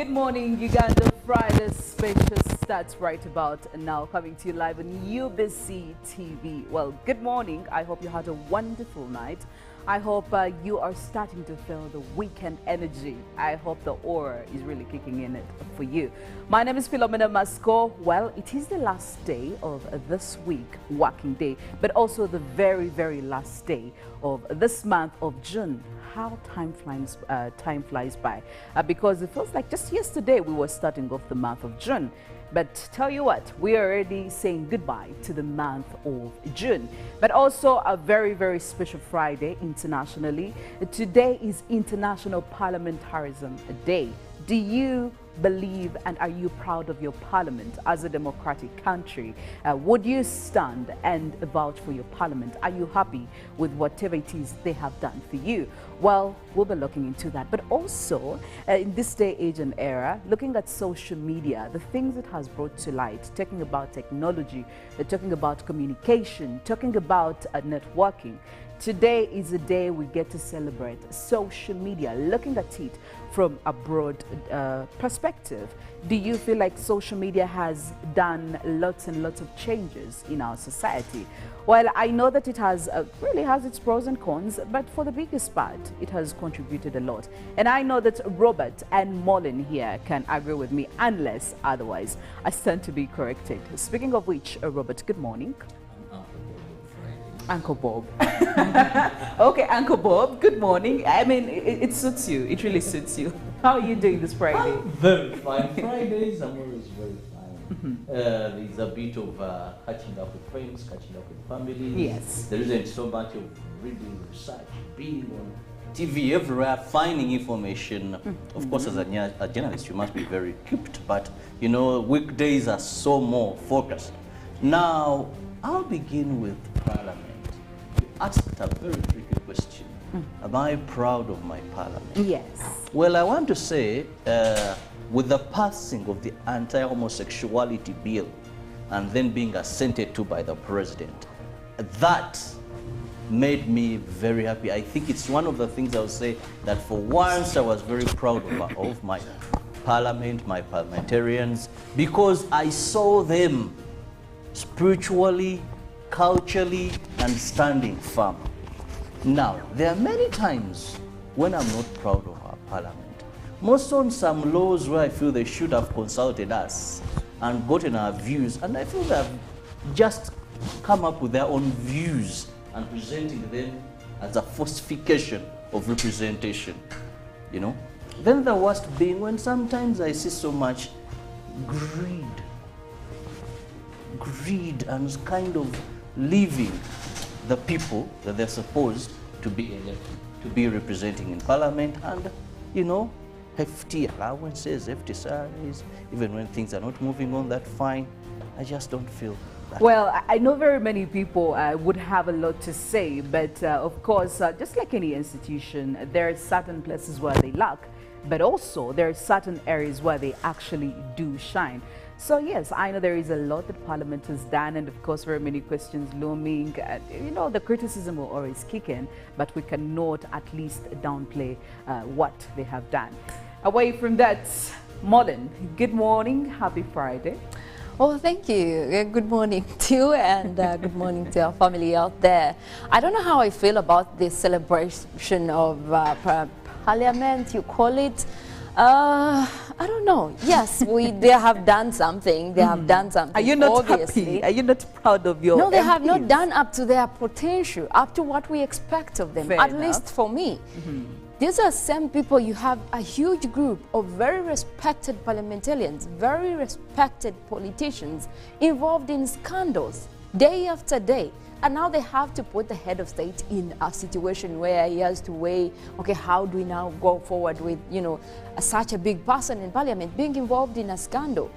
Good morning, Uganda. Friday special starts right about now, coming to you live on UBC TV. Well, good morning. I hope you had a wonderful night. I hope you are starting to feel the weekend energy. I hope the aura is really kicking in it for you. My name is Philomena Masco. Well, it is the last day of this week, working day, but also the very, very last day of this month of June. How time flies by, because it feels like just yesterday we were starting off the month of June. But tell you what, we are already saying goodbye to the month of June. But also a very, very special Friday internationally. Today is International Parliamentarism Day. Do you believe and are you proud of your parliament as a democratic country? Would you stand and vouch for your parliament? Are you happy with whatever it is they have done for you? Well, we'll be looking into that. But also, in this day, age and era, looking at social media, the things it has brought to light, talking about technology, talking about communication, talking about networking. Today is a day we get to celebrate social media, looking at it from a broad perspective. Do you feel like social media has done lots and lots of changes in our society? Well, I know that it has really has its pros and cons, but for the biggest part, it has contributed a lot. And I know that Robert and Molin here can agree with me, unless otherwise I stand to be corrected. Speaking of which, Robert, good morning. Uncle Bob. Okay, Uncle Bob, good morning. I mean, it suits you. It really suits you. How are you doing this Friday? I'm very fine. Fridays, I'm always very fine. There's a bit of catching up with friends, catching up with family. Yes. There isn't so much of reading, research, being on TV everywhere, finding information. Of course, as a journalist, you must be very equipped, but you know, weekdays are so more focused. Now, I'll begin with Parliament. Asked a very tricky question. Am I proud of my parliament? Yes. Well, I want to say, with the passing of the anti-homosexuality bill and then being assented to by the president, that made me very happy. I think it's one of the things I would say that for once I was very proud of my parliament, my parliamentarians, because I saw them spiritually, culturally, and standing firm. Now, there are many times when I'm not proud of our parliament. Most on some laws where I feel they should have consulted us and gotten our views, and I feel they've just come up with their own views and presenting them as a falsification of representation, you know. Then the worst being when sometimes I see so much greed and kind of leaving the people that they're supposed to be representing in parliament, and you know, hefty allowances, hefty salaries, even when things are not moving on that fine. I just don't feel that. Well, I know very many people would have a lot to say, but of course, just like any institution, there are certain places where they lack, but also there are certain areas where they actually do shine. So yes, I know there is a lot that Parliament has done, and of course very many questions looming. You know, the criticism will always kick in, but we cannot at least downplay what they have done. Away from that, Molin, good morning, happy Friday. Well, thank you. Good morning to you, and good morning to our family out there. I don't know how I feel about this celebration of Parliament, you call it. I don't know. Yes, they have done something. They have done something. Are you not obviously happy? Are you not proud of your No, they have MPs? not done up to their potential, up to what we expect of them, Fair at enough. least for me. These are same people. You have a huge group of very respected parliamentarians, very respected politicians involved in scandals day after day. And now they have to put the head of state in a situation where he has to weigh, okay, how do we now go forward with, you know, such a big person in parliament being involved in a scandal?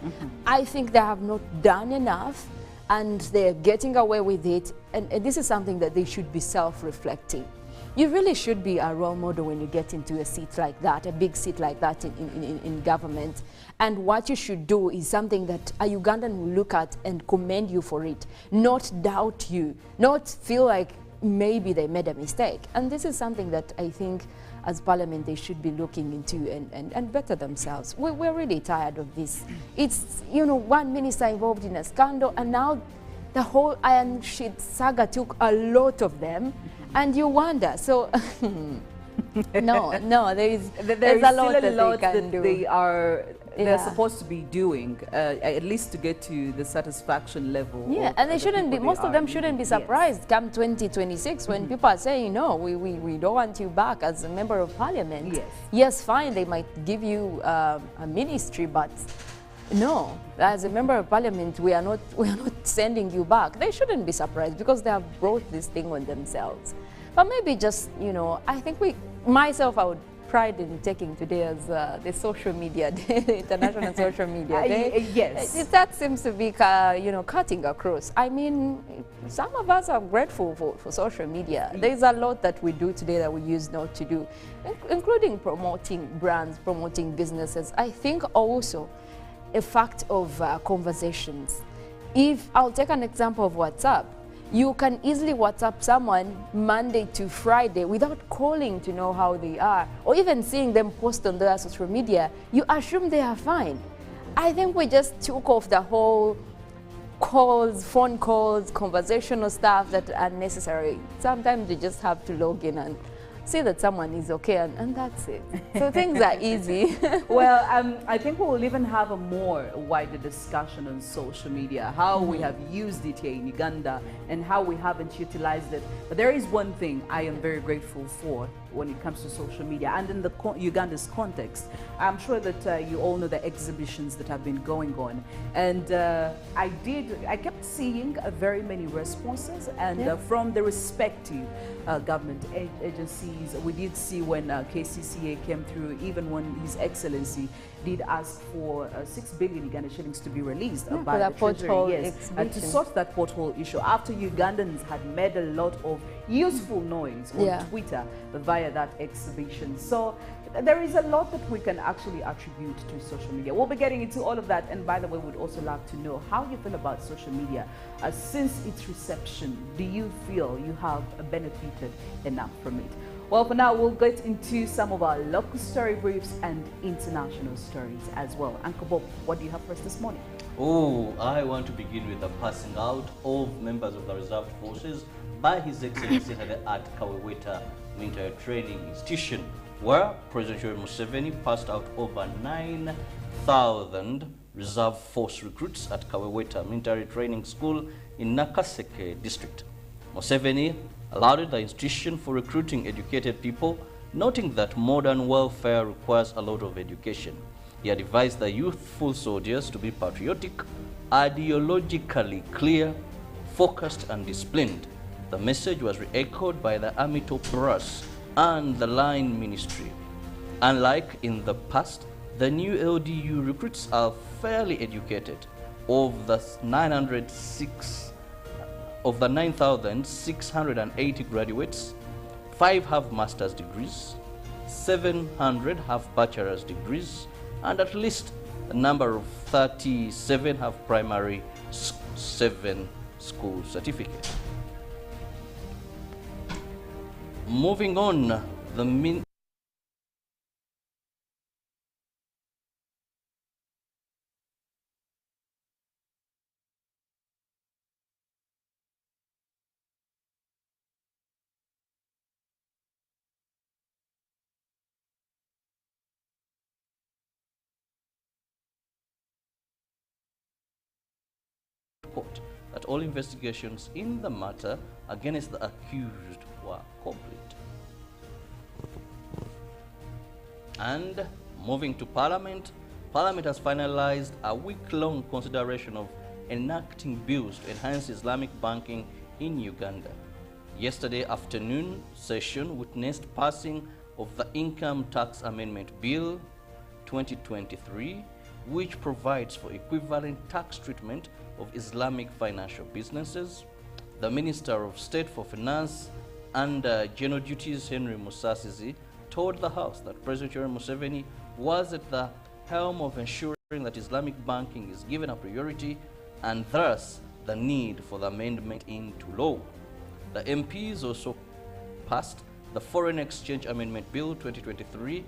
I think they have not done enough, and they're getting away with it. And this is something that they should be self-reflecting. You really should be a role model when you get into a seat like that, a big seat like that in government. And what you should do is something that a Ugandan will look at and commend you for it, not doubt you, not feel like maybe they made a mistake. And this is something that I think as Parliament, they should be looking into and better themselves. We're really tired of this. It's, you know, one minister involved in a scandal, and now the whole Iron Sheet saga took a lot of them, and you wonder. So, no, there's a lot that they can do. They're supposed to be doing, at least to get to the satisfaction level. Yeah, and they shouldn't be, most of them shouldn't be surprised come 2026 when people are saying, no, we don't want you back as a member of parliament. Yes. Yes, fine, they might give you a ministry, but no, as a member of parliament, we are not sending you back. They shouldn't be surprised because they have brought this thing on themselves. But maybe just, you know, I think myself, I would pride in taking today as the social media day, the International Social Media Day. Yes. That seems to be, you know, cutting across. I mean, some of us are grateful for social media. There's a lot that we do today that we used not to do, including promoting brands, promoting businesses. I think also a fact of conversations. If I'll take an example of WhatsApp, you can easily WhatsApp someone Monday to Friday without calling to know how they are, or even seeing them post on their social media. You assume they are fine. I think we just took off the whole calls, phone calls, conversational stuff that are necessary. Sometimes you just have to log in and see that someone is okay, and that's it. So things are easy. Well, I think we will even have a more wider discussion on social media, how we have used it here in Uganda and how we haven't utilized it. But there is one thing I am very grateful for when it comes to social media, and in the Uganda's context. I'm sure that you all know the exhibitions that have been going on, and I kept seeing very many responses, and from the respective government agencies. We did see when KCCA came through, even when His Excellency did ask for 6 billion Uganda shillings to be released by the Treasury, to sort that pothole issue, after Ugandans had made a lot of useful noise on Twitter via that exhibition. So there is a lot that we can actually attribute to social media. We'll be getting into all of that, and by the way, we'd also love to know how you feel about social media since its reception. Do you feel you have benefited enough from it? Well, for now, we'll get into some of our local story briefs and international stories as well. Uncle Bob, what do you have for us this morning? Oh, I want to begin with the passing out of members of the reserved forces by His Excellency at Kaweweta Military Training Institution, where President Yoweri Museveni passed out over 9,000 reserve force recruits at Kaweweta Military Training School in Nakaseke district. Museveni lauded the institution for recruiting educated people, noting that modern welfare requires a lot of education. He advised the youthful soldiers to be patriotic, ideologically clear, focused and disciplined. The message was re-echoed by the Army top brass and the line ministry. Unlike in the past, the new LDU recruits are fairly educated. Of the 9,680 graduates, 5 have master's degrees, 700 have bachelor's degrees, and at least a number of 37 have primary 7 school certificates. Moving on, the court that all investigations in the matter against the accused were complete. And moving to Parliament, Parliament has finalized a week-long consideration of enacting bills to enhance Islamic banking in Uganda. Yesterday afternoon session witnessed passing of the Income Tax Amendment Bill 2023, which provides for equivalent tax treatment of Islamic financial businesses. The Minister of State for Finance and General Duties, Henry Musasizi, told the House that President Yoweri Museveni was at the helm of ensuring that Islamic banking is given a priority, and thus the need for the amendment into law. The MPs also passed the Foreign Exchange Amendment Bill 2023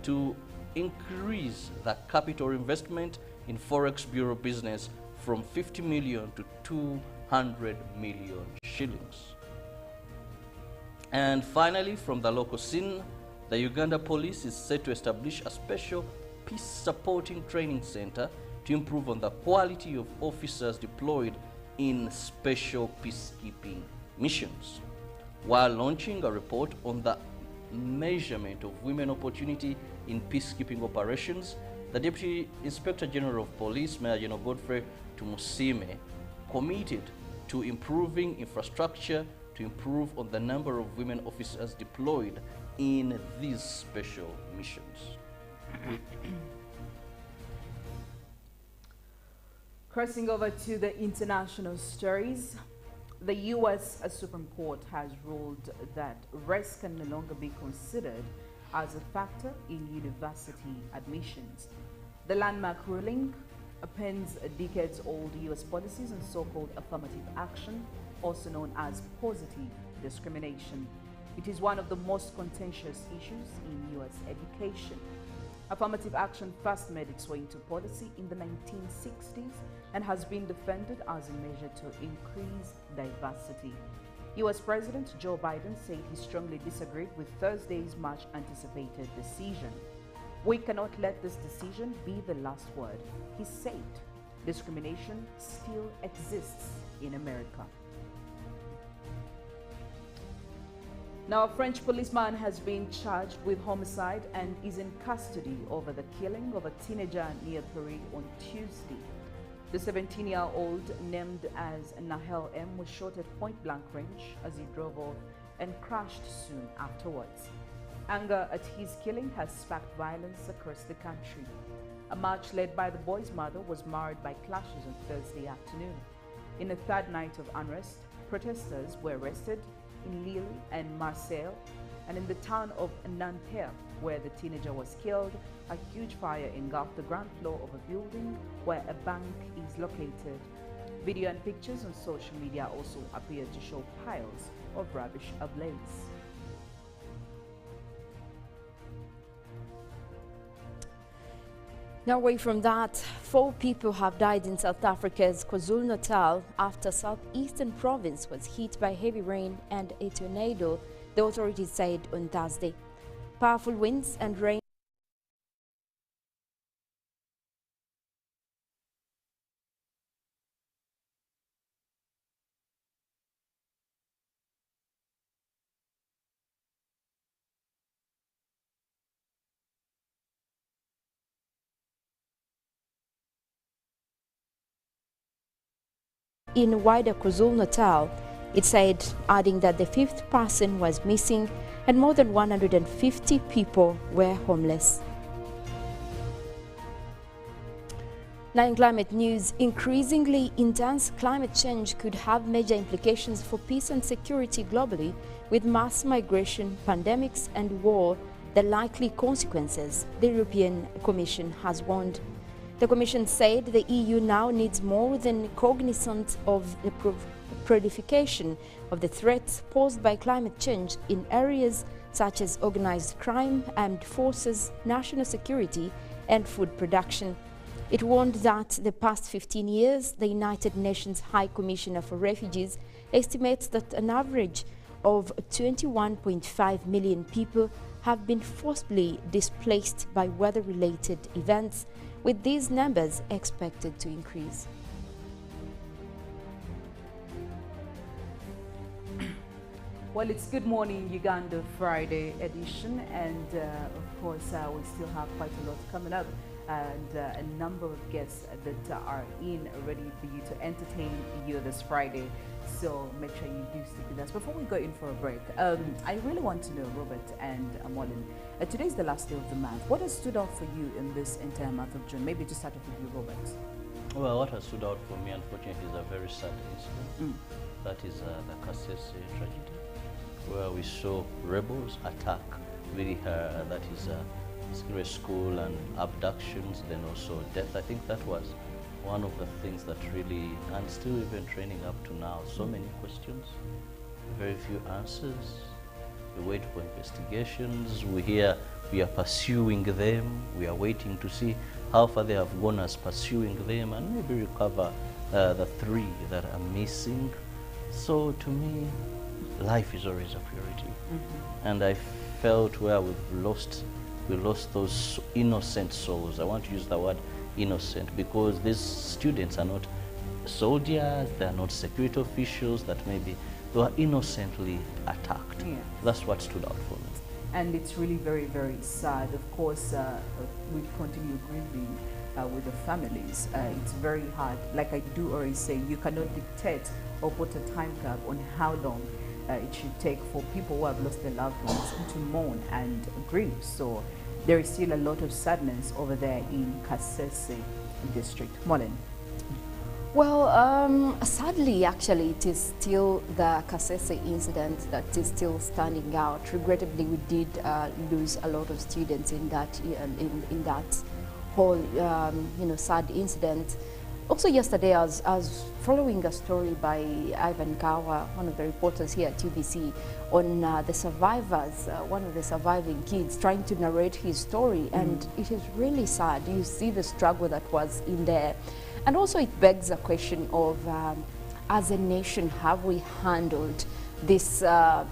to increase the capital investment in Forex Bureau business from 50 million to 200 million shillings. And finally, from the local scene, the Uganda Police is set to establish a special peace supporting training center to improve on the quality of officers deployed in special peacekeeping missions. While launching a report on the measurement of women opportunity in peacekeeping operations, the Deputy Inspector General of Police, Major General Godfrey Tumusime, committed to improving infrastructure to improve on the number of women officers deployed in these special missions. Crossing over to the international stories, the U.S. Supreme Court has ruled that race can no longer be considered as a factor in university admissions. The landmark ruling appends decades-old U.S. policies on so-called affirmative action, also known as positive discrimination. It is one of the most contentious issues in U.S. education. Affirmative action first made its way into policy in the 1960s and has been defended as a measure to increase diversity. U.S. President Joe Biden said he strongly disagreed with Thursday's much-anticipated decision. "We cannot let this decision be the last word," he said. "Discrimination still exists in America." Now, a French policeman has been charged with homicide and is in custody over the killing of a teenager near Paris on Tuesday. The 17-year-old, named as Nahel M., was shot at point-blank range as he drove off and crashed soon afterwards. Anger at his killing has sparked violence across the country. A march led by the boy's mother was marred by clashes on Thursday afternoon. In a third night of unrest, protesters were arrested in Lille and Marseille, and in the town of Nanterre, where the teenager was killed, a huge fire engulfed the ground floor of a building where a bank is located. Video and pictures on social media also appeared to show piles of rubbish ablaze. Now, away from that, 4 people have died in South Africa's KwaZulu-Natal after southeastern province was hit by heavy rain and a tornado, the authorities said on Thursday. Powerful winds and rain in wider KwaZulu-Natal, it said, adding that the 5th person was missing and more than 150 people were homeless. Now in climate news, increasingly intense climate change could have major implications for peace and security globally, with mass migration, pandemics and war the likely consequences, the European Commission has warned. The Commission said the EU now needs more than cognizance of the proliferation of the threats posed by climate change in areas such as organized crime, armed forces, national security, and food production. It warned that the past 15 years, the United Nations High Commissioner for Refugees estimates that an average of 21.5 million people have been forcibly displaced by weather-related events, with these numbers expected to increase. Well, it's Good Morning Uganda Friday edition, and of course we still have quite a lot coming up, and a number of guests that are in ready for you to entertain you this Friday. So make sure you do stick with us. Before we go in for a break, I really want to know, Robert and Amolin, today's the last day of the month. What has stood out for you in this entire month of June? Maybe to start off with you, Robert. Well, what has stood out for me, unfortunately, is a very sad incident. That is the Kasese tragedy, where we saw rebels attack that is secondary school, and abductions, then also death. I think that was one of the things that really, and still even training up to now, so many questions, very few answers. We wait for investigations. We hear we are pursuing them. We are waiting to see how far they have gone as pursuing them and maybe recover the 3 that are missing. So to me, life is always a priority. And I felt where we lost those innocent souls. I want to use the word innocent because these students are not soldiers, they are not security officials that maybe they were innocently attacked. Yeah. That's what stood out for me. And it's really very, very sad. Of course, we continue grieving with the families. It's very hard. Like I do always say, you cannot dictate or put a time cap on how long it should take for people who have lost their loved ones to mourn and grieve. So there is still a lot of sadness over there in Kasese district. Molen. Well, sadly, actually, it is still the Kasese incident that is still standing out. Regrettably, we did lose a lot of students in that whole, sad incident. Also, yesterday, I was following a story by Ivan Kawa, one of the reporters here at UBC, on the survivors, one of the surviving kids, trying to narrate his story, and it is really sad. You see the struggle that was in there. And also it begs a question of, as a nation, have we handled this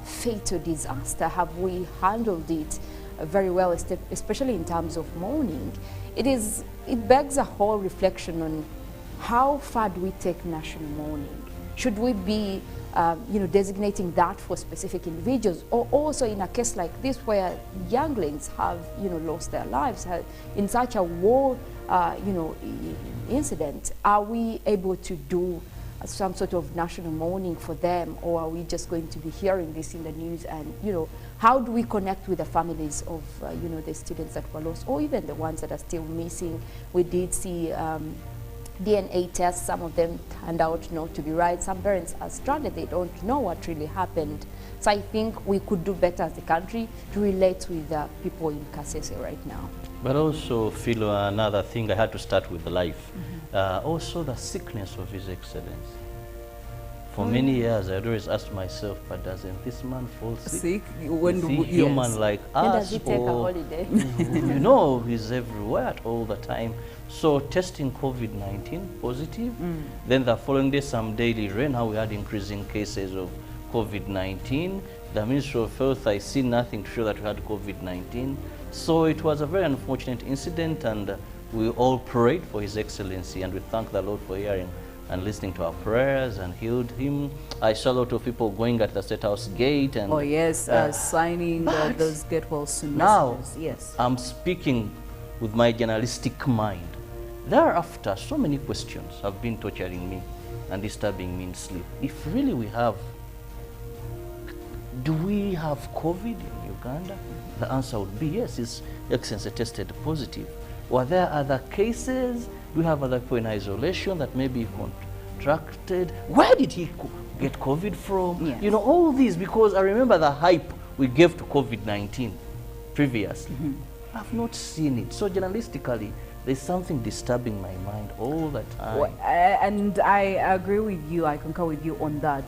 fatal disaster? Have we handled it very well, especially in terms of mourning? It begs a whole reflection on how far do we take national mourning? Should we be designating that for specific individuals, or also in a case like this where younglings have lost their lives in such a war incident? Are we able to do some sort of national mourning for them, or are we just going to be hearing this in the news? And how do we connect with the families of the students that were lost, or even the ones that are still missing? We did see DNA tests. Some of them turned out not to be right. Some parents are stranded. They don't know what really happened. So I think we could do better as a country to relate with the people in Kasese right now. But also, Philo, another thing, I had to start with the life. Also the sickness of His Excellency. For many years, I always asked myself, but doesn't this man fall sick? Is he human like us? And does he take a holiday? He's everywhere at all the time. So testing COVID-19 positive, then the following day, some daily rain, how we had increasing cases of COVID-19. The Ministry of Health, I see nothing to show that we had COVID-19. So it was a very unfortunate incident, and we all prayed for His Excellency, and we thank the Lord for hearing and listening to our prayers and healed him. I saw a lot of people going at the State House gate and signing those get well soon now messages. Yes. I'm speaking with my journalistic mind. Thereafter, so many questions have been torturing me and disturbing me in sleep. If really do we have COVID in Uganda? The answer would be yes, His Excellency tested positive. Were there other cases? Do we have other people in isolation that maybe contracted? Where did he get COVID from? Yes. All these, because I remember the hype we gave to COVID-19 previously. I've not seen it. So journalistically, there's something disturbing my mind all the time. Well, and I agree with you. I concur with you on that,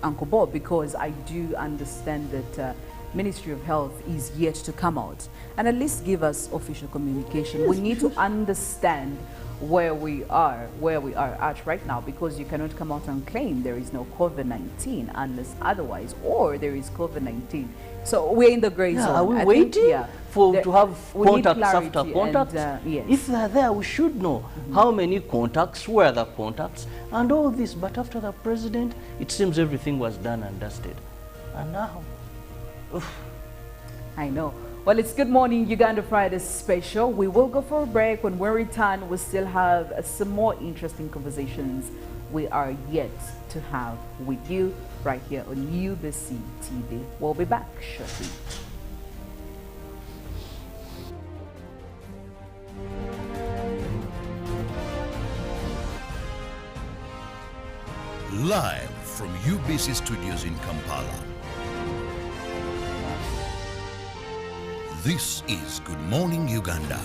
Uncle Bob, because I do understand that Ministry of Health is yet to come out and at least give us official communication. Yes, we need to understand where we are at right now, because you cannot come out and claim there is no COVID-19 unless otherwise, or there is COVID-19. So we're in the gray zone. Are we waiting to have contacts after contacts? Yes. If they're there, we should know how many contacts, where the contacts, and all this. But after the president, it seems everything was done and dusted. And now, I know. Well, it's Good Morning Uganda Friday special. We will go for a break. When we return, we'll still have some more interesting conversations we are yet to have with you right here on UBC TV. We'll be back shortly. Live from UBC Studios in Kampala. This is Good Morning Uganda.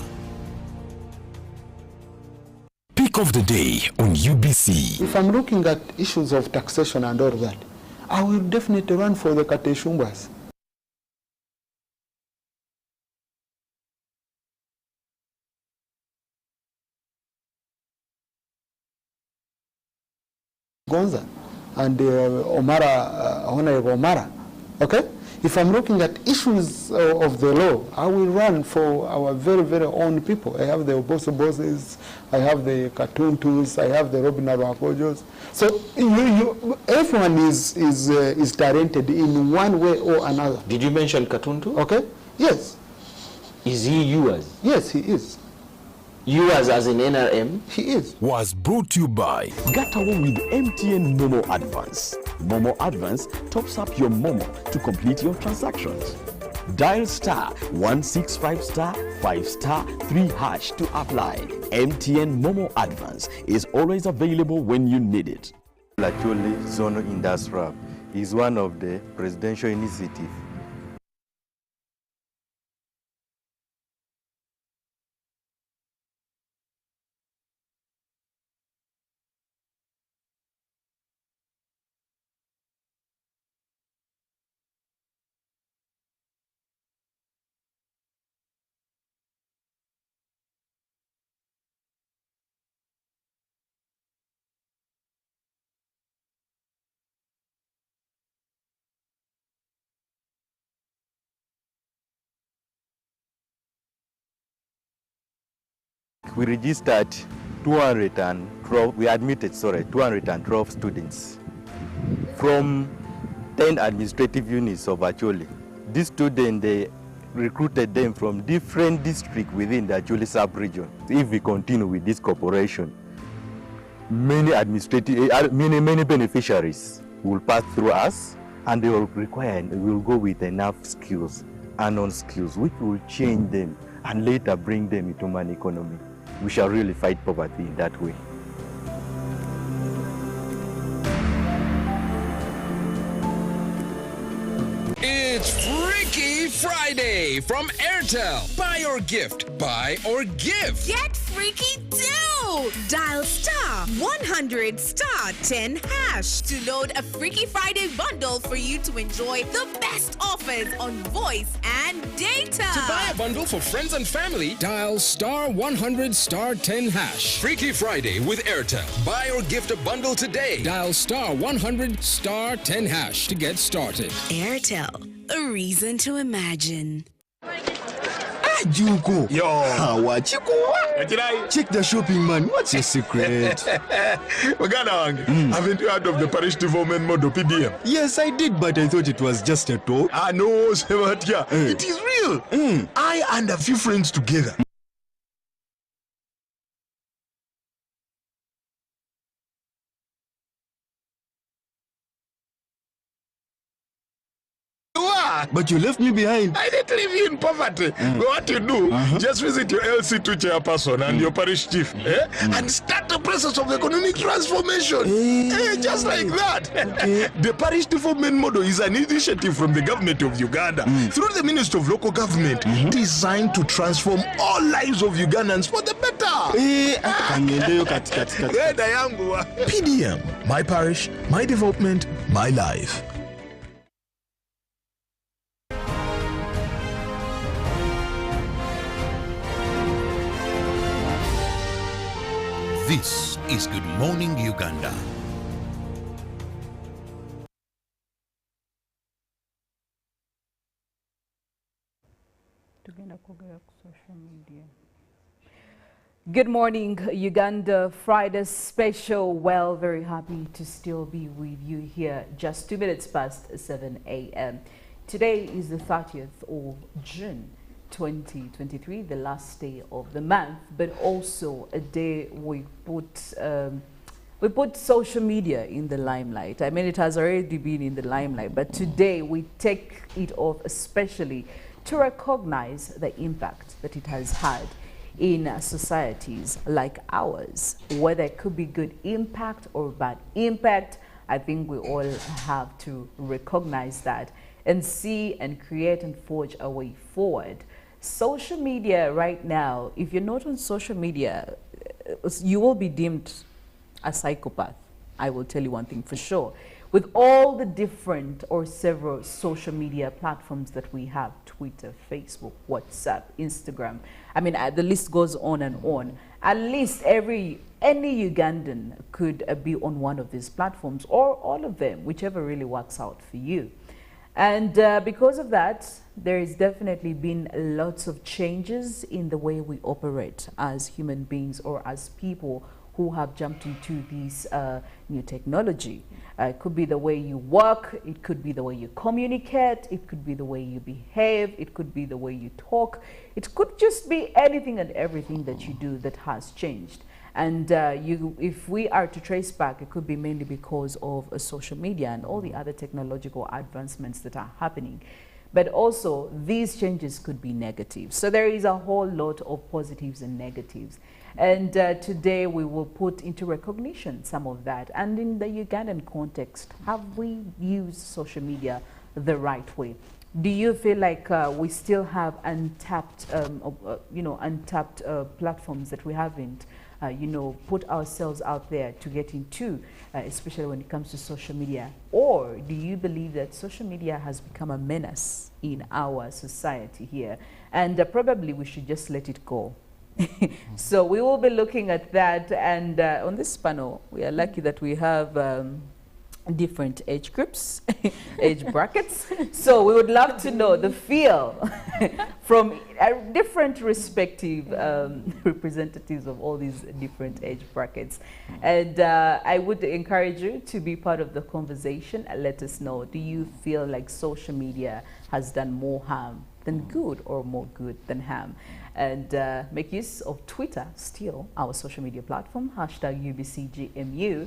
Pick of the day on UBC. If I'm looking at issues of taxation and all that, I will definitely run for the Kateshumbas. Gonza and Honorable Omara, okay? If I'm looking at issues of the law, I will run for our very, very own people. I have the Oboso Bosses, I have the Katuntus, I have the Robin Arwakojos. So everyone is talented in one way or another. Did you mention Katuntu? Okay? Yes. Is he yours? Yes, he is. Yours as in NRM? He is. Was brought to you by Get away with MTN Momo Advance. Momo Advance tops up your Momo to complete your transactions. Dial star 165 star 5 star 3 hash to apply. MTN Momo Advance is always available when you need it. Actually, Zono Industrial is one of the presidential initiatives. We registered 212 students from 10 administrative units of Acholi. These students, they recruited them from different districts within the Acholi sub-region. If we continue with this cooperation, many beneficiaries will pass through us, and they will go with enough skills and non-skills, which will change them and later bring them into an economy. We shall really fight poverty in that way. It's Freaky Friday from Airtel. Buy or gift. Buy or give. Get freaky too! Dial star 100 star 10 hash to load a Freaky Friday bundle for you to enjoy the best offers on voice and data. To buy a bundle for friends and family, dial star 100 star 10 hash. Freaky Friday with Airtel. Buy or gift a bundle today. Dial star 100 star 10 hash to get started. Airtel, a reason to imagine. Juko. Yo. What you go? Check the shopping, man. What's your secret? Haven't you heard of the parish development model, PDM? Yes, I did, but I thought it was just a talk. No, Sebatia. It is real. I and a few friends together. But you left me behind. I didn't leave you in poverty. What you do, just visit your LC2 chairperson and your parish chief and start the process of economic transformation. Just like that. Okay. The parish development model is an initiative from the government of Uganda through the Ministry of Local Government designed to transform all lives of Ugandans for the better. PDM, my parish, my development, my life. This is Good Morning Uganda. Good morning, Uganda. Friday special. Well, very happy to still be with you here. Just 2 minutes past 7 a.m. Today is the 30th of June. 2023, the last day of the month, but also a day we put social media in the limelight. I mean, it has already been in the limelight, but today we take it off especially to recognize the impact that it has had in societies like ours. Whether it could be good impact or bad impact, I think we all have to recognize that and see and create and forge a way forward. Social media right now, if you're not on social media, you will be deemed a psychopath. I will tell you one thing for sure. With all the different or several social media platforms that we have, Twitter, Facebook, WhatsApp, Instagram, I mean, the list goes on and on. At least every any Ugandan could be on one of these platforms, or all of them, whichever really works out for you. And because of that, there has definitely been lots of changes in the way we operate as human beings, or as people who have jumped into this new technology. It could be the way you work, it could be the way you communicate, it could be the way you behave, it could be the way you talk, it could just be anything and everything that you do that has changed. And if we are to trace back, it could be mainly because of social media and all the other technological advancements that are happening. But also, these changes could be negative. So there is a whole lot of positives and negatives. And today we will put into recognition some of that. And in the Ugandan context, have we used social media the right way? Do you feel like we still have untapped, untapped platforms that we haven't, put ourselves out there to get into, especially when it comes to social media? Or do you believe that social media has become a menace in our society here? And probably we should just let it go. So we will be looking at that. And on this panel, we are lucky that we have different age groups, age brackets. So we would love to know the feel from different respective representatives of all these different age brackets. And I would encourage you to be part of the conversation and let us know, do you feel like social media has done more harm than good, or more good than harm? And make use of Twitter, still our social media platform, #UBCGMU.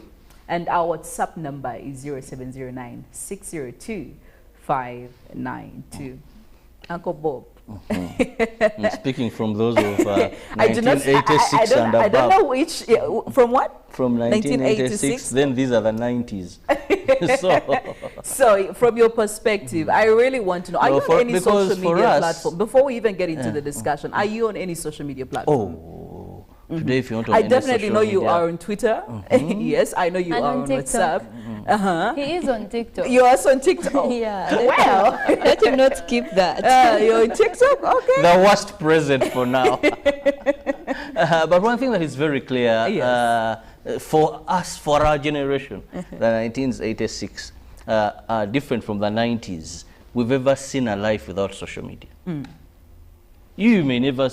And our WhatsApp number is 0709 602 592. Uncle Bob. Speaking from those of 1986 and above. I don't know which, from what? From 1986, then these are the 90s. So from your perspective, I really want to know, are you on any social media platform? Before we even get into the discussion, are you on any social media platform? Today, if you want to, I definitely know you are on Twitter. Yes, I know you are on WhatsApp. He is on TikTok. You're also on TikTok. Yeah. Well, let him not skip that. You're on TikTok, okay. The worst present for now. But one thing that is very clear, for us, for our generation, the 1986 are different from the 90s. We've ever seen a life without social media. You may never,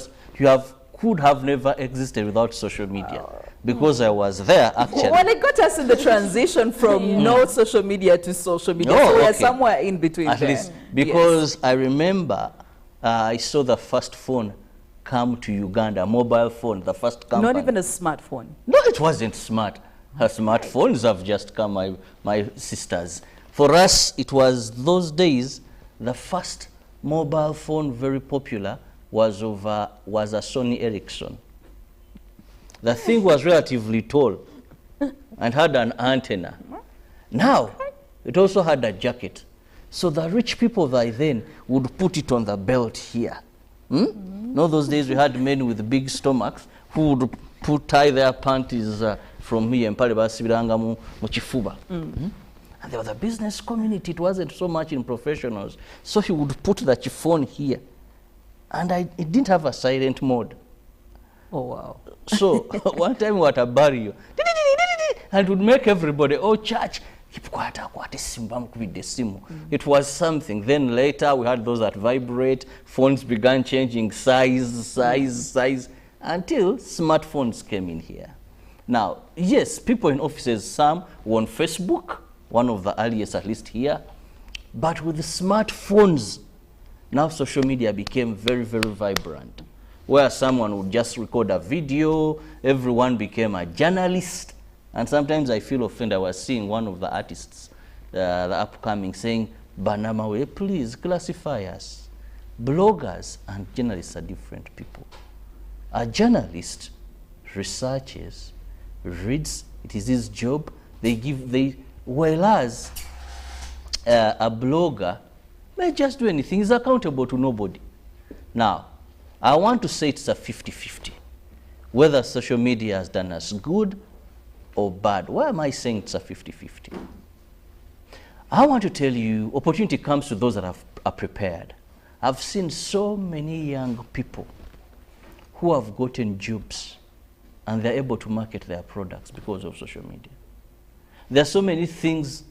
could have never existed without social media, because I was there actually. Well, it got us in the transition from no social media to social media, so we are somewhere in between. At least, because I remember I saw the first phone come to Uganda, a mobile phone, the first company. Not even a smartphone. No, it wasn't smart. Smartphones have just come, my sisters. For us, it was those days, the first mobile phone very popular was a Sony Ericsson. The thing was relatively tall and had an antenna. Now, it also had a jacket. So the rich people by then would put it on the belt here. No, those days we had men with big stomachs who would tie their panties from here and basibiranga mu chifuba. And there was a business community. It wasn't so much in professionals. So he would put the chiffon here. And it didn't have a silent mode. Oh, wow. So one time we were at a burial, and it would make everybody, oh, church, it was something. Then later we had those that vibrate. Phones began changing size, until smartphones came in here. Now, yes, people in offices, some were on Facebook, one of the earliest, at least here. But with the smartphones, now social media became very, very vibrant, where someone would just record a video, everyone became a journalist. And sometimes I feel offended. I was seeing one of the artists, the upcoming, saying, Banamawe, please classify us. Bloggers and journalists are different people. A journalist researches, reads, it is his job, whereas a blogger may just do anything. He's accountable to nobody. Now, I want to say it's a 50-50. Whether social media has done us good or bad. Why am I saying it's a 50-50? I want to tell you, opportunity comes to those that are prepared. I've seen so many young people who have gotten jobs and they're able to market their products because of social media. There are so many things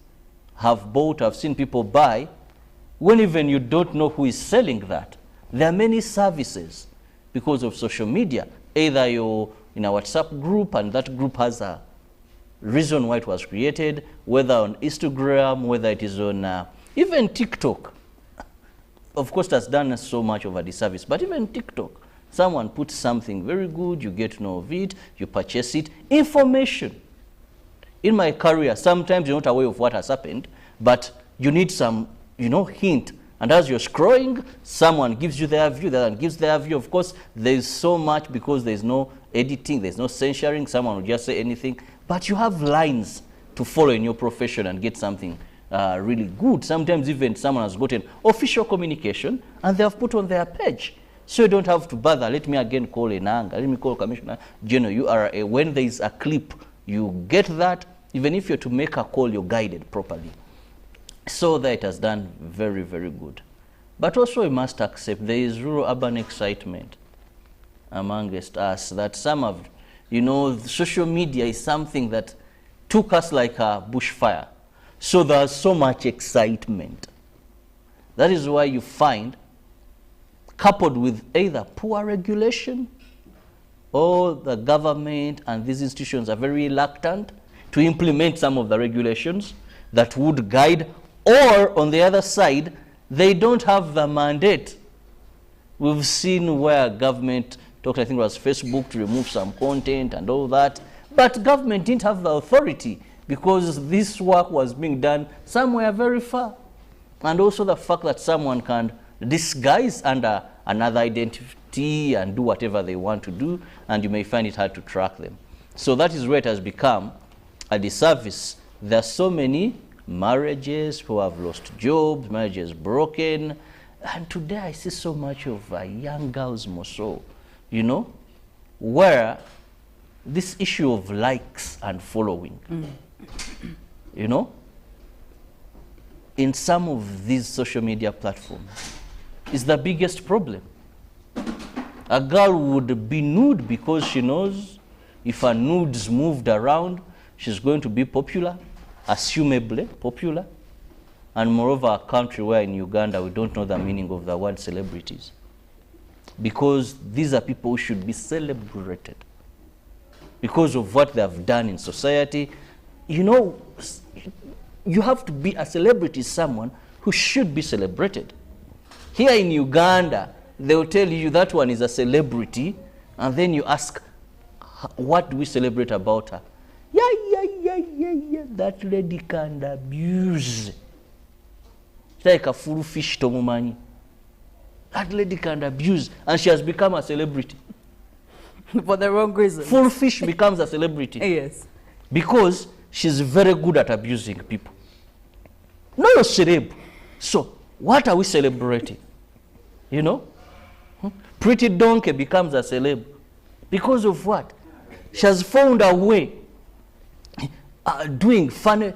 I've seen people buy, when even you don't know who is selling that. There are many services because of social media. Either you're in a WhatsApp group and that group has a reason why it was created, whether on Instagram, whether it is on even TikTok. Of course, that's done so much of a disservice, but even TikTok, someone puts something very good, you get to know of it, you purchase it. Information. In my career, sometimes you're not aware of what has happened, but you need some, hint. And as you're scrolling, someone gives you their view, the other gives their view. Of course, there's so much because there's no editing, there's no censoring, someone will just say anything. But you have lines to follow in your profession and get something really good. Sometimes even someone has gotten official communication and they have put on their page. So you don't have to bother. Let me again call Enanga, let me call Commissioner General URA. When there is a clip, you get that. Even if you're to make a call, you're guided properly. So that it has done very, very good. But also we must accept there is rural-urban excitement amongst us, that some of, social media is something that took us like a bushfire. So there's so much excitement. That is why you find, coupled with either poor regulation or the government and these institutions are very reluctant to implement some of the regulations that would guide, or on the other side, they don't have the mandate. We've seen where government talked, I think it was Facebook, to remove some content and all that, but government didn't have the authority because this work was being done somewhere very far. And also the fact that someone can disguise under another identity and do whatever they want to do, and you may find it hard to track them. So that is where it has become a disservice. There are so many marriages who have lost jobs, marriages broken, and today I see so much of young girls more so, where this issue of likes and following, in some of these social media platforms is the biggest problem. A girl would be nude because she knows if her nudes moved around, she's going to be popular, assumably popular. And moreover, a country where in Uganda we don't know the meaning of the word celebrities. Because these are people who should be celebrated because of what they have done in society. You have to be a celebrity, someone who should be celebrated. Here in Uganda, they will tell you that one is a celebrity, and then you ask, what do we celebrate about her? Yeah, that lady can abuse. It's like a full fish tomumani. That lady can abuse, and she has become a celebrity. For the wrong reason. Full fish becomes a celebrity. Yes. Because she's very good at abusing people. No, you're celeb. So, what are we celebrating? Pretty Donkey becomes a celeb. Because of what? She has found a way doing funny,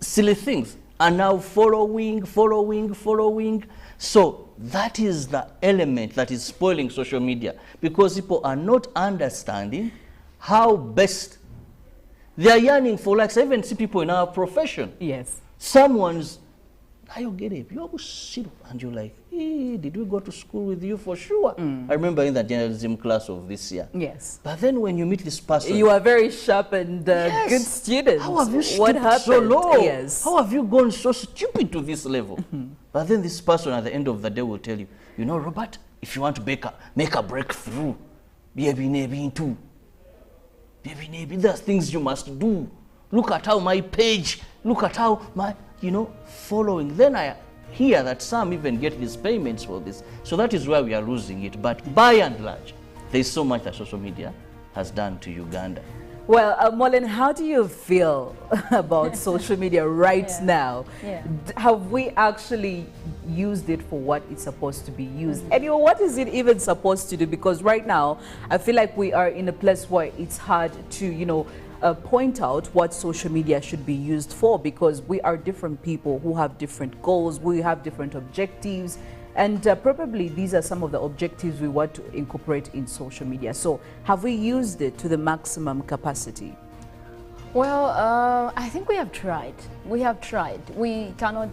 silly things, and now following. So that is the element that is spoiling social media, because people are not understanding how best they are yearning for likes. I even see people in our profession. Yes. Someone's, you get it, and you're like, hey, did we go to school with you for sure? I remember in the journalism class of this year. Yes. But then when you meet this person, you are very sharp and good student. How have you stooped what happened? so low? Yes. How have you gone so stupid to this level? But then this person at the end of the day will tell you, Robert, if you want to make a breakthrough, there's things you must do. Look at how my page, look at how my, following. Then I hear that some even get these payments for this. So that is where we are losing it. But by and large, there's so much that social media has done to Uganda. Well, Molen, how do you feel about social media right now? Yeah. Have we actually used it for what it's supposed to be used? And what is it even supposed to do? Because right now, I feel like we are in a place where it's hard to, point out what social media should be used for, because we are different people who have different goals, we have different objectives, And probably these are some of the objectives we want to incorporate in social media. So have we used it to the maximum capacity? Well, I think we have tried. We have tried. We cannot,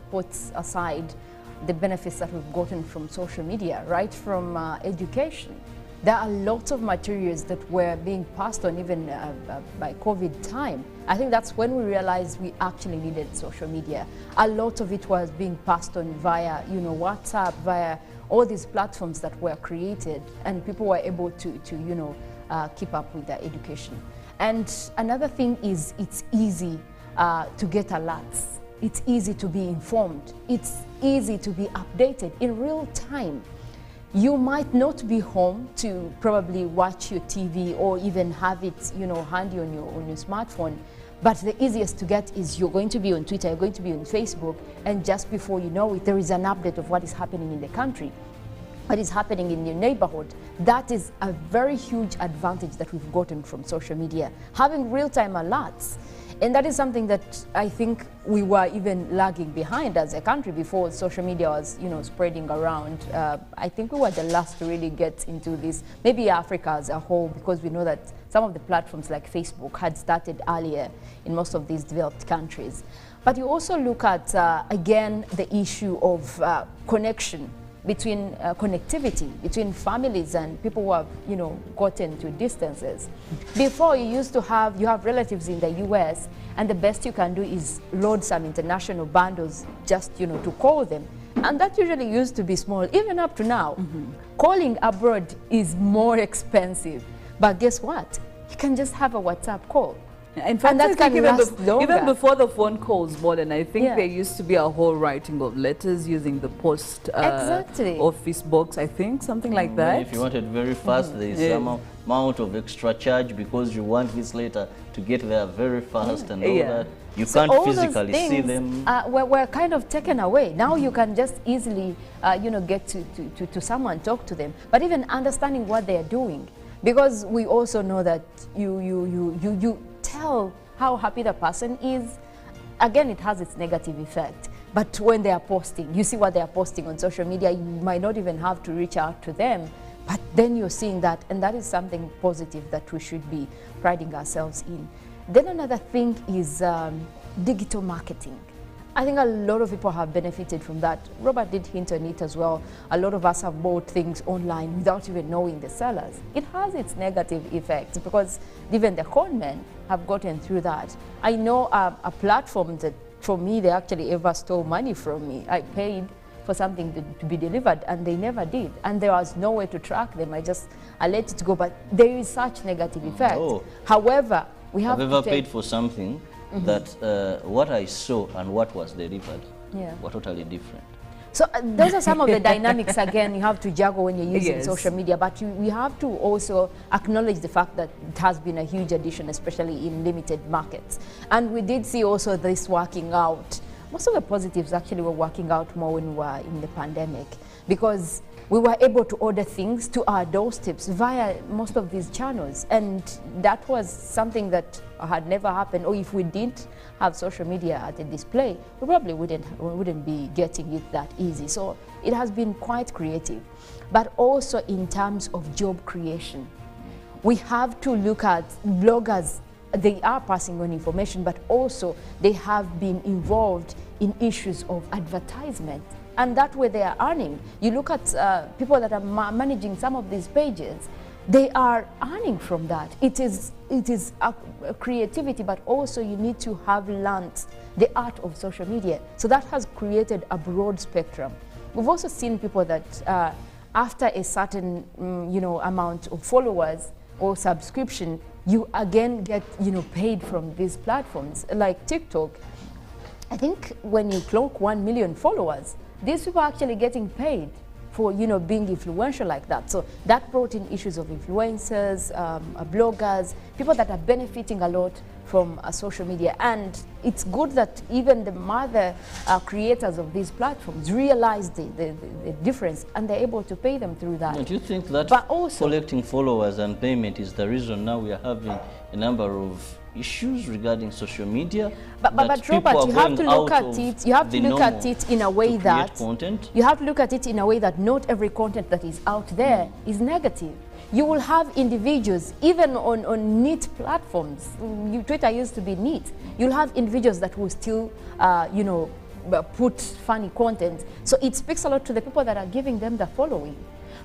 put aside the benefits that we've gotten from social media, right from education. There are lots of materials that were being passed on even by COVID time. I think that's when we realized we actually needed social media. A lot of it was being passed on via, WhatsApp, via all these platforms that were created, and people were able to keep up with their education. And another thing is it's easy to get alerts. It's easy to be informed. It's easy to be updated in real time. You might not be home to probably watch your TV or even have it, handy on your smartphone. But the easiest to get is you're going to be on Twitter, you're going to be on Facebook, and just before you know it, there is an update of what is happening in the country, what is happening in your neighborhood. That is a very huge advantage that we've gotten from social media, having real-time alerts. And that is something that I think we were even lagging behind as a country before social media was, spreading around. I think we were the last to really get into this, maybe Africa as a whole, because we know that some of the platforms like Facebook had started earlier in most of these developed countries. But you also look at, again, the issue of connection between connectivity between families and people who have gotten to distances. Before you used to have relatives in the US, and the best you can do is load some international bundles just to call them, and that usually used to be small. Even up to now, calling abroad is more expensive, but guess what, you can just have a WhatsApp call. In fact, and that can last longer. Even before the phone calls, modern, I think there used to be a whole writing of letters using the post office box, I think, something like that. If you want it very fast, there is some amount of extra charge because you want this letter to get there very fast and all that. You can't physically see them. We're kind of taken away. Now you can just easily, get to someone, talk to them, but even understanding what they're doing. Because we also know that you tell how happy the person is. Again, it has its negative effect. But when they are posting, you see what they are posting on social media, you might not even have to reach out to them, but then you're seeing that, and that is something positive that we should be priding ourselves in. Then another thing is digital marketing. I think a lot of people have benefited from that. Robert did hint on it as well. A lot of us have bought things online without even knowing the sellers. It has its negative effects because even the conmen have gotten through that. I know a platform that, for me, they actually ever stole money from me. I paid for something to be delivered and they never did. And there was no way to track them. I let it go, but there is such negative effect. However, we have I've ever paid for something that what I saw and what was delivered were totally different. So those are some of the dynamics, again, you have to juggle when you're using social media, but we have to also acknowledge the fact that it has been a huge addition, especially in limited markets. And we did see also this working out. Most of the positives actually were working out more when we were in the pandemic, because we were able to order things to our doorsteps via most of these channels. And that was something that had never happened. Or if we didn't have social media at a display, we probably wouldn't be getting it that easy. So it has been quite creative. But also in terms of job creation, we have to look at bloggers. They are passing on information, but also they have been involved in issues of advertisement. And that way they are earning. You look at people that are managing some of these pages, they are earning from that. It is a creativity, but also you need to have learnt the art of social media. So that has created a broad spectrum. We've also seen people that after a certain amount of followers or subscription, you again get paid from these platforms like TikTok. I think when you clock 1 million followers, these people are actually getting paid for being influential like that. So that brought in issues of influencers, bloggers, people that are benefiting a lot from social media. And it's good that even the mother creators of these platforms realize the difference, and they're able to pay them through that. Do you think that collecting followers and payment is the reason now we are having a number of issues regarding social media. But Robert, you have to look at it. You have to look at it in a way that you have to look at it in a way that not every content that is out there is negative. You will have individuals, even on neat platforms. Twitter used to be neat. You'll have individuals that will still, you know, put funny content. So it speaks a lot to the people that are giving them the following.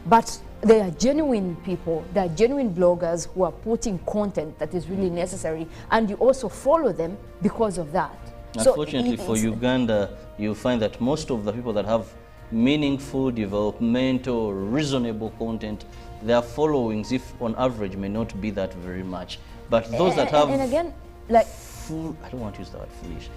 But they are genuine people, they are genuine bloggers who are putting content that is really necessary, and you also follow them because of that. Unfortunately for Uganda, you find that most of the people that have meaningful, developmental, reasonable content, their followings, if on average, may not be that very much. But those that have... And again, like... I don't want to use the word foolish.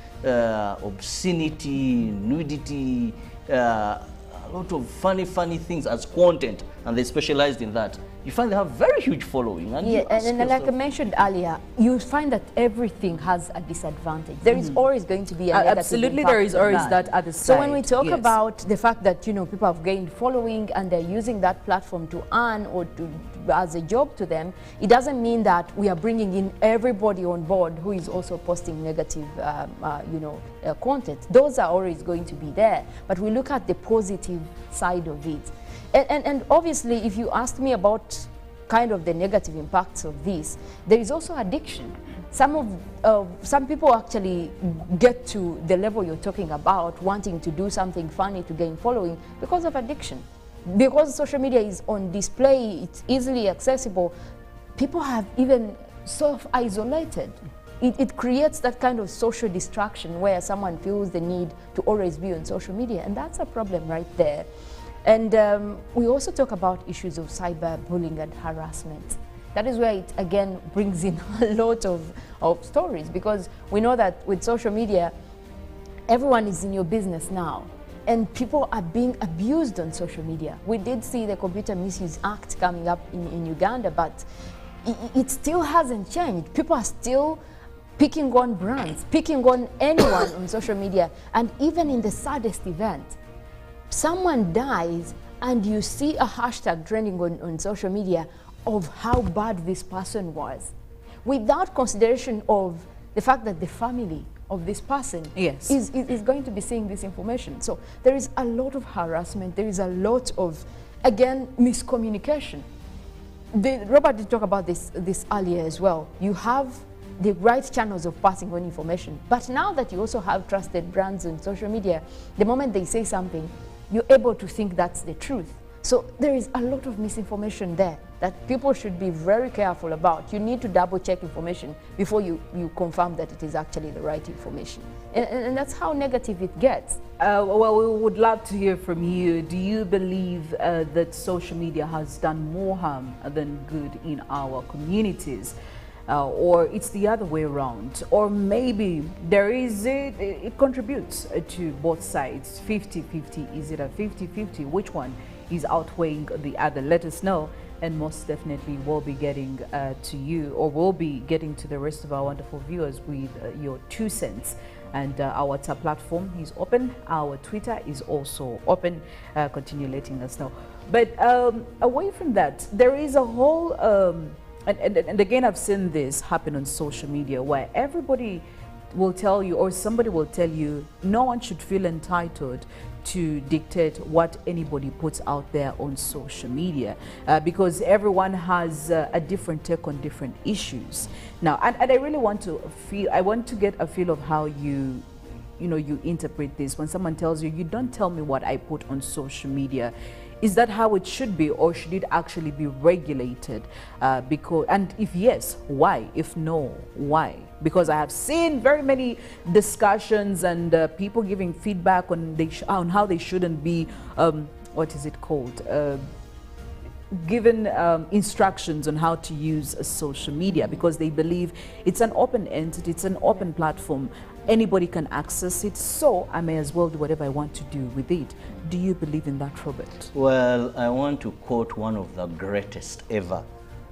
Obscenity, nudity, a lot of funny things as content, and they specialized in that. You find they have very huge following. And yeah, and like I mentioned earlier, you find that everything has a disadvantage. There is always going to be a negative absolutely, impact there is always that other side. So when we talk about the fact that, you know, people have gained following and they're using that platform to earn or to as a job to them, it doesn't mean that we are bringing in everybody on board who is also posting negative, you know, content. Those are always going to be there, but we look at the positive side of it. And obviously, if you ask me about kind of the negative impacts of this, there is also addiction. Some people actually get to the level you're talking about, wanting to do something funny to gain following because of addiction. Because social media is on display, it's easily accessible, people have even self-isolated. It creates that kind of social distraction where someone feels the need to always be on social media, and that's a problem right there. And we also talk about issues of cyberbullying and harassment. That is where it again brings in a lot of stories, because we know that with social media, everyone is in your business now, and people are being abused on social media. We did see the Computer Misuse Act coming up in Uganda, but it still hasn't changed. People are still picking on brands, picking on anyone on social media, and even in the saddest event, someone dies and you see a hashtag trending on social media of how bad this person was, without consideration of the fact that the family of this person is going to be seeing this information. So there is a lot of harassment, there is a lot of, again, miscommunication. Robert did talk about this earlier as well. You have the right channels of passing on information, but now that you also have trusted brands on social media, the moment they say something, you're able to think that's the truth. So there is a lot of misinformation there that people should be very careful about. You need to double check information before you confirm that it is actually the right information. And that's how negative it gets. Well, we would love to hear from you. Do you believe that social media has done more harm than good in our communities? Or it's the other way around, or maybe there is it contributes to both sides, 50-50. Is it a 50-50? Which one is outweighing the other? Let us know, and most definitely we'll be getting to you, or we'll be getting to the rest of our wonderful viewers with your 2 cents. And our WhatsApp platform is open, our Twitter is also open. Continue letting us know. But away from that, there is a whole and again, I've seen this happen on social media where everybody will tell you, or somebody will tell you, no one should feel entitled to dictate what anybody puts out there on social media because everyone has a different take on different issues. Now, and I really want to get a feel of how you interpret this when someone tells you, you don't tell me what I put on social media. Is that how it should be, or should it actually be regulated? And if yes, why? If no, why? Because I have seen very many discussions and people giving feedback on how they shouldn't be, what is it called? Given instructions on how to use social media, because they believe it's an open entity, it's an open platform. Anybody can access it, so I may as well do whatever I want to do with it. Do you believe in that, Robert? Well, I want to quote one of the greatest ever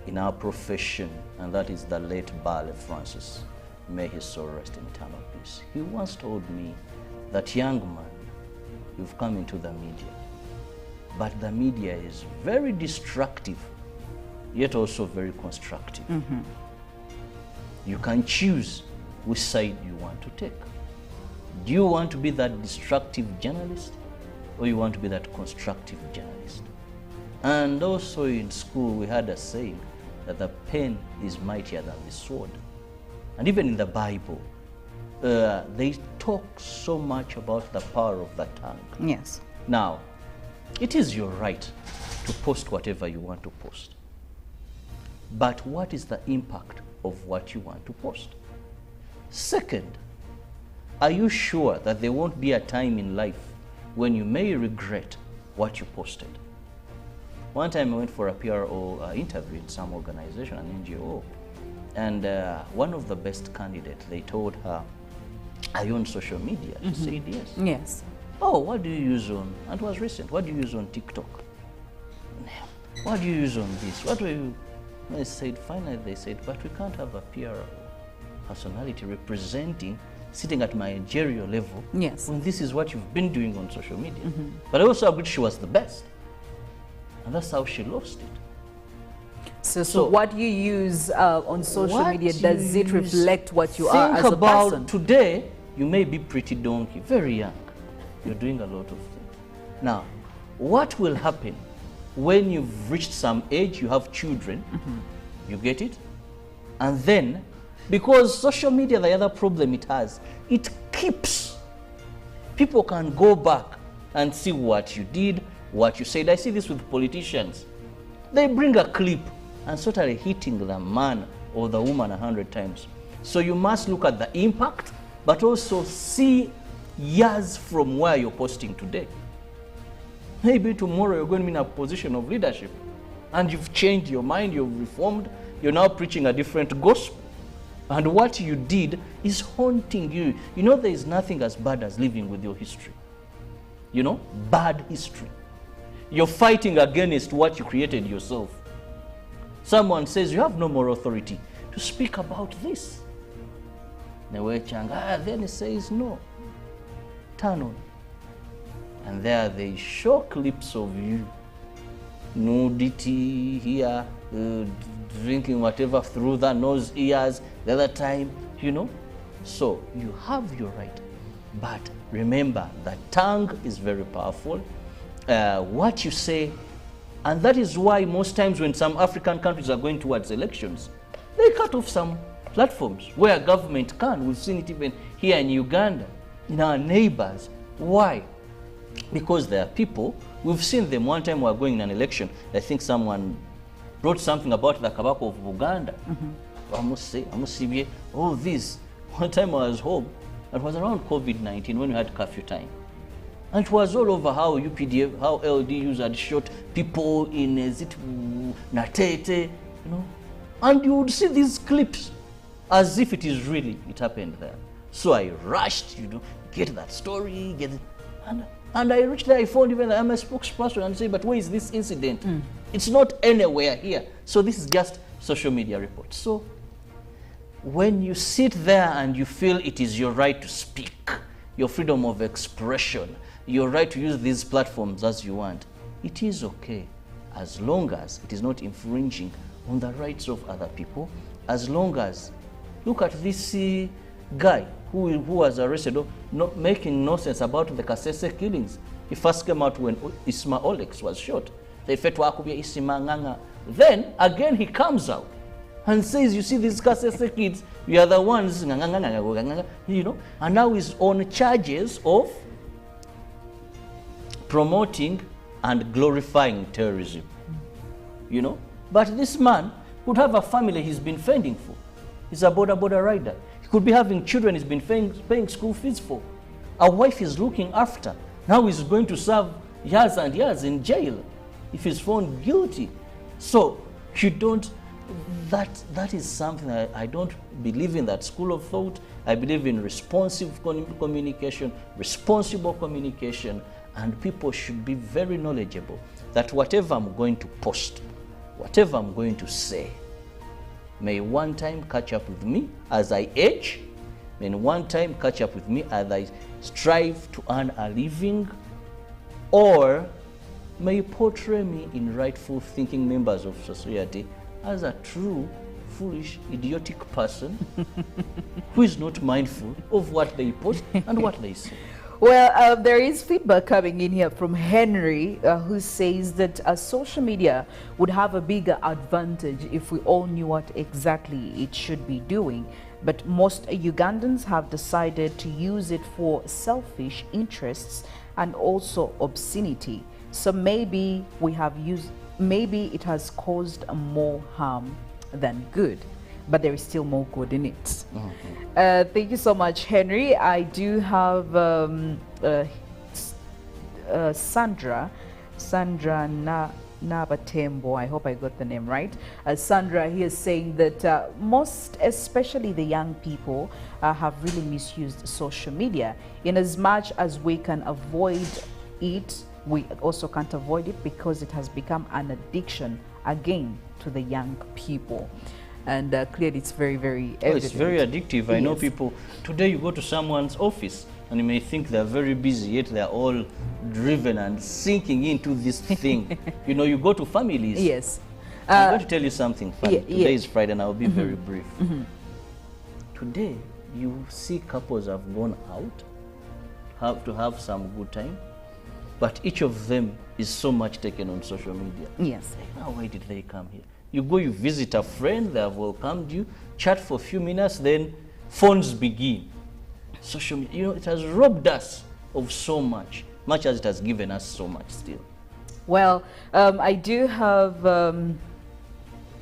in our profession, and that is the late Bale Francis. May his soul rest in eternal peace. He once told me that, young man, you've come into the media, but the media is very destructive, yet also very constructive. You can choose which side you want to take. Do you want to be that destructive journalist, or you want to be that constructive journalist? And also in school, we had a saying that the pen is mightier than the sword. And even in the Bible, they talk so much about the power of the tongue. Yes. Now, it is your right to post whatever you want to post. But what is the impact of what you want to post? Second, are you sure that there won't be a time in life when you may regret what you posted? One time I went for a PRO interview in some organization, an NGO, and one of the best candidates, they told her, are you on social media? She said yes. Yes. Oh, what do you use on, and it was recent, what do you use on TikTok? What do you use on this? What do you, they said, finally they said, but we can't have a PRO personality representing, sitting at managerial level, yes, when this is what you've been doing on social media. But I also agreed she was the best. And that's how she lost it. So what you use on social media, does it reflect what you are as a person? Think about today, you may be pretty donkey, very young. You're doing a lot of things. Now, what will happen when you've reached some age, you have children, you get it? And then, because social media, the other problem it has, it keeps. People can go back and see what you did, what you said. I see this with politicians. They bring a clip and start hitting the man or the woman 100 times. So you must look at the impact, but also see years from where you're posting today. Maybe tomorrow you're going to be in a position of leadership and you've changed your mind, you've reformed, you're now preaching a different gospel. And what you did is haunting you. You know, there is nothing as bad as living with your history. You know, bad history. You're fighting against what you created yourself. Someone says you have no more authority to speak about this. Then he says no. Turn on. And there they show clips of you. Nudity here, drinking whatever through the nose, ears, the other time, you know. So you have your right. But remember, the tongue is very powerful. What you say, and that is why most times when some African countries are going towards elections, they cut off some platforms where government can. We've seen it even here in Uganda, in our neighbors. Why? Because there are people, we've seen them. One time we were going in an election, I think someone wrote something about the Kabako of Uganda. I must say, all this. One time I was home, it was around COVID-19 when we had curfew time. And it was all over how UPDF, how LDUs had shot people in Natete, you know. And you would see these clips as if it is really, it happened there. So I rushed, you know, get that story, get it. And I reached there, I found even I'm a spokesperson and say, but where is this incident? It's not anywhere here. So this is just social media reports. So when you sit there and you feel it is your right to speak, your freedom of expression, your right to use these platforms as you want, it is okay, as long as it is not infringing on the rights of other people, as long as, look at this guy who was arrested, not making no sense about the Kasese killings. He first came out when Isma Olex was shot. Then again he comes out and says, you see these Kasese kids, we are the ones, you know, and now he's on charges of promoting and glorifying terrorism, you know. But this man could have a family he's been fending for. He's a border rider. He could be having children he's been paying school fees for. A wife is looking after. Now he's going to serve years and years in jail if he's found guilty. So you don't, that is something I don't believe in, that school of thought. I believe in responsive communication, responsible communication, and people should be very knowledgeable that whatever I'm going to post, whatever I'm going to say, may one time catch up with me as I age, may one time catch up with me as I strive to earn a living, or may portray me in rightful thinking members of society as a true foolish, idiotic person who is not mindful of what they post and what they say. Well, there is feedback coming in here from Henry, who says that social media would have a bigger advantage if we all knew what exactly it should be doing. But most Ugandans have decided to use it for selfish interests and also obscenity. So maybe maybe it has caused more harm than good, but there is still more good in it. Thank you so much, Henry. I do have Sandra Nabatembo, I hope I got the name right. Sandra here is saying that most, especially the young people, have really misused social media. In as much as we can avoid it, we also can't avoid it because it has become an addiction again to the young people. And clearly it's very, very evident. Oh, it's very addictive. I know people, today you go to someone's office and you may think they're very busy, yet they're all driven and sinking into this thing. You know, you go to families. Yes. I'm going to tell you something funny. Yeah, Today is Friday and I'll be very brief. Today, you see couples have gone out to have some good time, but each of them is so much taken on social media. Yes. Now, why did they come here? You go, you visit a friend, they have welcomed you, chat for a few minutes, then phones begin. Social media, you know, it has robbed us of so much as it has given us so much still. Well, I do have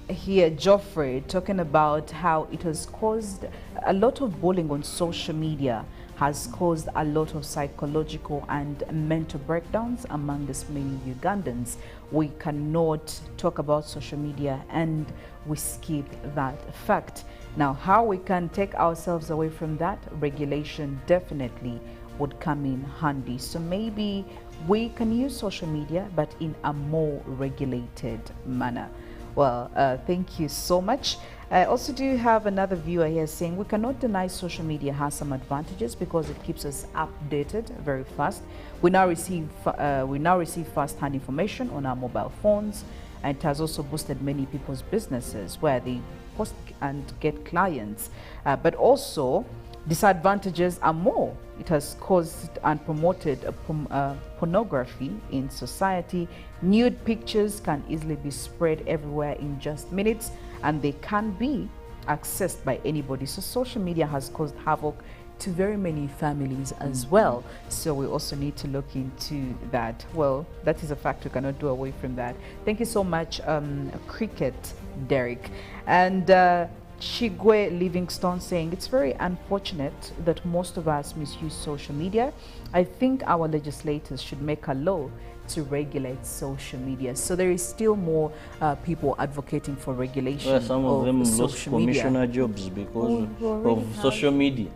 here Geoffrey talking about how it has caused a lot of bullying on social media, has caused a lot of psychological and mental breakdowns among this many Ugandans. We cannot talk about social media and we skip that fact. Now, how we can take ourselves away from that, regulation definitely would come in handy. So maybe we can use social media, but in a more regulated manner. Well, thank you so much. I also do have another viewer here saying we cannot deny social media has some advantages because it keeps us updated very fast. We now receive first-hand information on our mobile phones, and it has also boosted many people's businesses where they post and get clients. But also, disadvantages are more. It has caused and promoted pornography in society. Nude pictures can easily be spread everywhere in just minutes, and they can be accessed by anybody. So social media has caused havoc to very many families as well. So we also need to look into that. Well, that is a fact. We cannot do away from that. Thank you so much, Cricket Derek. And Chigwe Livingstone saying it's very unfortunate that most of us misuse social media. I think our legislators should make a law to regulate social media. So there is still more people advocating for regulation. Well, some of them lost commissioner media. jobs because of social media.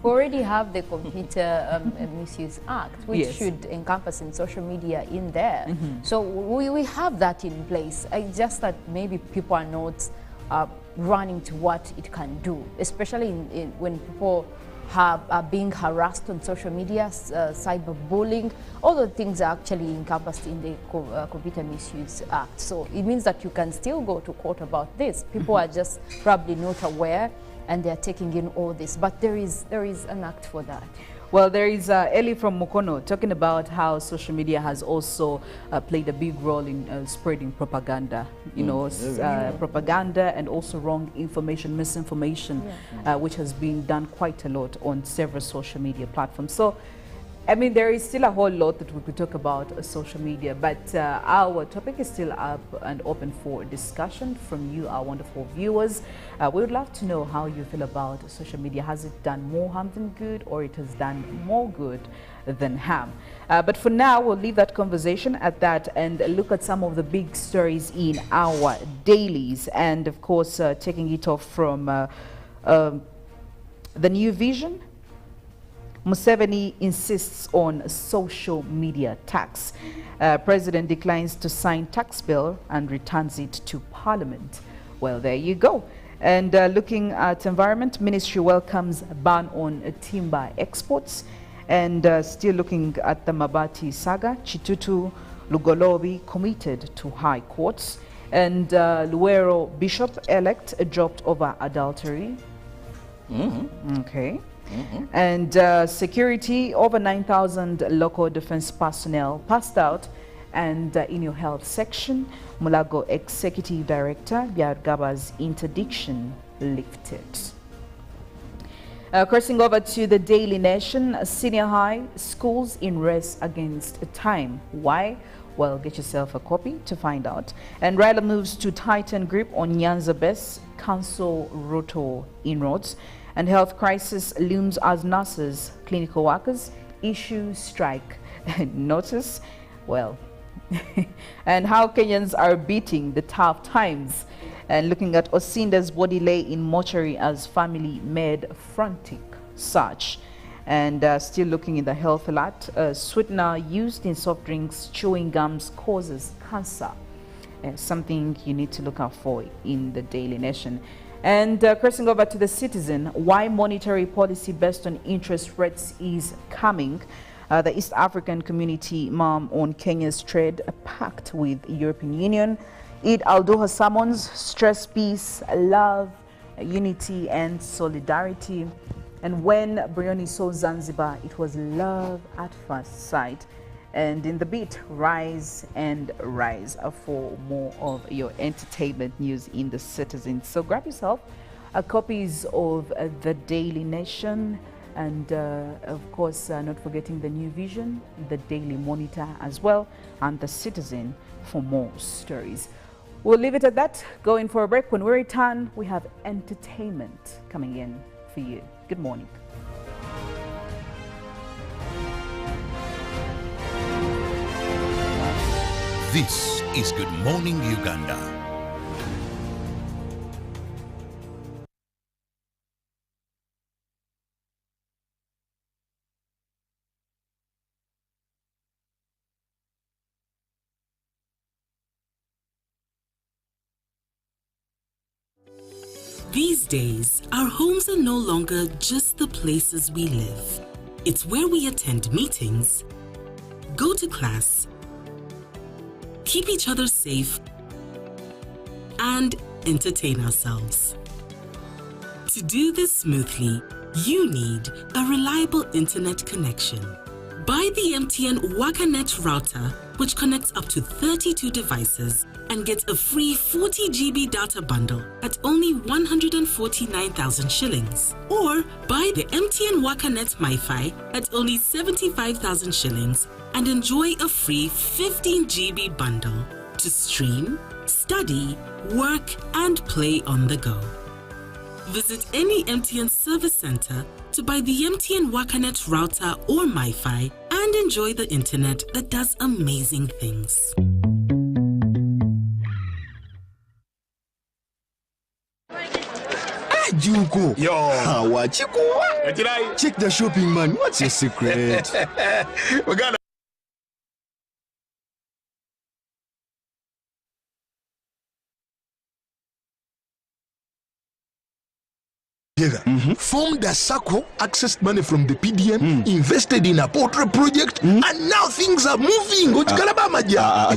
We already have the Computer Misuse Act, which Yes. should encompass in social media in there. So we have that in place. Just that maybe people are not running to what it can do, especially when people are being harassed on social media, cyberbullying. All the things are actually encompassed in the Computer Misuse Act. So it means that you can still go to court about this. People are just probably not aware and they're taking in all this, but there is an act for that. Well, there is Eli from Mukono talking about how social media has also played a big role in spreading propaganda, you know, propaganda and also wrong information, misinformation, which has been done quite a lot on several social media platforms. So, I mean, there is still a whole lot that we could talk about social media, but our topic is still up and open for discussion from you, our wonderful viewers. We would love to know how you feel about social media. Has it done more harm than good, or it has done more good than harm? But for now, we'll leave that conversation at that and look at some of the big stories in our dailies. And of course, taking it off from the New Vision. Museveni insists on social media tax. President declines to sign tax bill and returns it to Parliament. Well, there you go. And looking at environment, Ministry welcomes ban on timber exports. And still looking at the Mabati saga, Chitutu Lugolobi committed to high courts. And Luero Bishop-elect dropped over adultery. Okay. And security, over 9,000 local defense personnel passed out. And in your health section, Mulago Executive Director Byagaba's interdiction lifted. Crossing over to the Daily Nation, senior high schools in race against time. Why? Well, get yourself a copy to find out. And Raila moves to tighten grip on Nyanza Best Council Roto inroads. And health crisis looms as nurses, clinical workers issue strike notice. Well, and how Kenyans are beating the tough times. And looking at Osinda's body lay in mortuary as family made frantic search. And still looking in the health alert, sweetener used in soft drinks, chewing gums causes cancer. Something you need to look out for in the Daily Nation. And crossing over to the Citizen, why monetary policy based on interest rates is coming. The East African Community mom on Kenya's trade pact with European Union. Eid al-Doha summons stress, peace, love, unity and solidarity. And when Brioni saw Zanzibar, it was love at first sight. And in the beat, rise and rise for more of your entertainment news in the Citizen. So grab yourself copies of the Daily Nation. And of course, not forgetting the New Vision, the Daily Monitor as well, and the Citizen for more stories. We'll leave it at that. Going for a break. When we return, we have entertainment coming in for you. Good morning. This is Good Morning Uganda. These days, our homes are no longer just the places we live. It's where we attend meetings, go to class, keep each other safe, and entertain ourselves. To do this smoothly, you need a reliable internet connection. Buy the MTN WakaNet router, which connects up to 32 devices and gets a free 40 GB data bundle at only 149,000 shillings. Or buy the MTN WakaNet MiFi at only 75,000 shillings and enjoy a free 15 GB bundle to stream, study, work, and play on the go. Visit any MTN service center to buy the MTN WakaNet router or MiFi and enjoy the internet that does amazing things. Juko. Yo. Wachikuwa. Check the shopping, man. What's your secret? We got formed a circle, accessed money from the PDM, invested in a poultry project, and now things are moving.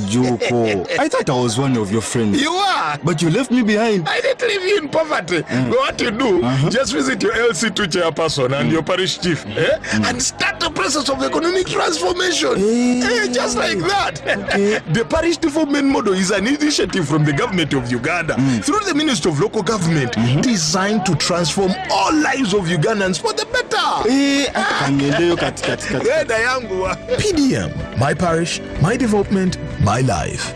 Juko, I thought I was one of your friends. You are, but you left me behind. I didn't leave you in poverty. What you do, just visit your LC2 chairperson and your parish chief, and start the process of economic transformation. Just like that. The parish development model is an initiative from the government of Uganda through the Ministry of Local Government, designed to transform all lives of Ugandans for the better. PDM, my parish, my development, my life.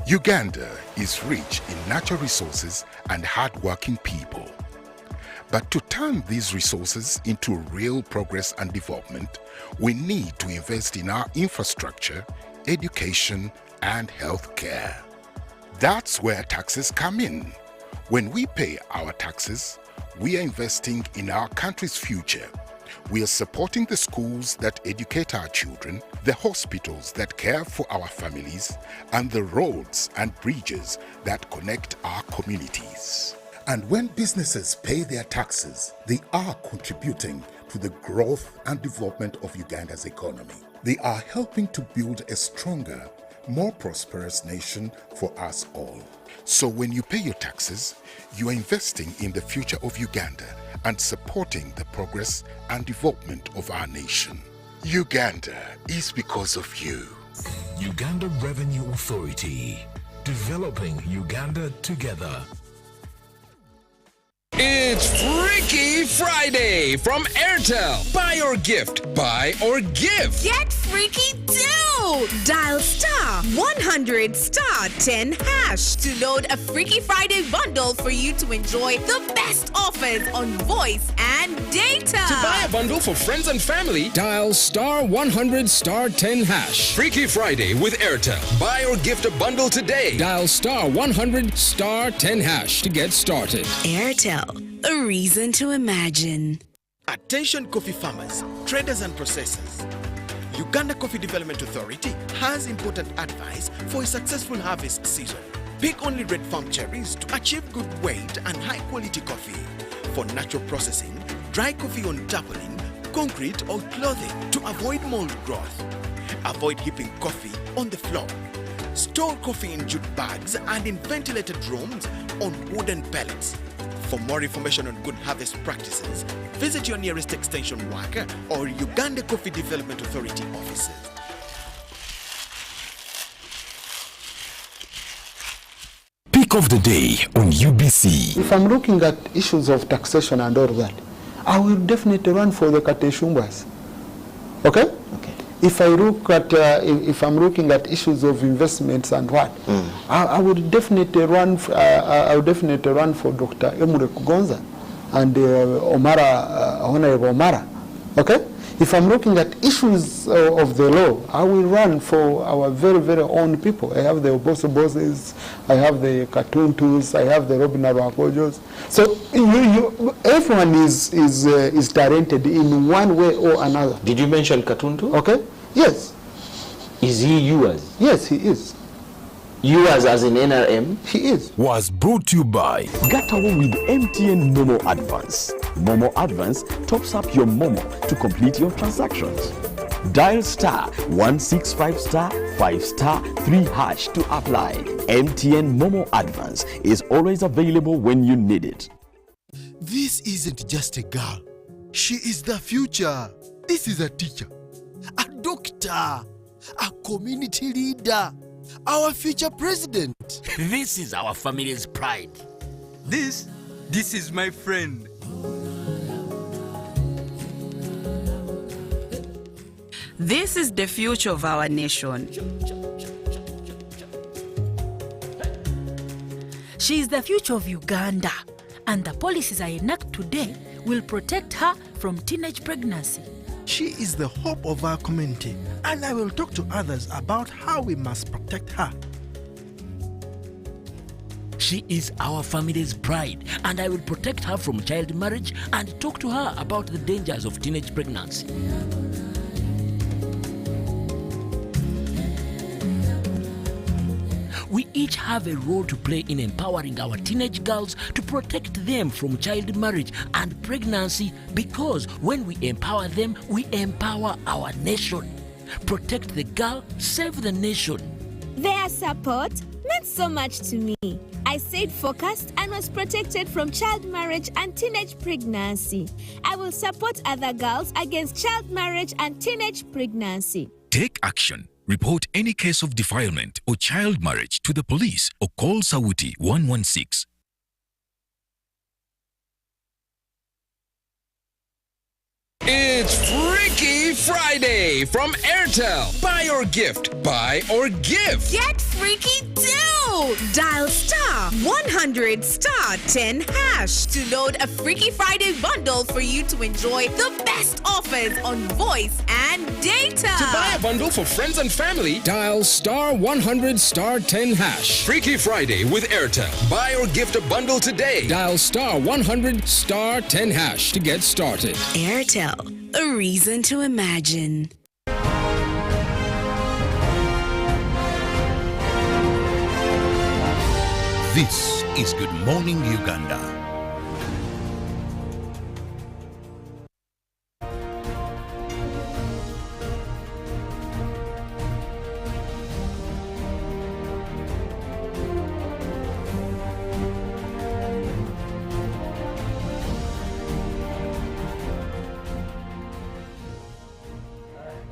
Uganda is rich in natural resources and hard-working people. But to turn these resources into real progress and development, we need to invest in our infrastructure, education, and healthcare. That's where taxes come in. When we pay our taxes, we are investing in our country's future. We are supporting the schools that educate our children, the hospitals that care for our families, and the roads and bridges that connect our communities. And when businesses pay their taxes, they are contributing to the growth and development of Uganda's economy. They are helping to build a stronger, more prosperous nation for us all. So when you pay your taxes, you are investing in the future of Uganda and supporting the progress and development of our nation. Uganda is because of you. Uganda Revenue Authority. Developing Uganda together. It's Freaky Friday from Airtel. Buy or gift, buy or give. Get freaky too! Dial star 100 star 10 hash to load a Freaky Friday bundle for you to enjoy the best offers on voice and data. To buy a bundle for friends and family, dial star 100 star 10 hash. Freaky Friday with Airtel. Buy or gift a bundle today. Dial star 100 star 10 hash to get started. Airtel, a reason to imagine. Attention coffee farmers, traders and processors. Uganda Coffee Development Authority has important advice for a successful harvest season. Pick only red farm cherries to achieve good weight and high quality coffee. For natural processing, dry coffee on tarpaulin, concrete or clothing to avoid mold growth. Avoid heaping coffee on the floor. Store coffee in jute bags and in ventilated rooms on wooden pallets. For more information on good harvest practices, visit your nearest extension worker or Uganda Coffee Development Authority offices. Pick of the day on UBC. If I'm looking at issues of taxation and all that, I will definitely run for the Kateshumbas. Okay? Okay. If I look at, if I'm looking at issues of investments and what, I would definitely run. I would definitely run for Dr. Emure Kugonza and Honorable Omara. Okay. If I'm looking at issues of the law, I will run for our very, very own people. I have the Oboso Bosses, I have the Katuntus, I have the Robin Arwakojos. So everyone is talented in one way or another. Did you mention Katuntu? Okay. Yes. Is he yours? Yes, he is. Yours as in NRM? He is. Was brought to you by Gatawo with MTN Momo Advance. Momo Advance tops up your Momo to complete your transactions. Dial star 165 star 5 star 3 hash to apply. MTN Momo Advance is always available when you need it. This isn't just a girl. She is the future. This is a teacher, a doctor, a community leader, our future president. This is our family's pride. This is my friend. This is the future of our nation. She is the future of Uganda, and the policies I enact today will protect her from teenage pregnancy. She is the hope of our community, and I will talk to others about how we must protect her. She is our family's pride, and I will protect her from child marriage and talk to her about the dangers of teenage pregnancy. We each have a role to play in empowering our teenage girls to protect them from child marriage and pregnancy, because when we empower them, we empower our nation. Protect the girl, save the nation. Their support meant so much to me. I stayed focused and was protected from child marriage and teenage pregnancy. I will support other girls against child marriage and teenage pregnancy. Take action. Report any case of defilement or child marriage to the police or call Sawuti 116. It's Freaky Friday from Airtel. Buy or gift, buy or give. Get freaky too! Dial star 100 star 10 hash to load a Freaky Friday bundle for you to enjoy the best offers on voice and data. To buy a bundle for friends and family, dial star 100 star 10 hash. Freaky Friday with Airtel. Buy or gift a bundle today. Dial star 100 star 10 hash to get started. Airtel, a reason to imagine. This is Good Morning Uganda.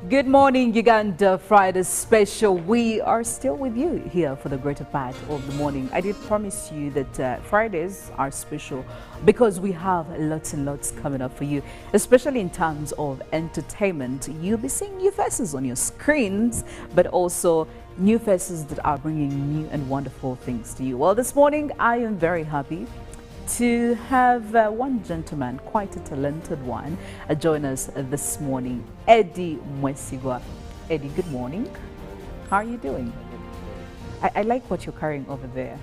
Good morning, Uganda Friday special. We are still with you here for the greater part of the morning. I did promise you that Fridays are special because we have lots and lots coming up for you, especially in terms of entertainment. You'll be seeing new faces on your screens, but also new faces that are bringing new and wonderful things to you. Well, this morning I am very happy to have one gentleman, quite a talented one, join us this morning, Eddie Mwesigwa. Eddie, good morning. How are you doing? I like what you're carrying over there.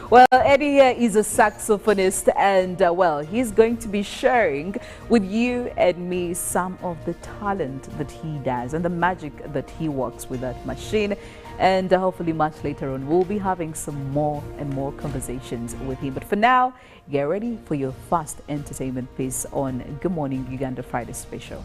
Well, Eddie here is a saxophonist, and well, he's going to be sharing with you and me some of the talent that he does and the magic that he works with that machine. And hopefully much later on, we'll be having some more and more conversations with him. But for now, get ready for your first entertainment piece on Good Morning Uganda Friday Special.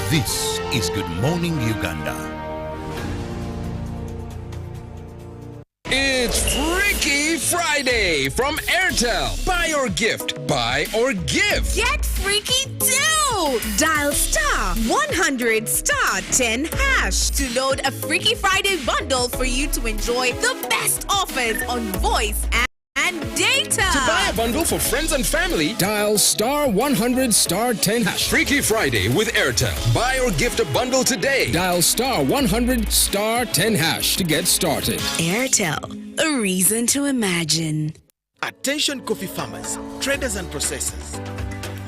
This is Good Morning Uganda. It's Freaky Friday from Airtel. Buy or gift. Buy or give. Get freaky too! Dial star 100 star 10 hash to load a Freaky Friday bundle for you to enjoy the best offers on voice and data. To buy a bundle for friends and family, dial star 100 star 10 hash. Freaky Friday with Airtel. Buy or gift a bundle today. Dial star 100 star 10 hash to get started. Airtel, a reason to imagine. Attention coffee farmers, traders and processors.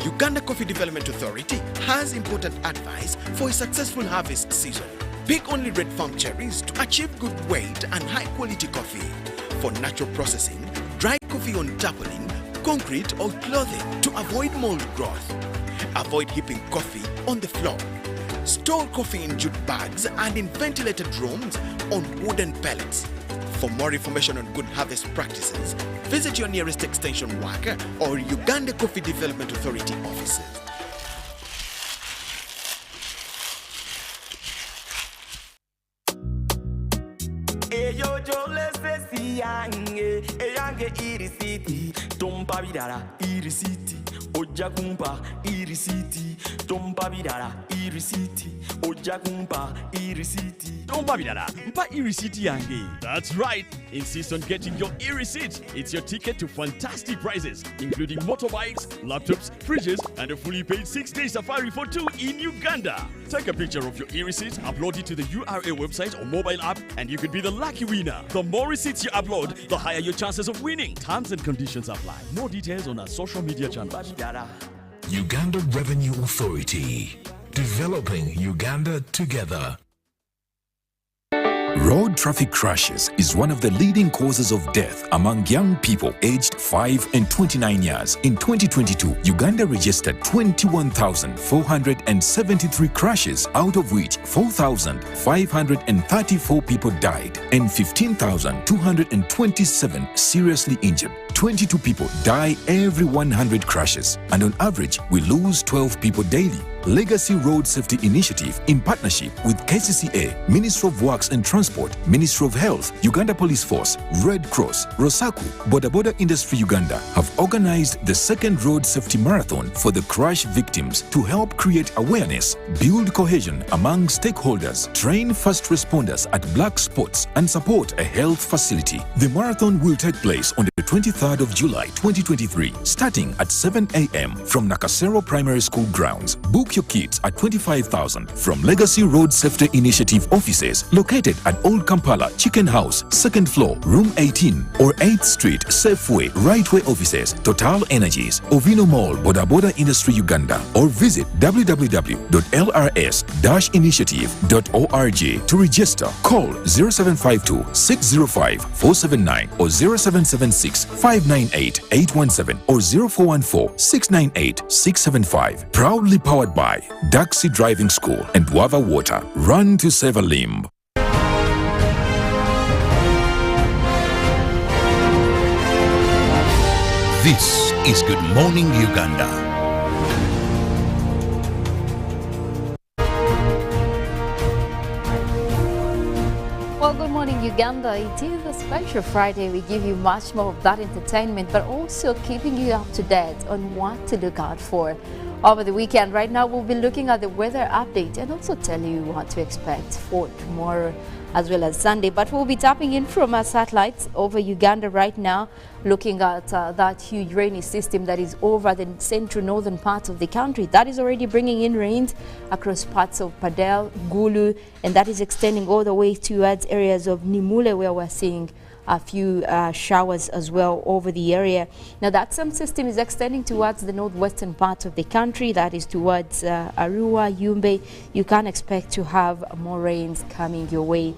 Uganda Coffee Development Authority has important advice for a successful harvest season. Pick only red farm cherries to achieve good weight and high quality coffee. For natural processing, dry coffee on tarpaulin, concrete or clothing to avoid mold growth. Avoid heaping coffee on the floor. Store coffee in jute bags and in ventilated rooms on wooden pallets. For more information on good harvest practices, visit your nearest extension worker or Uganda Coffee Development Authority offices. Irisiti, tompa bidara, irisiti, oja kumpa, irisiti, tompa bidara, irisiti, oja kumpa, irisiti, tompa bidara, mpa irisiti yange. That's right. Insist on getting your e-receipt. It's your ticket to fantastic prizes, including motorbikes, laptops, fridges, and a fully paid 6-day safari for 2 in Uganda. Take a picture of your e-receipt, upload it to the URA website or mobile app, and you could be the lucky winner. The more receipts you upload, the higher your chances of winning. Terms and conditions apply. More details on our social media channels. Uganda Revenue Authority. Developing Uganda together. Road traffic crashes is one of the leading causes of death among young people aged 5 and 29 years. In 2022, Uganda registered 21,473 crashes, out of which 4,534 people died and 15,227 seriously injured. 22 people die every 100 crashes, and on average, we lose 12 people daily. Legacy Road Safety Initiative, in partnership with KCCA, Ministry of Works and Transport, Ministry of Health, Uganda Police Force, Red Cross, Rosaku, Boda Boda Industry Uganda, have organized the second Road Safety Marathon for the crash victims to help create awareness, build cohesion among stakeholders, train first responders at black spots, and support a health facility. The marathon will take place on the 23rd of July 2023, starting at 7 a.m. from Nakasero Primary School grounds. Book your kits at 25,000 from Legacy Road Safety Initiative offices located at Old Kampala Chicken House, 2nd floor, room 18, or 8th Street, Safeway, Rightway offices, Total Energies, Ovino Mall, Boda Boda Industry Uganda, or visit www.lrs-initiative.org to register. Call 0752 605 479 or 0776 598 817 or 0414 698 675. Proudly powered by Daxi Driving School and Wava Water. Run to save a limb. This is Good Morning Uganda. Well, good morning, Uganda. It is a special Friday. We give you much more of that entertainment, but also keeping you up to date on what to look out for over the weekend. Right now, we'll be looking at the weather update and also tell you what to expect for tomorrow as well as Sunday. But we'll be tapping in from our satellites over Uganda right now, looking at that huge rainy system that is over the central northern part of the country. That is already bringing in rains across parts of Padel, Gulu, and that is extending all the way towards areas of Nimule, where we're seeing a few showers as well over the area. Now that same system is extending towards the northwestern part of the country, that is towards Arua, Yumbe. You can expect to have more rains coming your way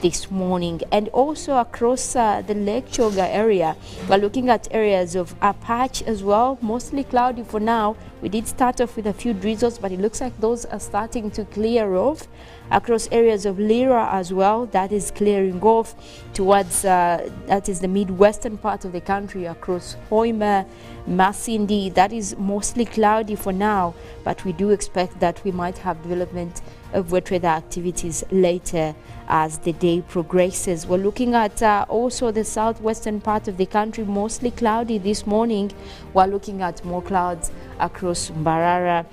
this morning. And also across the Lake Choga area, we're looking at areas of Apache as well, mostly cloudy for now. We did start off with a few drizzles, but it looks like those are starting to clear off. Across areas of Lira as well, that is clearing off towards that is the midwestern part of the country, across Hoima, Masindi. That is mostly cloudy for now, but we do expect that we might have development of wet weather activities later as the day progresses. We're looking at also the southwestern part of the country, mostly cloudy this morning. We're looking at more clouds across Mbarara,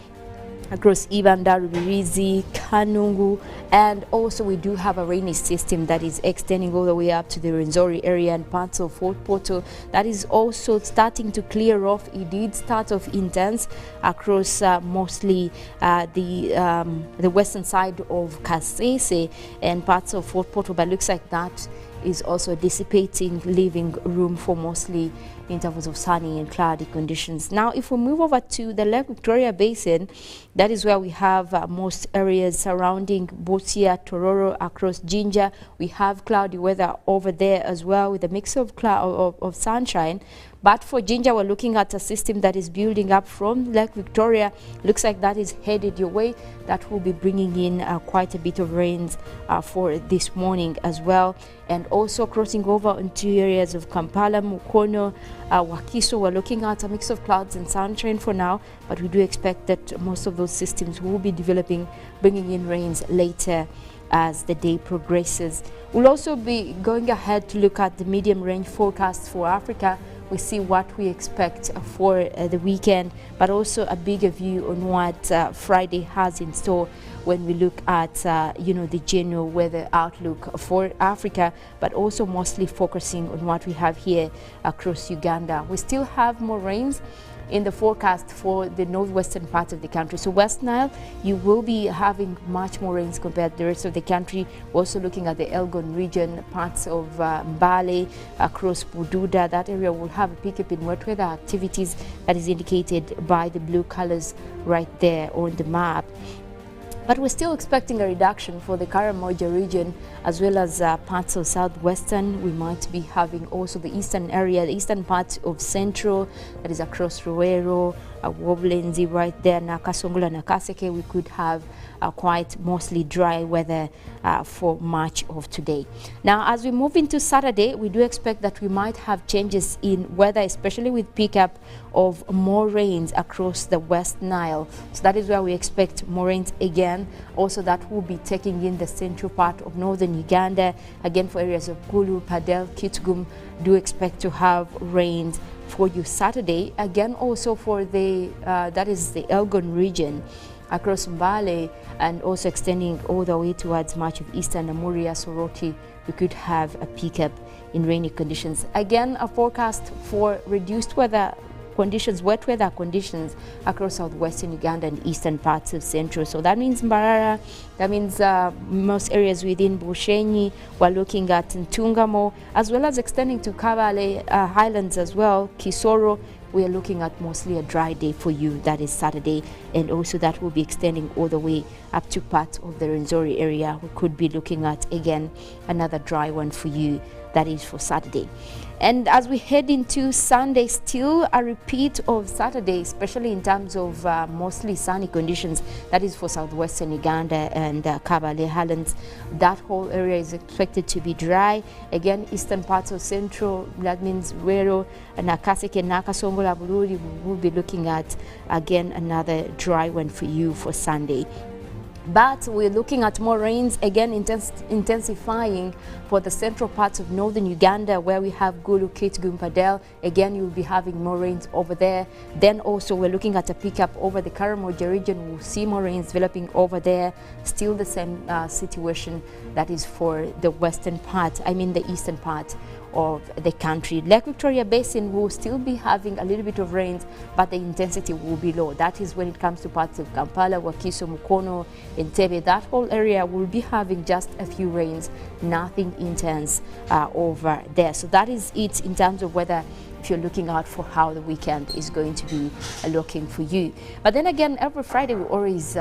across Ibanda, Rubirizi, Kanungu, and also we do have a rainy system that is extending all the way up to the Rwenzori area and parts of Fort Portal. That is also starting to clear off. It did start off intense across mostly the western side of Kasese and parts of Fort Portal, but looks like that is also dissipating, leaving room for mostly intervals of sunny and cloudy conditions. Now, if we move over to the Lake Victoria Basin, that is where we have most areas surrounding Busia, Tororo, across Jinja. We have cloudy weather over there as well, with a mix of of sunshine. But for Jinja, we're looking at a system that is building up from Lake Victoria. Looks like that is headed your way. That will be bringing in quite a bit of rains for this morning as well. And also crossing over into areas of Kampala, Mukono, Wakiso. We're looking at a mix of clouds and sunshine for now, but we do expect that most of those systems will be developing, bringing in rains later as the day progresses. We'll also be going ahead to look at the medium range forecast for Africa, we see what we expect for the weekend, but also a bigger view on what Friday has in store when we look at the general weather outlook for Africa, but also mostly focusing on what we have here across Uganda. We still have more rains in the forecast for the northwestern part of the country. So West Nile, you will be having much more rains compared to the rest of the country. We're also looking at the Elgon region, parts of Mbale, across Bududa. That area will have a pickup in wet weather activities that is indicated by the blue colors right there on the map. But we're still expecting a reduction for the Karamoja region as well as parts of southwestern. We might be having also the eastern area, the eastern part of central, that is across Ruwero, Woblenzi right there, Nakasongola, Nakaseke. We could have quite mostly dry weather for much of today. Now, as we move into Saturday, we do expect that we might have changes in weather, especially with pickup of more rains across the West Nile. So that is where we expect more rains again. Also, that will be taking in the central part of northern Uganda. Again, for areas of Gulu, Padel, Kitgum, do expect to have rains for you Saturday. Again, also for the that is the Elgon region across Mbale and also extending all the way towards much of eastern Amuria, Soroti. We could have a pickup in rainy conditions. Again, a forecast for reduced weather conditions, wet weather conditions across southwestern Uganda and eastern parts of central. So that means Mbarara, that means most areas within Bushenyi. We're looking at Ntungamo, as well as extending to Kabale Highlands as well, Kisoro. We are looking at mostly a dry day for you. That is Saturday, and also that will be extending all the way up to part of the Renzori area. We could be looking at, again, another dry one for you. That is for Saturday. And as we head into Sunday, still a repeat of Saturday, especially in terms of mostly sunny conditions. That is for southwestern Uganda and Kabale Highlands. That whole area is expected to be dry. Again, eastern parts of central, that means Ruwero, Nakaseke, Nakasongola, Bururi, we will be looking at, again, another dry one for you for Sunday. But we're looking at more rains, again intensifying for the central parts of northern Uganda, where we have Gulu, Kitgum, Padel. Again, you'll be having more rains over there. Then also we're looking at a pickup over the Karamoja region. We'll see more rains developing over there. Still the same situation that is for the western part, the eastern part of the country. Lake Victoria Basin will still be having a little bit of rains, but the intensity will be low. That is when it comes to parts of Kampala, Wakiso, Mukono, Entebbe. That whole area will be having just a few rains, nothing intense over there. So that is it in terms of weather, if you're looking out for how the weekend is going to be looking for you. But then again, every Friday we always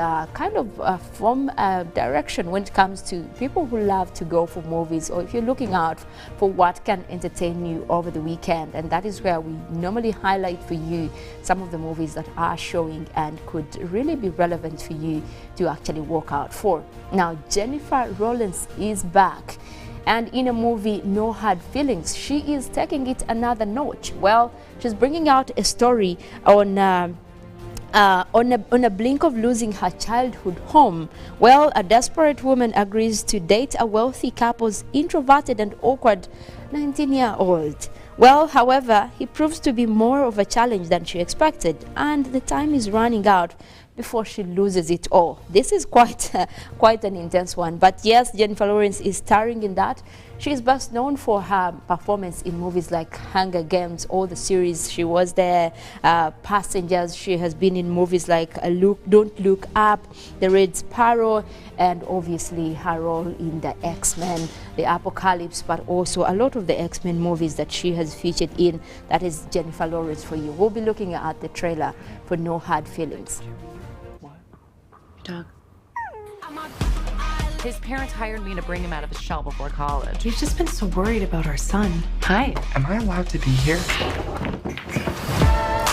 form a direction when it comes to people who love to go for movies, or if you're looking out for what can entertain you over the weekend. And that is where we normally highlight for you some of the movies that are showing and could really be relevant for you to actually walk out for. Now, Jennifer Lawrence is back. And in a movie, No Hard Feelings, she is taking it another notch. Well, she's bringing out a story on a blink of losing her childhood home. Well, a desperate woman agrees to date a wealthy couple's introverted and awkward 19-year-old. Well, however, he proves to be more of a challenge than she expected, and the time is running out before she loses it all. This is quite an intense one. But yes, Jennifer Lawrence is starring in that. She is best known for her performance in movies like Hunger Games, all the series she was there, Passengers. She has been in movies like Don't Look Up, The Red Sparrow, and obviously her role in the X-Men, the Apocalypse, but also a lot of the X-Men movies that she has featured in. That is Jennifer Lawrence for you. We'll be looking at the trailer for No Hard Feelings. Dog. His parents hired me to bring him out of his shell before college. We've just been so worried about our son. Hi. Am I allowed to be here?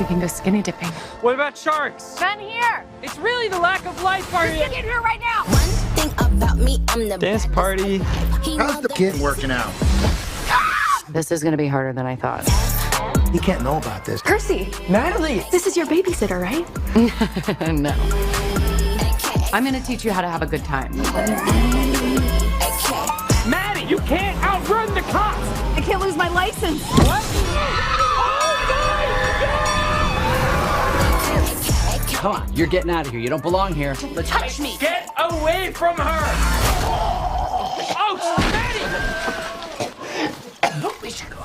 We can go skinny dipping. What about sharks? None here. It's really the lack of life party. Get in here right now. One thing about me, I'm the dance party. How's the kid working out? This is gonna be harder than I thought. You can't know about this. Percy. Natalie. This is your babysitter, right? No. I'm gonna teach you how to have a good time. Maddie, you can't outrun the cops! I can't lose my license. What? Oh! Come on, you're getting out of here. You don't belong here. Let's touch me. Get away from her. Oh, we should go.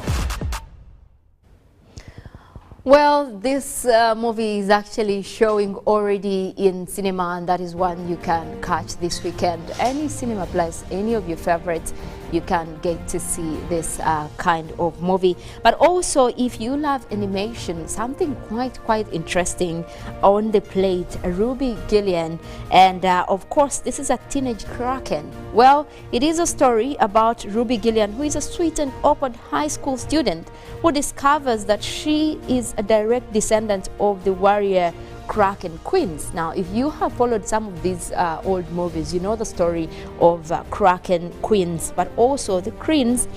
Well, this movie is actually showing already in cinema, and that is one you can catch this weekend. Any cinema place, any of your favorites, you can get to see this kind of movie. But also, if you love animation, something quite interesting on the plate, Ruby Gillian, and of course, this is a teenage kraken. Well, it is a story about Ruby Gillian, who is a sweet and awkward high school student who discovers that she is a direct descendant of the warrior Kraken Queens. Now, if you have followed some of these old movies, you know the story of Kraken Queens, but also the Queens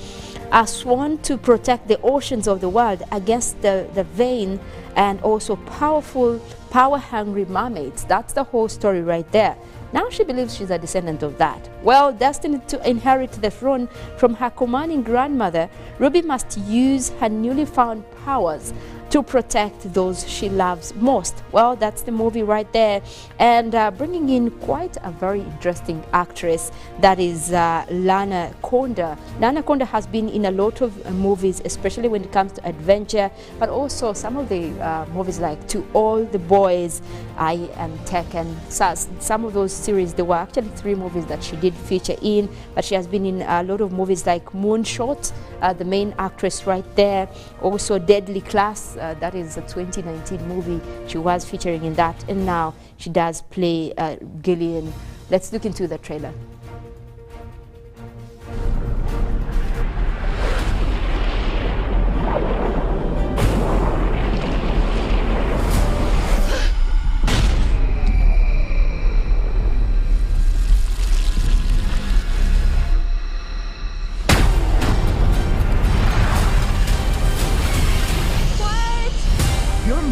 are sworn to protect the oceans of the world against the vain and also powerful, power-hungry mermaids. That's the whole story right there. Now she believes she's a descendant of that. Well, destined to inherit the throne from her commanding grandmother, Ruby must use her newly found powers to protect those she loves most. Well, that's the movie right there, and bringing in quite a very interesting actress, that is Lana Conda. Lana Conda has been in a lot of movies, especially when it comes to adventure, but also some of the movies like To All the Boys, I Am Taken. Some of those series, there were actually 3 movies that she did feature in, but she has been in a lot of movies like Moonshot, the main actress right there. Also Deadly Class, that is a 2019 movie. She was featuring in that, and now she does play Gillian. Let's look into the trailer.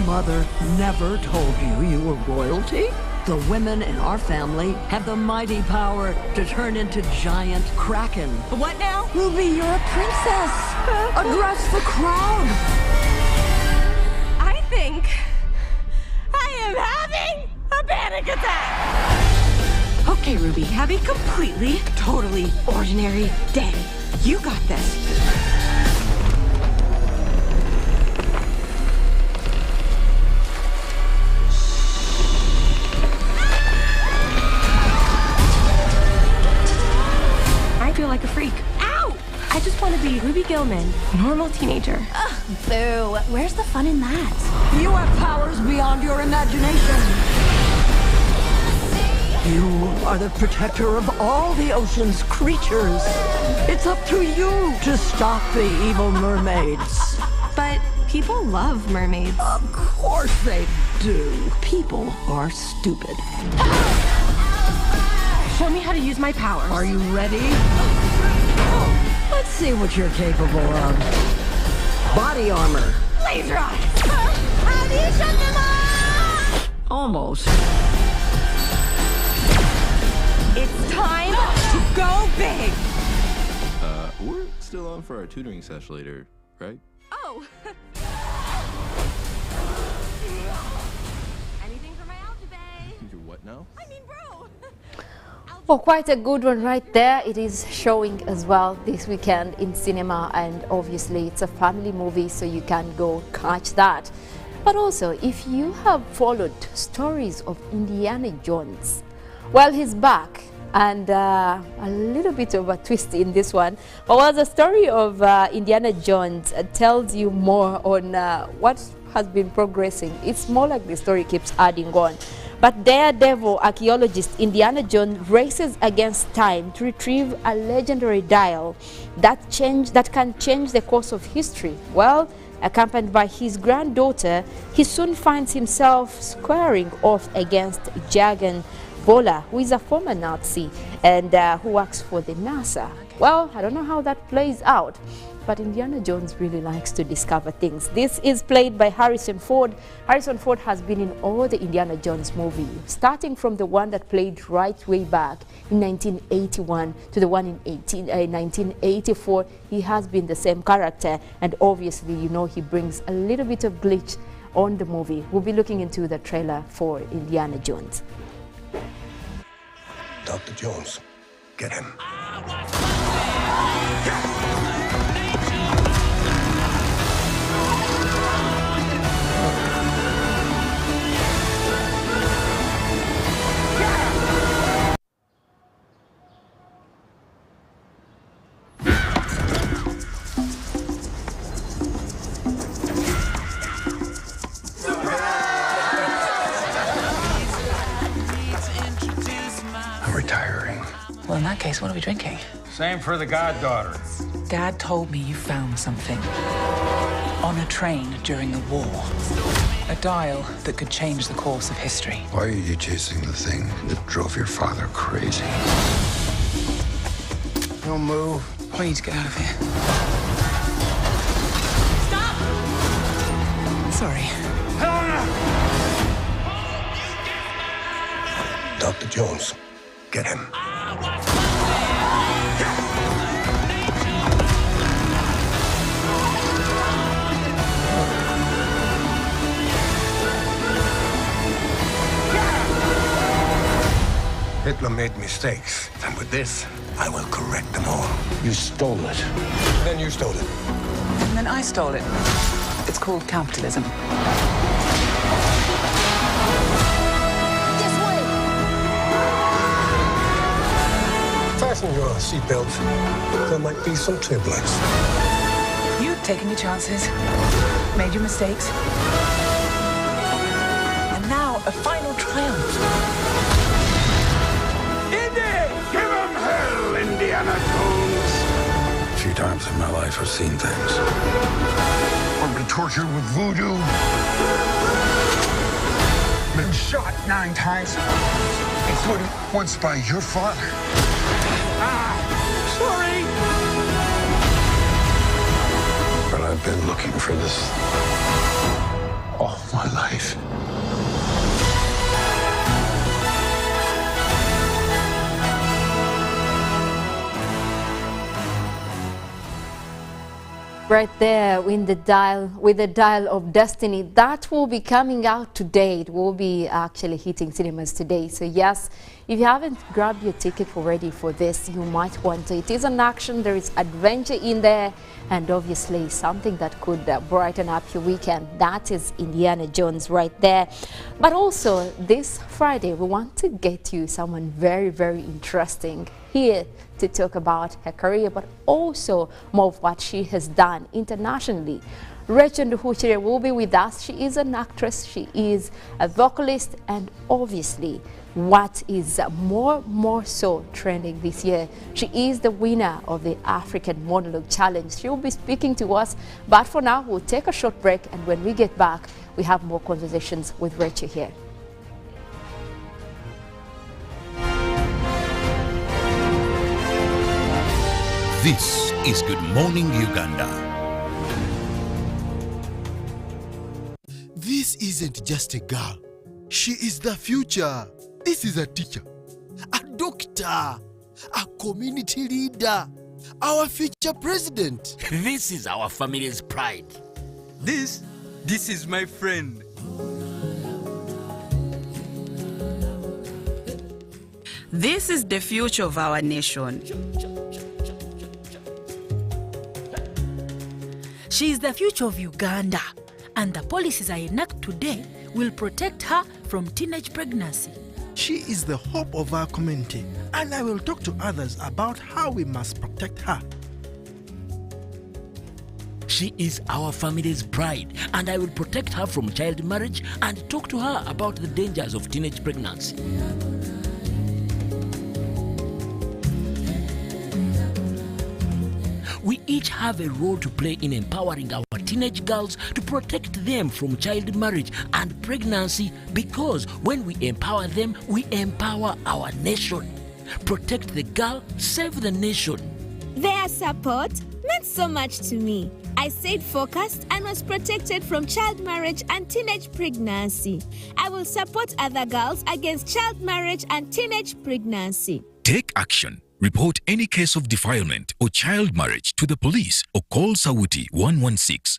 Mother never told you were royalty? The women in our family have the mighty power to turn into giant kraken. What now? Ruby, you're a princess. Address the crowd. I think I am having a panic attack. Okay, Ruby, have a completely, totally ordinary day. You got this. I feel like a freak. Ow! I just want to be Ruby Gilman, normal teenager. Ugh, boo. Where's the fun in that? You have powers beyond your imagination. You are the protector of all the ocean's creatures. It's up to you to stop the evil mermaids. But people love mermaids. Of course they do. People are stupid. Show me how to use my powers. Are you ready? Let's see what you're capable of. Body armor. Laser eyes. How do you shut them off? Almost. It's time to go big. We're still on for our tutoring session later, right? Oh. Anything for my algebra? You're what now? I mean, bro. Well, quite a good one right there. It is showing as well this weekend in cinema, and obviously it's a family movie, so you can go catch that. But also, if you have followed stories of Indiana Jones, well, he's back, and a little bit of a twist in this one. But well, the story of Indiana Jones tells you more on what has been progressing. It's more like the story keeps adding on. But daredevil archaeologist Indiana Jones races against time to retrieve a legendary dial that can change the course of history. Well, accompanied by his granddaughter, he soon finds himself squaring off against Jagan Vola, who is a former Nazi and who works for the NASA. Well, I don't know how that plays out, but Indiana Jones really likes to discover things. This is played by Harrison Ford. Harrison Ford has been in all the Indiana Jones movies, starting from the one that played right way back in 1981 to the one in 1984. He has been the same character, and obviously, you know, he brings a little bit of glitch on the movie. We'll be looking into the trailer for Indiana Jones. Dr. Jones, get him. I'm retiring. Well, in that case, what are we drinking? Same for the goddaughter. Dad told me you found something on a train during the war. A dial that could change the course of history. Why are you chasing the thing that drove your father crazy? Don't move. We need to get out of here. Stop! Sorry. Dr. Jones, get him. Hitler made mistakes, and with this, I will correct them all. You stole it. Then you stole it. And then I stole it. It's called capitalism. Fasten your seatbelt. There might be some turbulence. You've taken your chances, made your mistakes. And now a final triumph. Give him hell, Indiana Jones! A few times in my life, I've seen things. I've been tortured with voodoo. Been shot 9 times, including once by your father. Sorry! But I've been looking for this all my life. Right there with the dial of destiny, that will be coming out today. It will be actually hitting cinemas today. So yes, if you haven't grabbed your ticket already for this, you might want to. It is an action, there is adventure in there, and obviously something that could brighten up your weekend. That is Indiana Jones right there. But also this Friday, we want to get you someone very, very interesting here to talk about her career, but also more of what she has done internationally. Rachel Nduhungirehe will be with us. She is an actress, she is a vocalist, and obviously what is more so trending this year, she is the winner of the African Monologue Challenge. She will be speaking to us, but for now we'll take a short break, and when we get back we have more conversations with Rachel here. This is Good Morning Uganda. This isn't just a girl. She is the future. This is a teacher, a doctor, a community leader, our future president. This is our family's pride. This is my friend. This is the future of our nation. She is the future of Uganda, and the policies I enact today will protect her from teenage pregnancy. She is the hope of our community, and I will talk to others about how we must protect her. She is our family's pride, and I will protect her from child marriage and talk to her about the dangers of teenage pregnancy. We each have a role to play in empowering our teenage girls to protect them from child marriage and pregnancy, because when we empower them, we empower our nation. Protect the girl, save the nation. Their support meant so much to me. I stayed focused and was protected from child marriage and teenage pregnancy. I will support other girls against child marriage and teenage pregnancy. Take action. Report any case of defilement or child marriage to the police or call Sauti 116.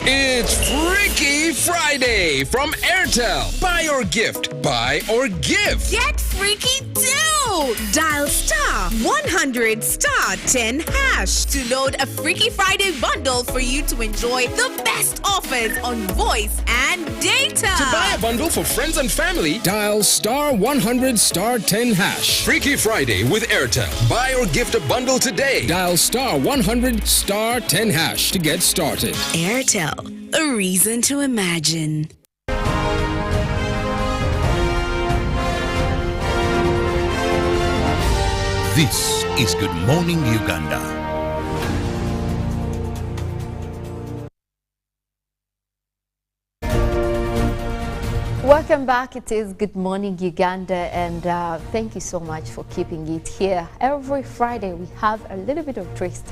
It's Freaky Friday from Airtel. Buy or gift. Buy or give. Get freaky too! Dial star 100 star 10 hash to load a Freaky Friday bundle for you to enjoy the best offers on voice and data. To buy a bundle for friends and family, dial star 100 star 10 hash. Freaky Friday with Airtel. Buy or gift a bundle today. Dial star 100 star 10 hash to get started. Airtel, a reason to imagine. This is Good Morning Uganda. Welcome back. It is Good Morning Uganda, and thank you so much for keeping it here. Every Friday we have a little bit of twist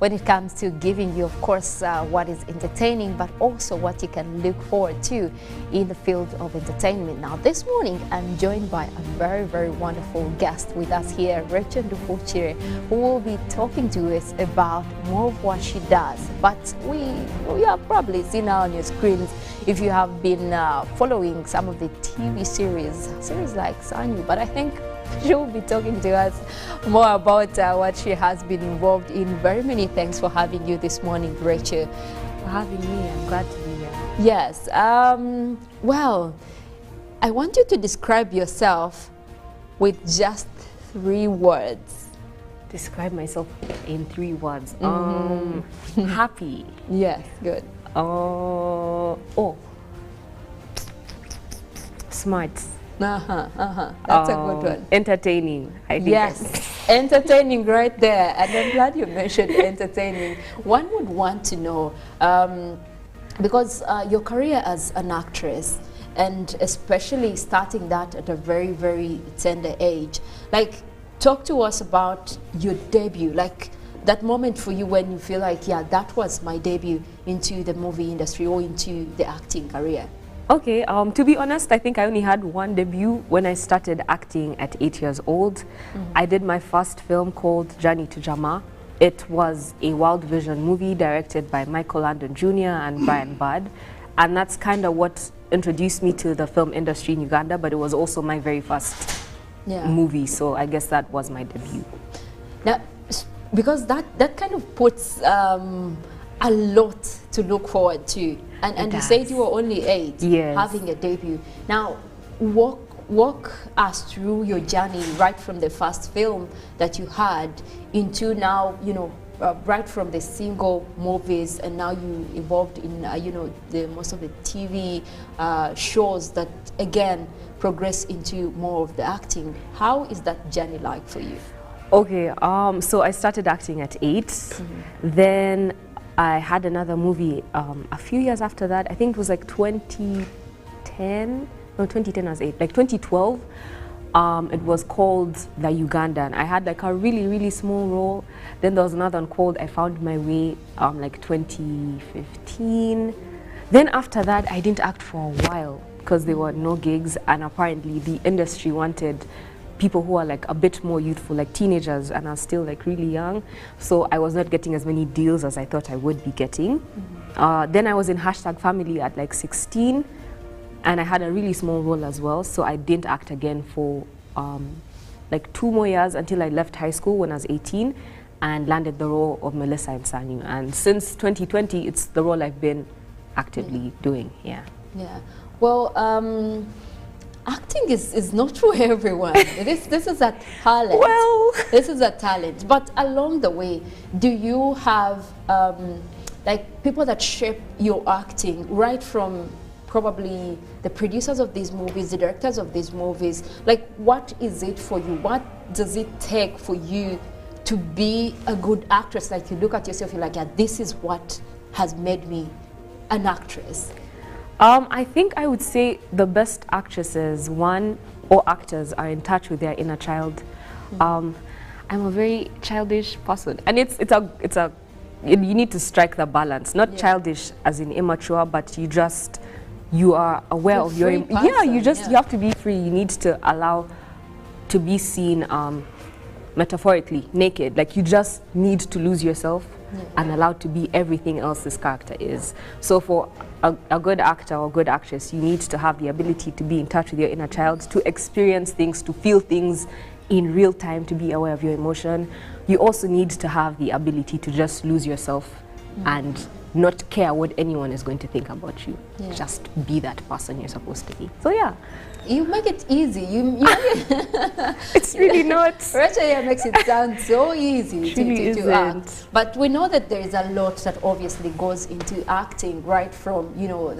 when it comes to giving you, of course, what is entertaining, but also what you can look forward to in the field of entertainment. Now, this morning I'm joined by a very, very wonderful guest with us here, Rachel Ndufuchire, who will be talking to us about more of what she does. But we have probably seen her on your screens if you have been following some of the TV series like Sanyu, but I think she will be talking to us more about what she has been involved in. Very many thanks for having you this morning, Rachel. For having me, I'm glad to be here. Yes, well, I want you to describe yourself with just 3 words. Describe myself in 3 words. Happy. Yes, good. Smart. That's a good one. Entertaining, I think. Yes, entertaining right there. And I'm glad you mentioned entertaining. One would want to know, because your career as an actress, and especially starting that at a very, very tender age, like, talk to us about your debut, like that moment for you when you feel like, yeah, that was my debut into the movie industry or into the acting career. Okay, to be honest, I think I only had one debut when I started acting at 8 years old. I did my first film called Journey to Jama. It was a World Vision movie directed by Michael Landon Jr. and Brian Budd. And that's kind of what introduced me to the film industry in Uganda, but it was also my very first movie, so I guess that was my debut. Now, because that kind of puts a lot to look forward to. And you said you were only 8, having a debut. Now, walk us through your journey right from the first film that you had into now, you know, right from the single movies, and now you evolved in, you know, most of the TV shows that, again, progress into more of the acting. How is that journey like for you? Okay, so I started acting at 8. Then I had another movie a few years after that. I think it was like 2010. No, 2010 I was 8. Like 2012. It was called The Ugandan. I had like a really, really small role. Then there was another one called I Found My Way, like 2015. Then after that, I didn't act for a while because there were no gigs, and apparently the industry wanted people who are like a bit more youthful, like teenagers, and are still like really young. So I was not getting as many deals as I thought I would be getting. Then I was in #Family at like 16, and I had a really small role as well. So I didn't act again for like 2 more years until I left high school when I was 18 and landed the role of Melissa in Sanyu. And since 2020, it's the role I've been actively doing. Yeah. Well, acting is not for everyone. This is a talent. Well, this is a talent. But along the way, do you have like people that shape your acting right from probably the producers of these movies, the directors of these movies? Like, what is it for you? What does it take for you to be a good actress? Like, you look at yourself, you're like, yeah, this is what has made me an actress. I think I would say the best actresses, or actors, are in touch with their inner child. I'm a very childish person, and you need to strike the balance. Not childish as in immature, but you are aware of your you have to be free. You need to allow to be seen metaphorically naked. Like you just need to lose yourself and allowed to be everything else this character is. So for a good actor or good actress, you need to have the ability to be in touch with your inner child, to experience things, to feel things in real time, to be aware of your emotion. You also need to have the ability to just lose yourself and not care what anyone is going to think about you. Just be that person you're supposed to be. So yeah. You make it easy. You make it it's really not. Rachel here makes it sound so easy to act. But we know that there is a lot that obviously goes into acting, right from, you know,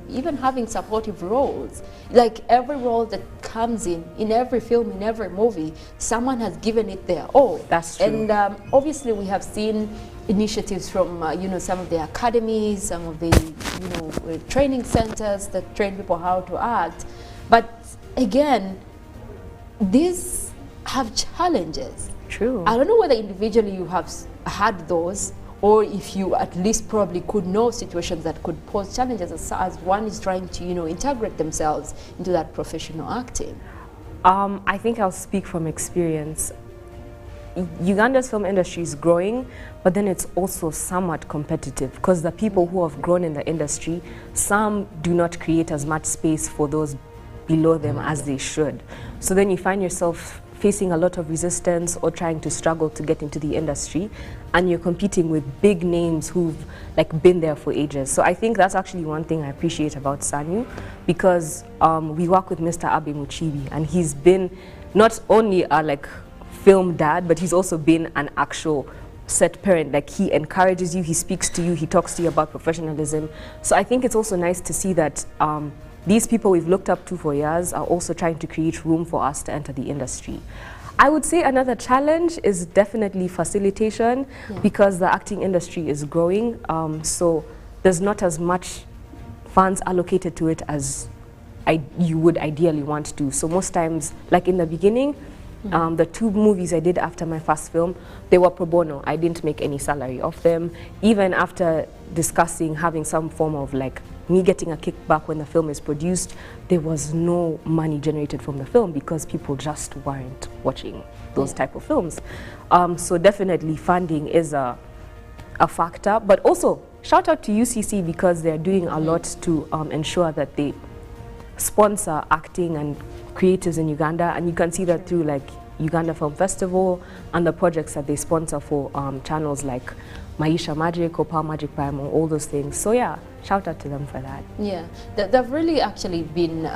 even having supportive roles. Like every role that comes in every film, in every movie, someone has given it their all. That's true. And obviously we have seen initiatives from, you know, some of the academies, some of the, you know, training centers that train people how to act. But again, these have challenges. True. I don't know whether individually you have had those, or if you at least probably could know situations that could pose challenges as one is trying to, you know, integrate themselves into that professional acting. I think I'll speak from experience. Uganda's film industry is growing, but then it's also somewhat competitive because the people who have grown in the industry, some do not create as much space for those below them as they should. So then you find yourself facing a lot of resistance or trying to struggle to get into the industry, and you're competing with big names who've like been there for ages. So I think that's actually one thing I appreciate about Sanyu, because we work with Mr. Abe Muchibi, and he's been not only a like film dad, but he's also been an actual set parent. Like he encourages you, he speaks to you, he talks to you about professionalism. So I think it's also nice to see that these people we've looked up to for years are also trying to create room for us to enter the industry. I would say another challenge is definitely facilitation, because the acting industry is growing, so there's not as much funds allocated to it as you would ideally want to. So most times, like in the beginning, the 2 movies I did after my first film, they were pro bono. I didn't make any salary off them. Even after discussing having some form of like me getting a kickback when the film is produced, there was no money generated from the film because people just weren't watching those type of films. So definitely funding is a factor, but also shout out to UCC because they're doing a lot to ensure that they sponsor acting and creators in Uganda, and you can see that through like Uganda Film Festival and the projects that they sponsor for channels like Maisha Magic or Power Magic Prime or all those things. So yeah, shout out to them for that. Yeah, they've really actually been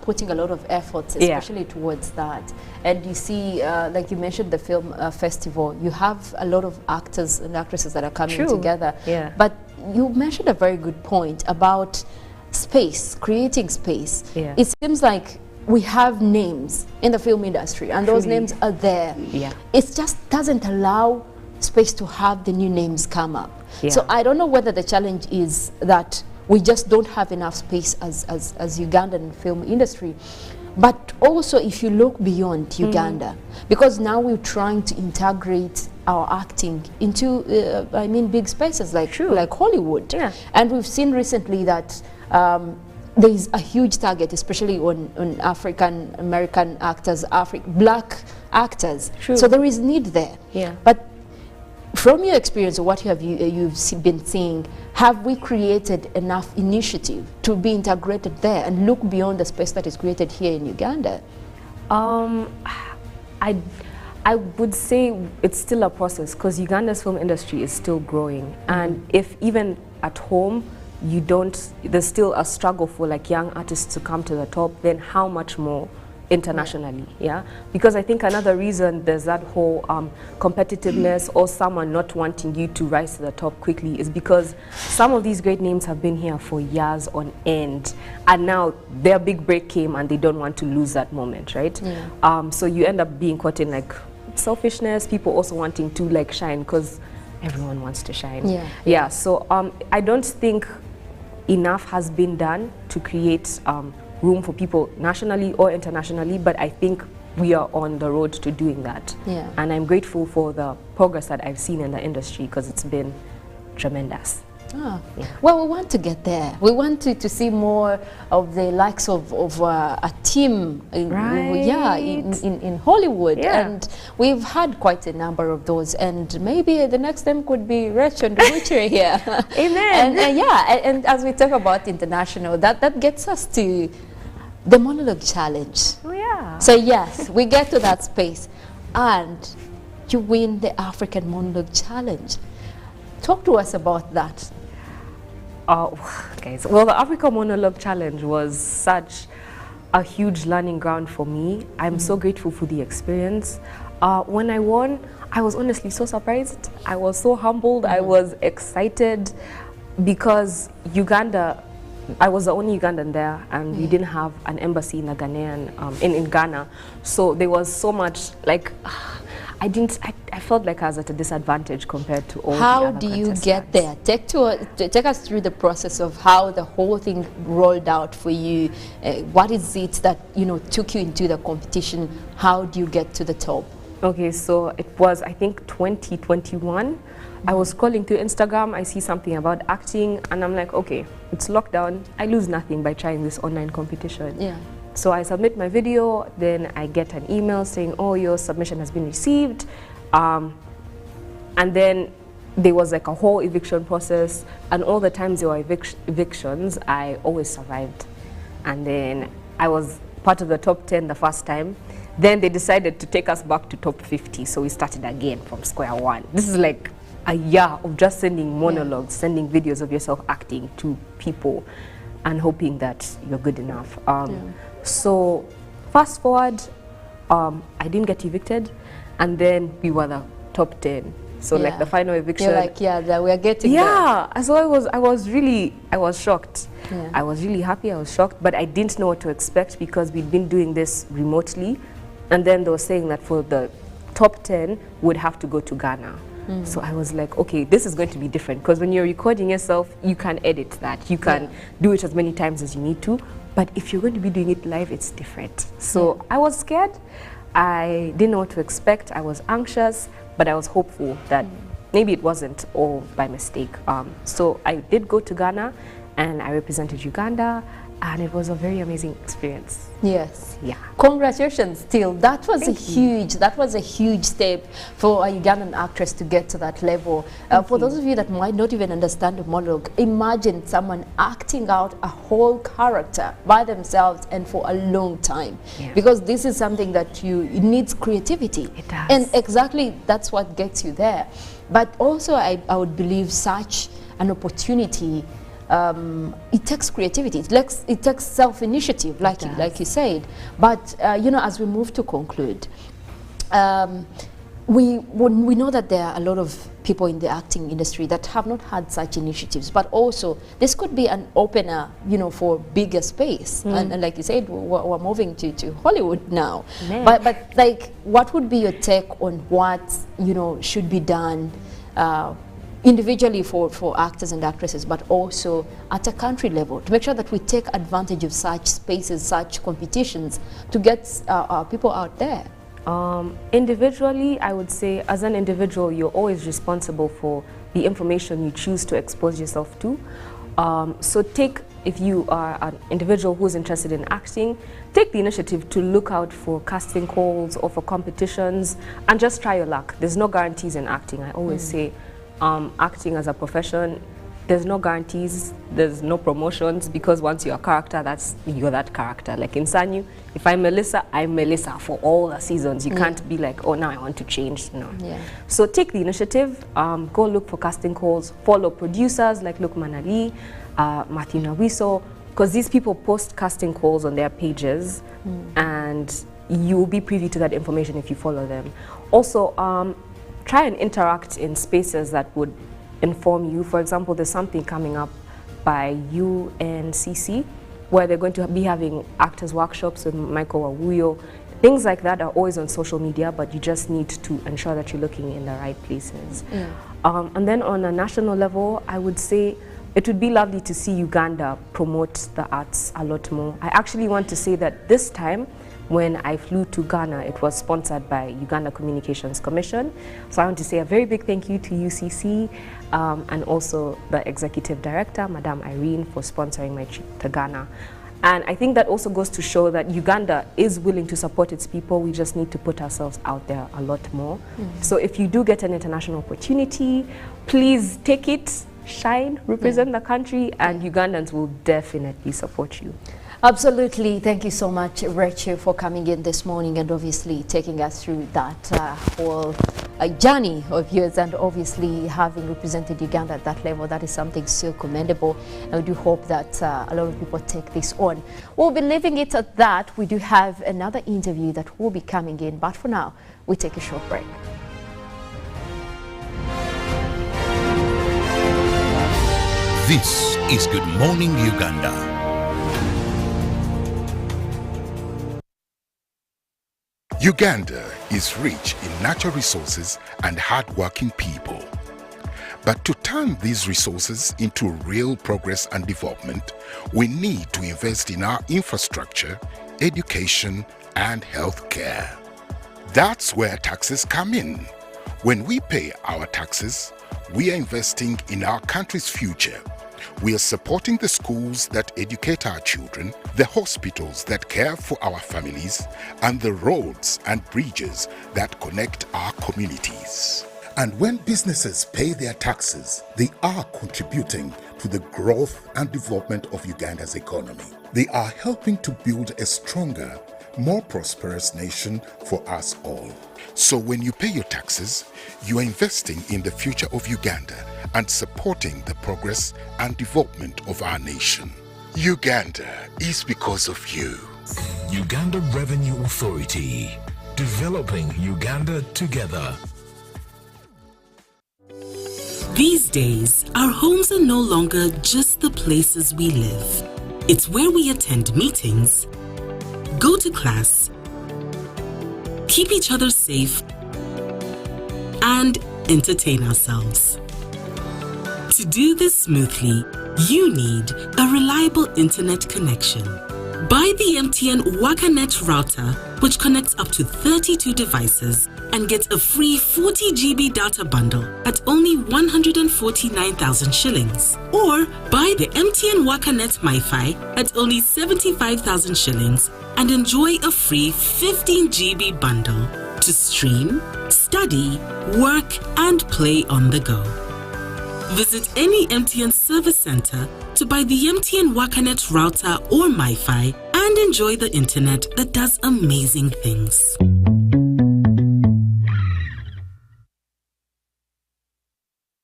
putting a lot of efforts, especially towards that. And you see, like you mentioned the film festival, you have a lot of actors and actresses that are coming together. Yeah. But you mentioned a very good point about space, creating space. Yeah. It seems like we have names in the film industry and those names are there. Yeah. It just doesn't allow space to have the new names come up. Yeah. So I don't know whether the challenge is that we just don't have enough space as Ugandan film industry. But also if you look beyond Uganda, because now we're trying to integrate our acting into, I mean, big spaces like Hollywood. Yeah. And we've seen recently that there is a huge target, especially on African American actors, Black actors. So there is need there. Yeah. But from your experience, or what you've been seeing, have we created enough initiative to be integrated there and look beyond the space that is created here in Uganda? I would say it's still a process because Uganda's film industry is still growing, and if even at home there's still a struggle for like young artists to come to the top, then how much more internationally? Yeah, because I think another reason there's that whole competitiveness or someone not wanting you to rise to the top quickly is because some of these great names have been here for years on end, and now their big break came and they don't want to lose that moment, right? So you end up being caught in like selfishness, people also wanting to like shine because everyone wants to shine. Yeah. So I don't think enough has been done to create room for people nationally or internationally, but I think we are on the road to doing that. And I'm grateful for the progress that I've seen in the industry because it's been tremendous. Ah, yeah. Well, we want to get there. We want to see more of the likes of a team in, in Hollywood. Yeah. And we've had quite a number of those. And maybe the next time could be Rachel and Dimitri here. Amen. And as we talk about international, that gets us to the monologue challenge. Oh, yeah. So yes, we get to that space and you win the African Monologue Challenge. Talk to us about that. Okay, well, the Africa Monologue Challenge was such a huge learning ground for me. I'm so grateful for the experience. When I won, I was honestly so surprised. I was so humbled. I was excited because Uganda, I was the only Ugandan there, and we didn't have an embassy in the Ghanaian, in Ghana. So there was so much, like, I felt like I was at a disadvantage compared to all the other How do you get there? Take us through the process of how the whole thing rolled out for you. What is it that, you know, took you into the competition? How do you get to the top? Okay, so it was, I think, 2021. I was scrolling through Instagram, I see something about acting, and I'm like, okay, it's lockdown. I lose nothing by trying this online competition. Yeah. So I submit my video, then I get an email saying, oh, your submission has been received. And then there was like a whole eviction process, and all the times there were evictions, I always survived. And then I was part of the top 10 the first time. Then they decided to take us back to top 50, so we started again from square one. This is like a year of just sending monologues, sending videos of yourself acting to people and hoping that you're good enough. So fast forward, I didn't get evicted, and then we were the top 10. So like the final eviction. You're like, yeah, we are getting there. So I was shocked. Yeah. I was really happy, I was shocked, but I didn't know what to expect because we'd been doing this remotely. And then they were saying that for the top 10, would have to go to Ghana. So I was like, okay, this is going to be different, because when you're recording yourself, you can edit that. You can do it as many times as you need to. But if you're going to be doing it live, it's different. So I was scared. I didn't know what to expect. I was anxious, but I was hopeful that maybe it wasn't all by mistake. So I did go to Ghana, and I represented Uganda, and it was a very amazing experience. Yes. Yeah. Congratulations still. That was a huge step for a Ugandan actress to get to that level. For those of you that might not even understand the monologue, imagine someone acting out a whole character by themselves and for a long time. Yeah. Because this is something that it needs creativity. It does. And exactly that's what gets you there. But also I would believe such an opportunity, it takes creativity, it takes self-initiative, like you said. But you know, as we move to conclude, we know that there are a lot of people in the acting industry that have not had such initiatives, but also this could be an opener, you know, for bigger space. And like you said, we're moving to Hollywood now. But like, what would be your take on what, you know, should be done individually for actors and actresses, but also at a country level, to make sure that we take advantage of such spaces, such competitions, to get people out there? Individually, I would say, as an individual, you're always responsible for the information you choose to expose yourself to. So if you are an individual who's interested in acting, take the initiative to look out for casting calls or for competitions, and just try your luck. There's no guarantees in acting. I always say, acting as a profession, there's no guarantees, there's no promotions, because once you're a character, you're that character. Like in Sanyu, if I'm Melissa for all the seasons. You can't be like, oh, now I want to change. No. Yeah. So take the initiative, go look for casting calls, follow producers like Lukman Ali, Matthew Nawiso, because these people post casting calls on their pages, and you'll be privy to that information if you follow them. Also, try and interact in spaces that would inform you. For example, there's something coming up by UNCC where they're going to be having actors workshops with Michael Wawuyo. Things like that are always on social media, but you just need to ensure that you're looking in the right places. And then on a national level, I would say it would be lovely to see Uganda promote the arts a lot more. I actually want to say that this time, when I flew to Ghana, it was sponsored by Uganda Communications Commission. So I want to say a very big thank you to UCC and also the Executive Director, Madame Irene, for sponsoring my trip to Ghana. And I think that also goes to show that Uganda is willing to support its people. We just need to put ourselves out there a lot more. So if you do get an international opportunity, please take it, shine, represent the country, and Ugandans will definitely support you. Absolutely. Thank you so much, Rachel, for coming in this morning and obviously taking us through that whole journey of yours, and obviously having represented Uganda at that level. That is something so commendable. And we do hope that a lot of people take this on. We'll be leaving it at that. We do have another interview that will be coming in, but for now, we take a short break. This is Good Morning Uganda. Uganda is rich in natural resources and hard-working people. But to turn these resources into real progress and development, we need to invest in our infrastructure, education, and health care. That's where taxes come in. When we pay our taxes, we are investing in our country's future. We are supporting the schools that educate our children, the hospitals that care for our families, and the roads and bridges that connect our communities. And when businesses pay their taxes, they are contributing to the growth and development of Uganda's economy. They are helping to build a stronger, more prosperous nation for us all. So when you pay your taxes, you are investing in the future of Uganda and supporting the progress and development of our nation. Uganda is because of you. Uganda Revenue Authority, developing Uganda together. These days, our homes are no longer just the places we live. It's where we attend meetings, go to class, keep each other safe, and entertain ourselves. To do this smoothly, you need a reliable internet connection. Buy the MTN WakaNet router, which connects up to 32 devices and gets a free 40 GB data bundle at only 149,000 shillings. Or buy the MTN WakaNet MiFi at only 75,000 shillings and enjoy a free 15 GB bundle to stream, study, work, and play on the go. Visit any MTN service center to buy the MTN WakaNet router or MiFi and enjoy the internet that does amazing things.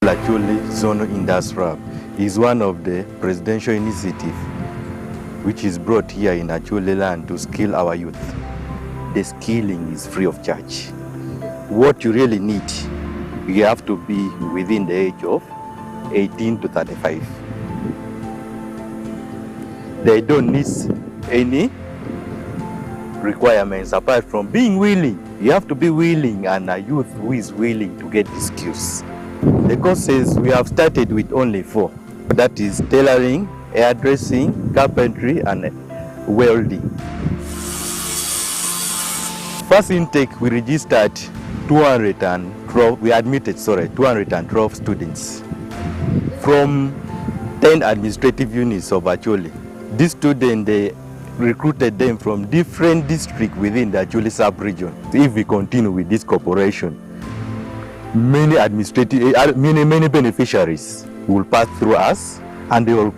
Actually, Zono Industrial is one of the presidential initiatives which is brought here in Achule land to skill our youth. The skilling is free of charge. What you really need, you have to be within the age of 18 to 35. They don't need any requirements apart from being willing. You have to be willing, and a youth who is willing to get the skills. The courses we have started with only 4. That is tailoring, hairdressing, carpentry, and welding. First intake, we registered 212. We admitted 212 students from 10 administrative units of Acholi. These students, they recruited them from different districts within the Acholi sub-region. If we continue with this cooperation, many beneficiaries will pass through us, and they will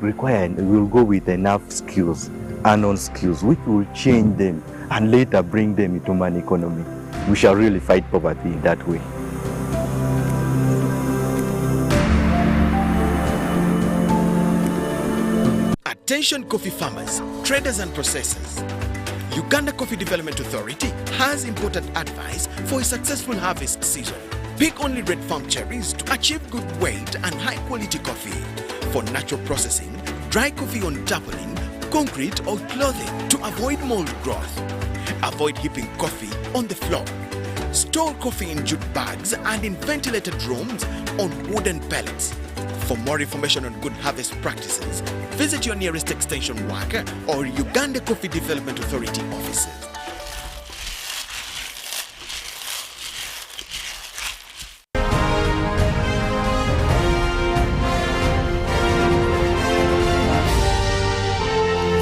go with enough skills, unknown skills, which will change them and later bring them into an economy. We shall really fight poverty in that way. Attention coffee farmers, traders and processors. Uganda Coffee Development Authority has important advice for a successful harvest season. Pick only red farm cherries to achieve good weight and high quality coffee. For natural processing, dry coffee on tarpaulin, concrete or clothing to avoid mold growth. Avoid heaping coffee on the floor. Store coffee in jute bags and in ventilated rooms on wooden pallets. For more information on good harvest practices, visit your nearest extension worker or Uganda Coffee Development Authority offices.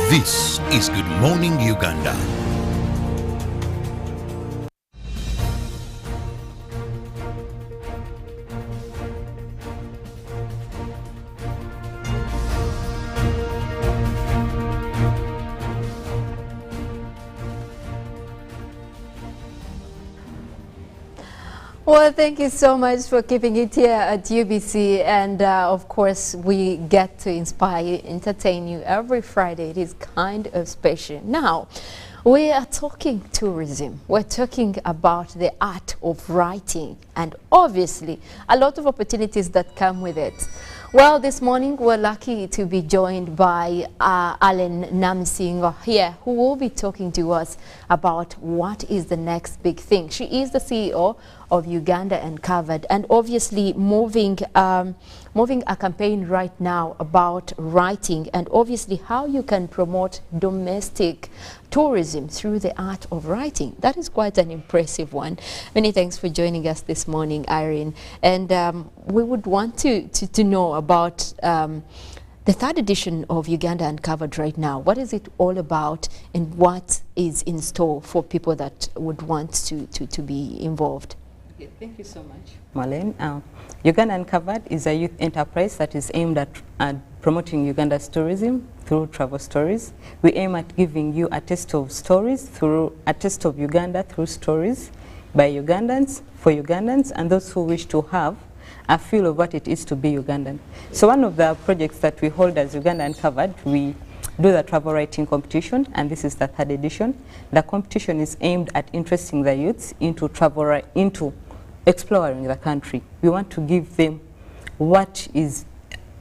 This is Good Morning Uganda. Well, thank you so much for keeping it here at UBC, and of course we get to inspire, entertain you every Friday. It is kind of special. Now, we are talking tourism. We're talking about the art of writing, and obviously a lot of opportunities that come with it. Well, this morning we're lucky to be joined by Alan Namsing here, who will be talking to us about what is the next big thing. She is the CEO of Uganda Uncovered, and obviously moving a campaign right now about writing, and obviously how you can promote domestic tourism through the art of writing. That is quite an impressive one. Many thanks for joining us this morning, Irene. And we would want to know about the third edition of Uganda Uncovered right now. What is it all about, and what is in store for people that would want to be involved? Okay, thank you so much, Marlene. Uganda Uncovered is a youth enterprise that is aimed at promoting Uganda's tourism through travel stories. We aim at giving you a taste of stories, through a taste of Uganda through stories by Ugandans, for Ugandans, and those who wish to have a feel of what it is to be Ugandan. So one of the projects that we hold as Uganda Uncovered, we do the travel writing competition, and this is the third edition. The competition is aimed at interesting the youths into exploring the country. We want to give them what is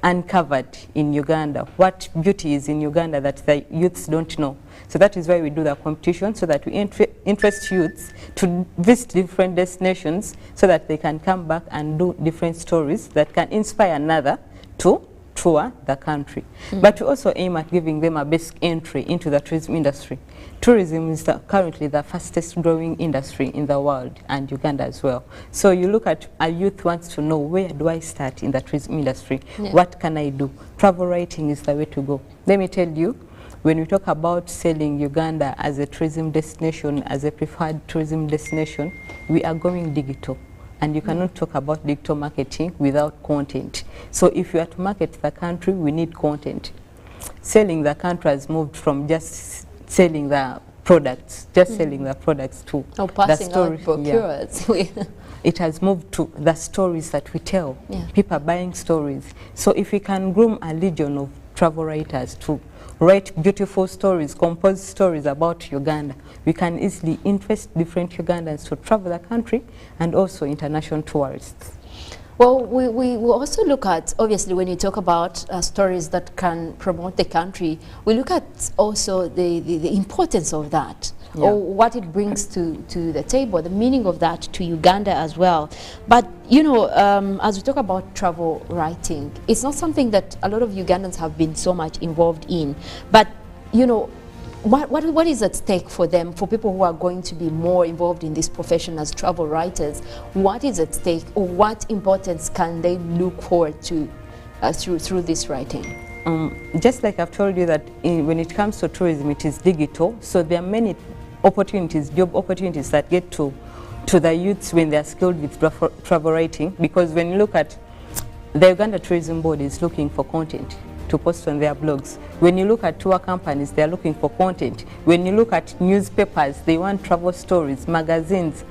uncovered in Uganda, what beauty is in Uganda that the youths don't know. So that is why we do the competition, so that we interest youths to visit different destinations so that they can come back and do different stories that can inspire another to tour the country. But we also aim at giving them a basic entry into the tourism industry. Tourism is currently the fastest growing industry in the world, and Uganda as well. So you look at a youth wants to know, where do I start in the tourism industry? Yeah. What can I do? Travel writing is the way to go. Let me tell you, when we talk about selling Uganda as a tourism destination, as a preferred tourism destination, we are going digital. And you cannot talk about digital marketing without content. So if you are to market the country, we need content. Selling the country has moved from just selling the products, selling the products to the story. Yeah. It has moved to the stories that we tell. Yeah. People are buying stories. So if we can groom a legion of travel writers to write beautiful stories, compose stories about Uganda, we can easily interest different Ugandans to travel the country, and also international tourists. Well, we will also look at, obviously, when you talk about stories that can promote the country, we look at also the importance of that, or what it brings to the table, the meaning of that to Uganda as well. But, you know, as we talk about travel writing, it's not something that a lot of Ugandans have been so much involved in. But, you know, what is at stake for them, for people who are going to be more involved in this profession as travel writers? What is at stake, or what importance can they look forward to through this writing? Just like I've told you that when it comes to tourism, it is digital. So there are many opportunities, job opportunities that get to the youths when they are skilled with travel writing. Because when you look at the Uganda Tourism Board is looking for content to post on their blogs. When you look at tour companies, they are looking for content. When you look at newspapers, they want travel stories, magazines.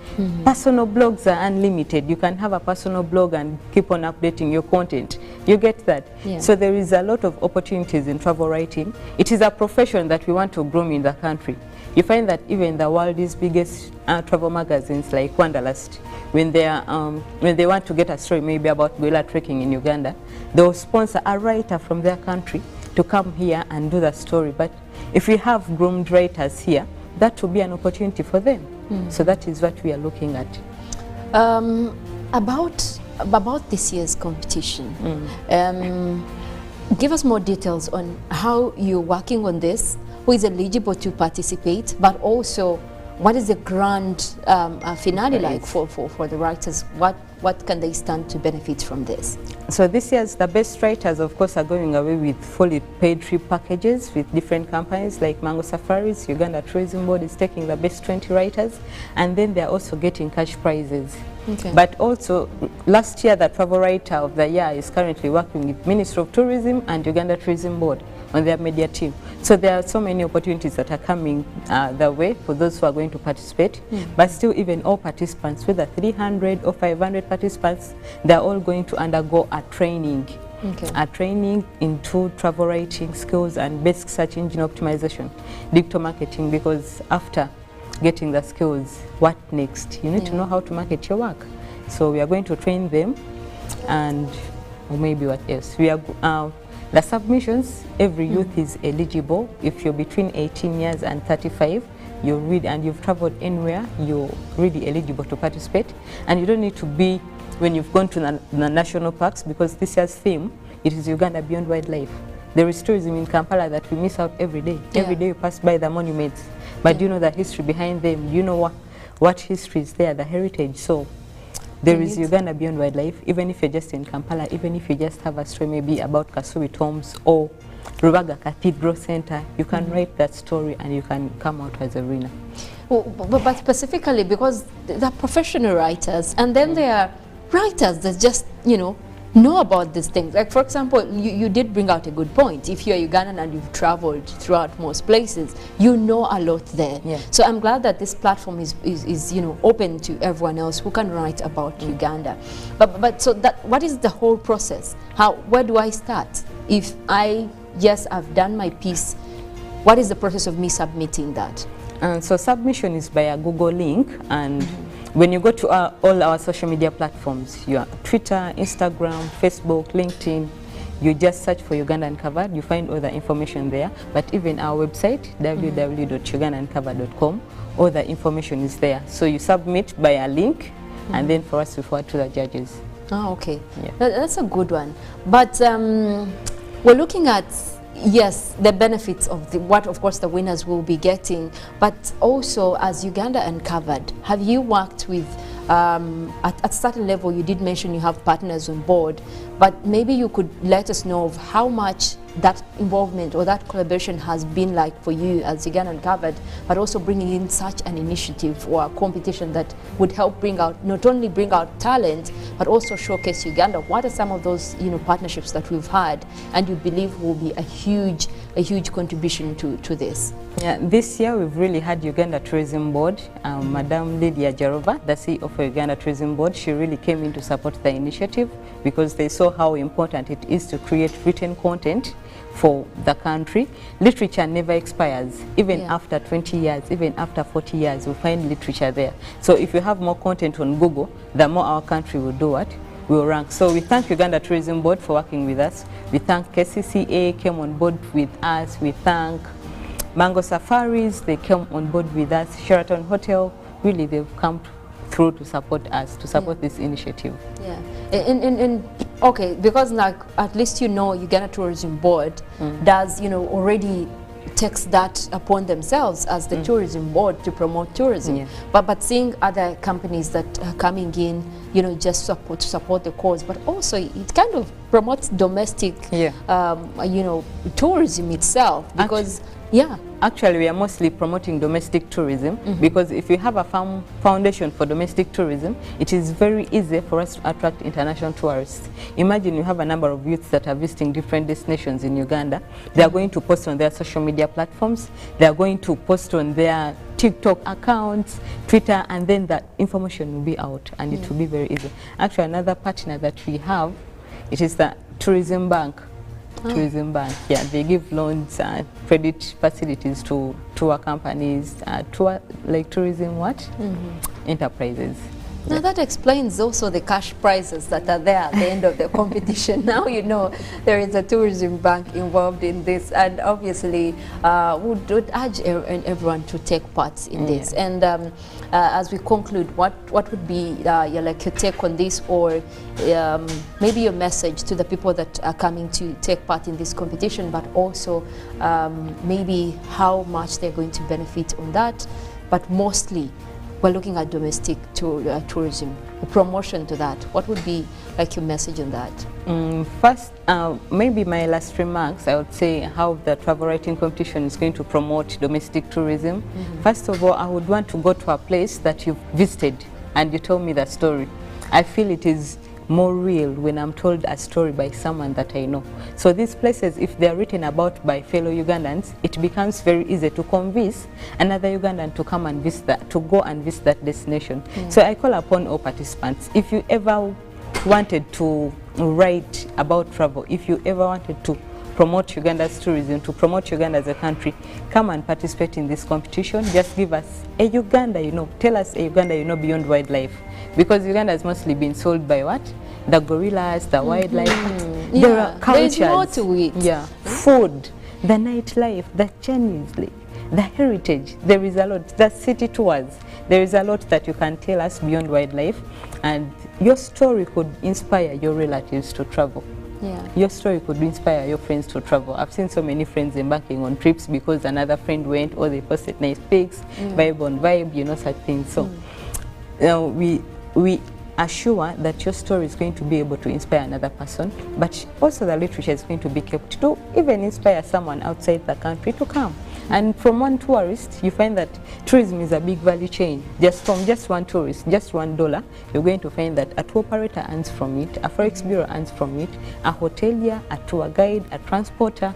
Personal blogs are unlimited. You can have a personal blog and keep on updating your content. You get that? Yeah. So there is a lot of opportunities in travel writing. It is a profession that we want to groom in the country. You find that even the world's biggest travel magazines like Wanderlust, when they want to get a story maybe about gorilla trekking in Uganda, they'll sponsor a writer from their country to come here and do the story. But if we have groomed writers here, that will be an opportunity for them. So that is what we are looking at. About this year's competition, give us more details on how you're working on this, who is eligible to participate, but also what is the grand finale like for the writers? what can they stand to benefit from this? So this year's the best writers, of course, are going away with fully paid trip packages with different companies like Mango Safaris. Uganda Tourism Board is taking the best 20 writers, and then they're also getting cash prizes. Okay. But also, last year, the travel writer of the year is currently working with Ministry of Tourism and Uganda Tourism Board on their media team. So there are so many opportunities that are coming their way for those who are going to participate. But still, even all participants, whether 300 or 500 participants, they're all going to undergo a training. Okay. A training into travel writing skills and basic search engine optimization, digital marketing, because after getting the skills, what next? You need to know how to market your work. So we are going to train them, and or maybe what else? We are the submissions, every youth is eligible. If you're between 18 years and 35, you're really, and you've traveled anywhere, you're really eligible to participate. And you don't need to be when you've gone to the national parks, because this year's theme, it is Uganda Beyond Wildlife. There is tourism in Kampala that we miss out every day. Every day you pass by the monuments. But do you know the history behind them? You know what history is there, the heritage. So there is Uganda Beyond Wildlife, even if you're just in Kampala, even if you just have a story maybe about Kasui Tombs or Rubaga Cathedral Center, you can write that story and you can come out as a winner. Well, but specifically because they're professional writers, and then there are writers that just, know about these things. Like, for example, you did bring out a good point. If you're Ugandan and you've traveled throughout most places, you know a lot there. Yeah. So I'm glad that this platform is open to everyone else who can write about Uganda. But so that, what is the whole process? Where do I start? If I've done my piece, what is the process of me submitting that? So submission is by a Google link, and when you go to all our social media platforms, Twitter, Instagram, Facebook, LinkedIn, you just search for Uganda Uncovered, you find all the information there. But even our website, www.ugandauncovered.com, all the information is there. So you submit by a link, and then for us to forward to the judges. Oh, okay. Yeah. That's a good one. But we're looking at, yes, the benefits of what, of course, the winners will be getting, but also as Uganda Uncovered, have you worked with, at a certain level, you did mention you have partners on board, but maybe you could let us know of how much that involvement or that collaboration has been like for you as Uganda Uncovered, but also bringing in such an initiative or a competition that would help not only bring out talent, but also showcase Uganda. What are some of those partnerships that we've had and you believe will be a huge contribution to this? Yeah, this year we've really had Uganda Tourism Board. Madam Lydia Jarova, the CEO of Uganda Tourism Board, she really came in to support the initiative because they saw how important it is to create written content for the country. Literature never expires. Even after 20 years, even after 40 years, you'll find literature there. So if you have more content on Google, the more our country will do what? Will rank. So we thank Uganda Tourism Board for working with us. We thank KCCA, came on board with us. We thank Mango Safaris, they came on board with us. Sheraton Hotel, really they've come through to support us, to support this initiative. Yeah. And okay, because like at least Uganda Tourism Board does already takes that upon themselves as the tourism board to promote tourism. Yeah. But seeing other companies that are coming in, just support the cause, but also it kind of promotes domestic, tourism itself, because Actually, we are mostly promoting domestic tourism because if you have a foundation for domestic tourism, it is very easy for us to attract international tourists. Imagine you have a number of youths that are visiting different destinations in Uganda. They are going to post on their social media platforms. They are going to post on their TikTok accounts, Twitter, and then that information will be out and it will be very easy. Actually, another partner that we have, it is the Tourism Bank. Tourism Bank, they give loans and credit facilities to tour companies, tourism enterprises. Now that explains also the cash prizes that are there at the end of the competition. Now there is a tourism bank involved in this, and obviously would urge everyone to take part in this. And as we conclude, what would be your take on this, or maybe your message to the people that are coming to take part in this competition, but also maybe how much they're going to benefit on that, but mostly we're looking at domestic tourism, the promotion to that. What would be like your message on that? First, maybe my last remarks, I would say how the travel writing competition is going to promote domestic tourism. First of all, I would want to go to a place that you've visited and you told me that story. I feel it is more real when I'm told a story by someone that I know. So these places, if they're written about by fellow Ugandans, it becomes very easy to convince another Ugandan to come and visit that, to go and visit that destination. So I call upon all participants, if you ever wanted to write about travel, if you ever wanted to promote Uganda's tourism, to promote Uganda as a country, come and participate in this competition. Just give us a Uganda you know. Tell us a Uganda you know beyond wildlife. Because Uganda has mostly been sold by what? The gorillas, the wildlife. There are cultures. There's more to it. Yeah. Food, the nightlife, the Chinese, the heritage. There is a lot. The city tours. There is a lot that you can tell us beyond wildlife. And your story could inspire your relatives to travel. Yeah. Your story could inspire your friends to travel. I've seen so many friends embarking on trips because another friend went, or they posted nice pics, vibe on vibe, you know, such things. So we are sure that your story is going to be able to inspire another person, but also the literature is going to be kept to even inspire someone outside the country to come. And from one tourist, you find that tourism is a big value chain. Just from just one tourist, just $1, you're going to find that a tour operator earns from it, a forex bureau earns from it, a hotelier, a tour guide, a transporter,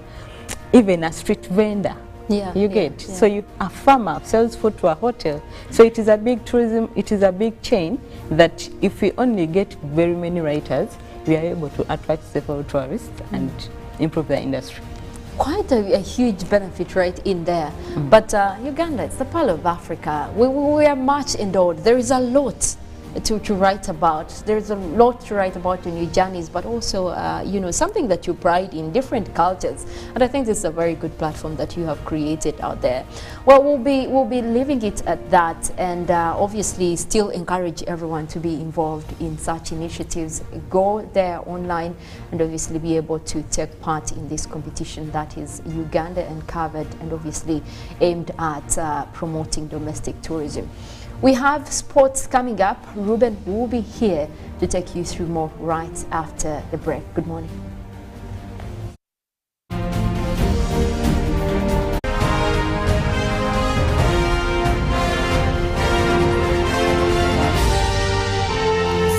even a street vendor. You get. So a farmer sells food to a hotel. So it is a big tourism, it is a big chain that if we only get very many writers, we are able to attract several tourists and improve the industry. Quite a huge benefit right in there. But Uganda, it's the pearl of Africa. We are much endowed. There is a lot to write about. There's a lot to write about in your journeys, but also you know, something that you pride in different cultures. And I think this is a very good platform that you have created out there. Well, we'll be leaving it at that, and obviously still encourage everyone to be involved in such initiatives. Go there online and obviously be able to take part in this competition that is Uganda Uncovered, and obviously aimed at promoting domestic tourism. We have sports coming up. Ruben will be here to take you through more right after the break. Good morning.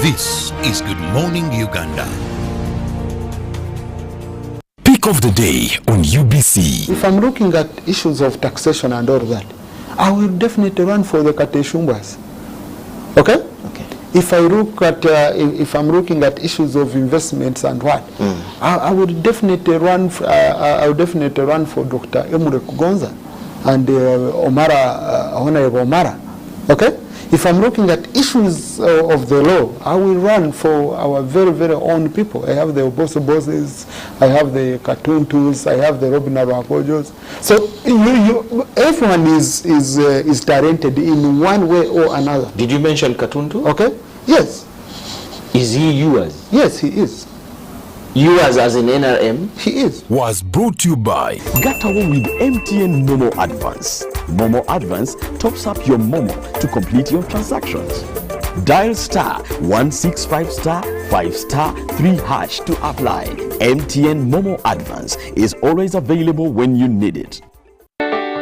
This is Good Morning Uganda. Pick of the day on UBC. If I'm looking at issues of taxation and all that, I will definitely run for the Kateshumbas. Okay? If I look at, if I'm looking at issues of investments and what, I would definitely run. I would definitely run for Dr. Emure Kugonza and Honorable Omara. Okay? If I'm looking at issues of the law, I will run for our very, very own people. I have the Oboso Bosses, I have the Katuntus, I have the Robin Arapojos. So everyone is talented in one way or another. Did you mention Katuntu? Okay. Yes. Is he yours? Yes, he is. Yours as in NRM? He is. Was brought to you by Get away with MTN Momo Advance. Momo Advance tops up your Momo to complete your transactions. Dial *165*5*3# to apply. MTN Momo Advance is always available when you need it.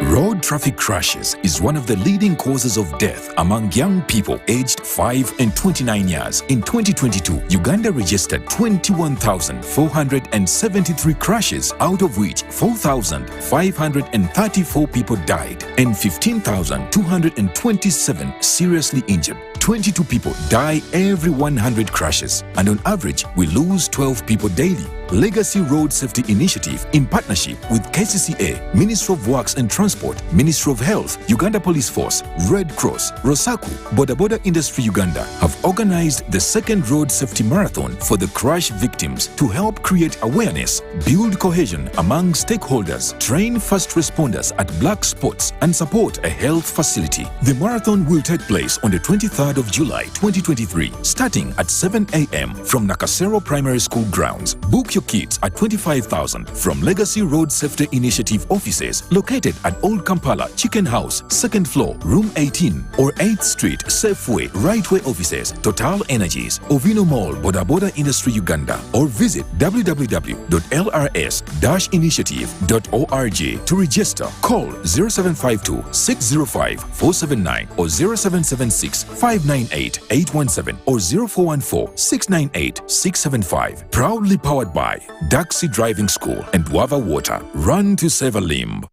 Road traffic crashes is one of the leading causes of death among young people aged 5 and 29 years. In 2022, Uganda registered 21,473 crashes, out of which 4,534 people died and 15,227 seriously injured. 22 people die every 100 crashes, and on average, we lose 12 people daily. Legacy Road Safety Initiative, in partnership with KCCA, Ministry of Works and Transport, Ministry of Health, Uganda Police Force, Red Cross, Rosaku, Boda Boda Industry Uganda, have organized the second Road Safety Marathon for the crash victims to help create awareness, build cohesion among stakeholders, train first responders at black spots, and support a health facility. The marathon will take place on the 23rd of July 2023, starting at 7 a.m. from Nakasero Primary School grounds. Book your your kids at 25,000 from Legacy Road Safety Initiative offices located at Old Kampala Chicken House, 2nd floor, room 18 or 8th Street, Safeway, Rightway offices, Total Energies, Ovino Mall, Boda Boda Industry Uganda, or visit www.lrs-initiative.org to register. Call 0752 605 479 or 0776 598 817 or 0414 698 675. Proudly powered by Daxi Driving School and Wava Water. Run to save a limb.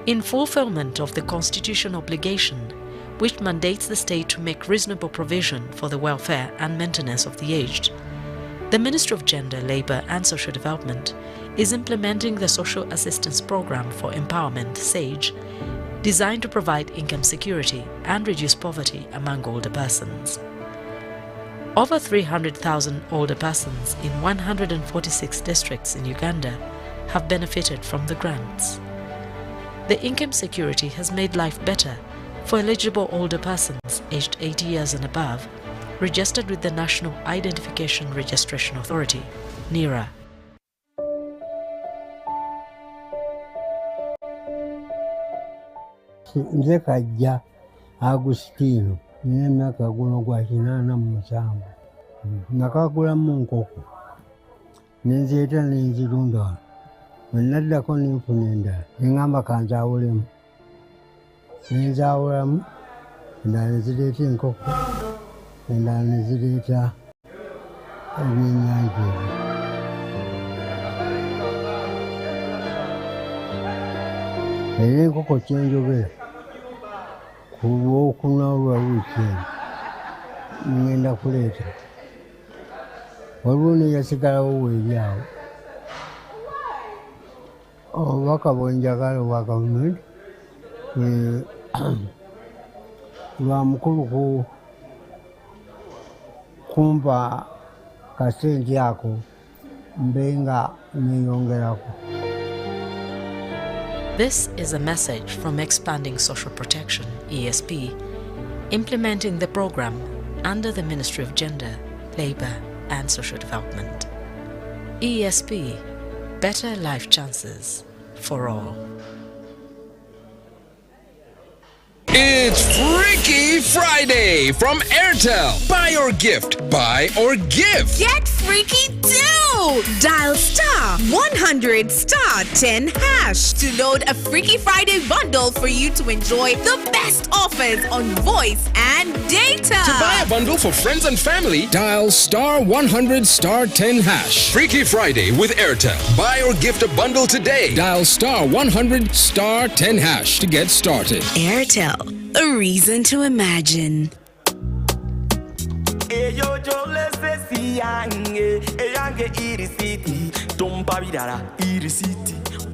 In fulfillment of the constitutional obligation, which mandates the state to make reasonable provision for the welfare and maintenance of the aged, the Ministry of Gender, Labour and Social Development is implementing the Social Assistance Programme for Empowerment, SAGE, designed to provide income security and reduce poverty among older persons. Over 300,000 older persons in 146 districts in Uganda have benefited from the grants. The income security has made life better for eligible older persons aged 80 years and above, registered with the National Identification Registration Authority, NIRA. Nze Kajja Agustino nina emyaka guno gwa 87. Nakagulamu nkoko nenzeeta nenzirunda wano. Bwe naddako nenfuna endala neŋŋamba kanzaawulemu. Nenzaawulamu endala nezireeta enkoko endala nezireeta ebyennyanja ebyo. Era enkoko kyenjogera ku Lwokuna olwa wiiki eno ngenda kuleeta. Waliwo neyasigalawo weeri awo. Obubaka bwenjagala obwa gavumenti lwa mukulu kumpa kasente ako mbe nga neyongerako. This is a message from Expanding Social Protection, ESP, implementing the program under the Ministry of Gender, Labour and Social Development. ESP, better life chances for all. It's Freaky Friday from Airtel. Buy or gift. Buy or gift. Get freaky too! Dial star 100 star 10 hash to load a Freaky Friday bundle for you to enjoy the best offers on voice and data. To buy a bundle for friends and family, dial star 100 star 10 hash. Freaky Friday with Airtel. Buy or gift a bundle today. Dial star 100 star 10 hash to get started. Airtel, a reason to imagine.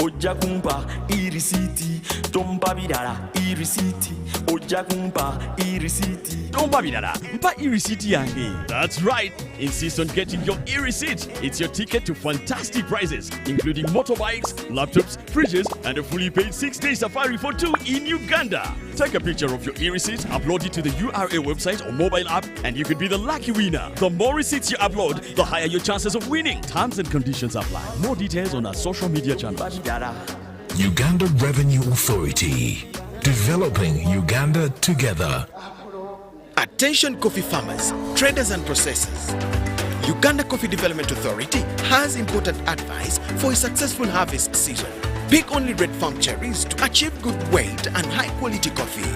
Ojja kumpa irisiti tompa bidala irisiti ojja kumpa irisiti tompa bidala mpa irisiti yange. That's right. Insist on getting your e-receipt. It's your ticket to fantastic prizes, including motorbikes, laptops, fridges, and a fully paid 6-day safari for 2 in Uganda. Take a picture of your e-receipt, upload it to the URA website or mobile app, and you could be the lucky winner. The more receipts you upload, the higher your chances of winning. Terms and conditions apply. More details on our social media channels. Uganda Revenue Authority. Developing Uganda together. Attention coffee farmers, traders and processors. Uganda Coffee Development Authority has important advice for a successful harvest season. Pick only red farm cherries to achieve good weight and high quality coffee.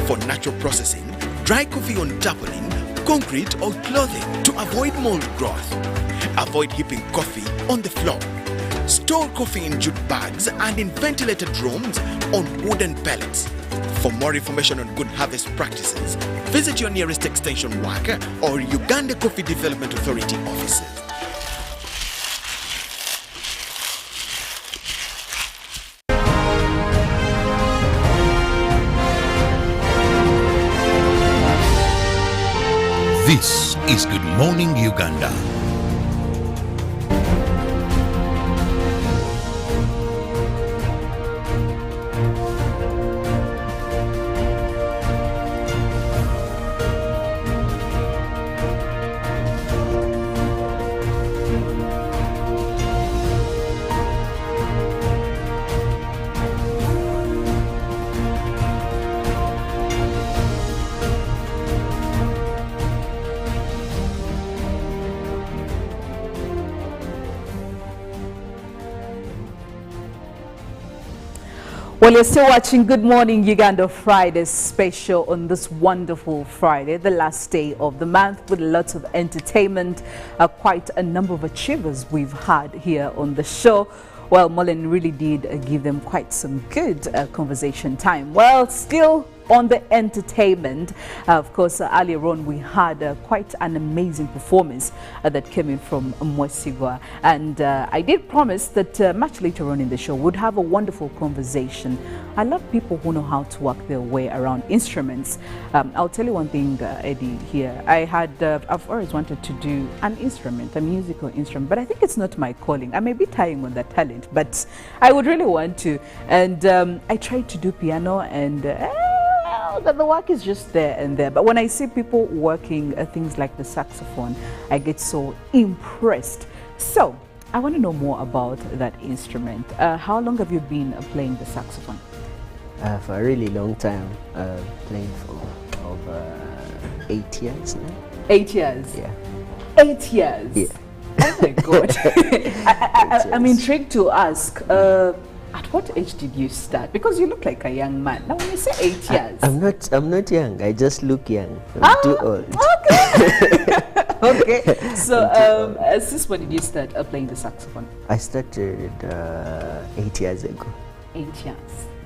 For natural processing, dry coffee on tarpaulin, concrete or clothing to avoid mold growth. Avoid heaping coffee on the floor. Store coffee in jute bags and in ventilated rooms on wooden pallets. For more information on good harvest practices, visit your nearest extension worker or Uganda Coffee Development Authority offices. This is Good Morning Uganda. Well, you're still watching Good Morning Uganda Friday special on this wonderful Friday, the last day of the month, with lots of entertainment, quite a number of achievers we've had here on the show. Well, Mullen really did give them quite some good conversation time. Well, still on the entertainment, of course, earlier on we had quite an amazing performance that came in from Mwesigwa, and I did promise that much later on in the show we'd have a wonderful conversation. I love people who know how to work their way around instruments. I'll tell you one thing, Eddie, here. I've always wanted to do an instrument, a musical instrument, but I think it's not my calling. I may be tying on that talent, but I would really want to. And I tried to do piano, and the work is just there and there. But when I see people working things like the saxophone, I get so impressed. So I want to know more about that instrument. How long have you been playing the saxophone? For a really long time, playing for over 8 years now. 8 years? Yeah. 8 years? Yeah. Oh my God. I'm intrigued to ask, at what age did you start? Because you look like a young man. Now when you say 8 years. I'm not young, I just look young. I'm too old. Okay. Okay. So since when did you start playing the saxophone? I started 8 years ago. 8 years.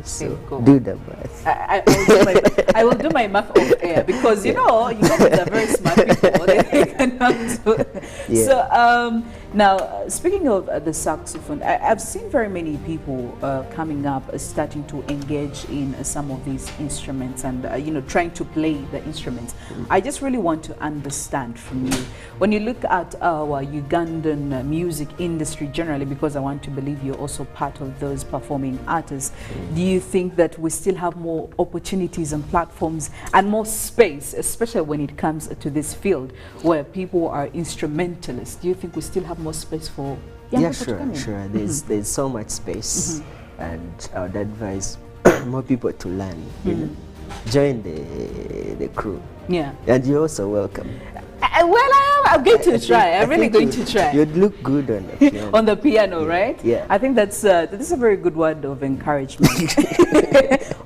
So do the math. I will do my math off air, because you know you guys are very smart people. They cannot do. Yeah. So now speaking of the saxophone, I've seen very many people coming up starting to engage in some of these instruments and you know, trying to play the instruments. I just really want to understand from you, when you look at our Ugandan music industry generally, because I want to believe you're also part of those performing artists, do you think that we still have more opportunities and platforms and more space, especially when it comes to this field where people are instrumentalists? Do you think we still have more space for young people to come in? Sure. There's so much space, and I would advise more people to learn. You know, join the crew. Yeah. And you're also welcome. Well, I'm going to try. I'm really going to try. You'd look good on the piano. On the piano, right? Yeah. I think that's this is a very good word of encouragement.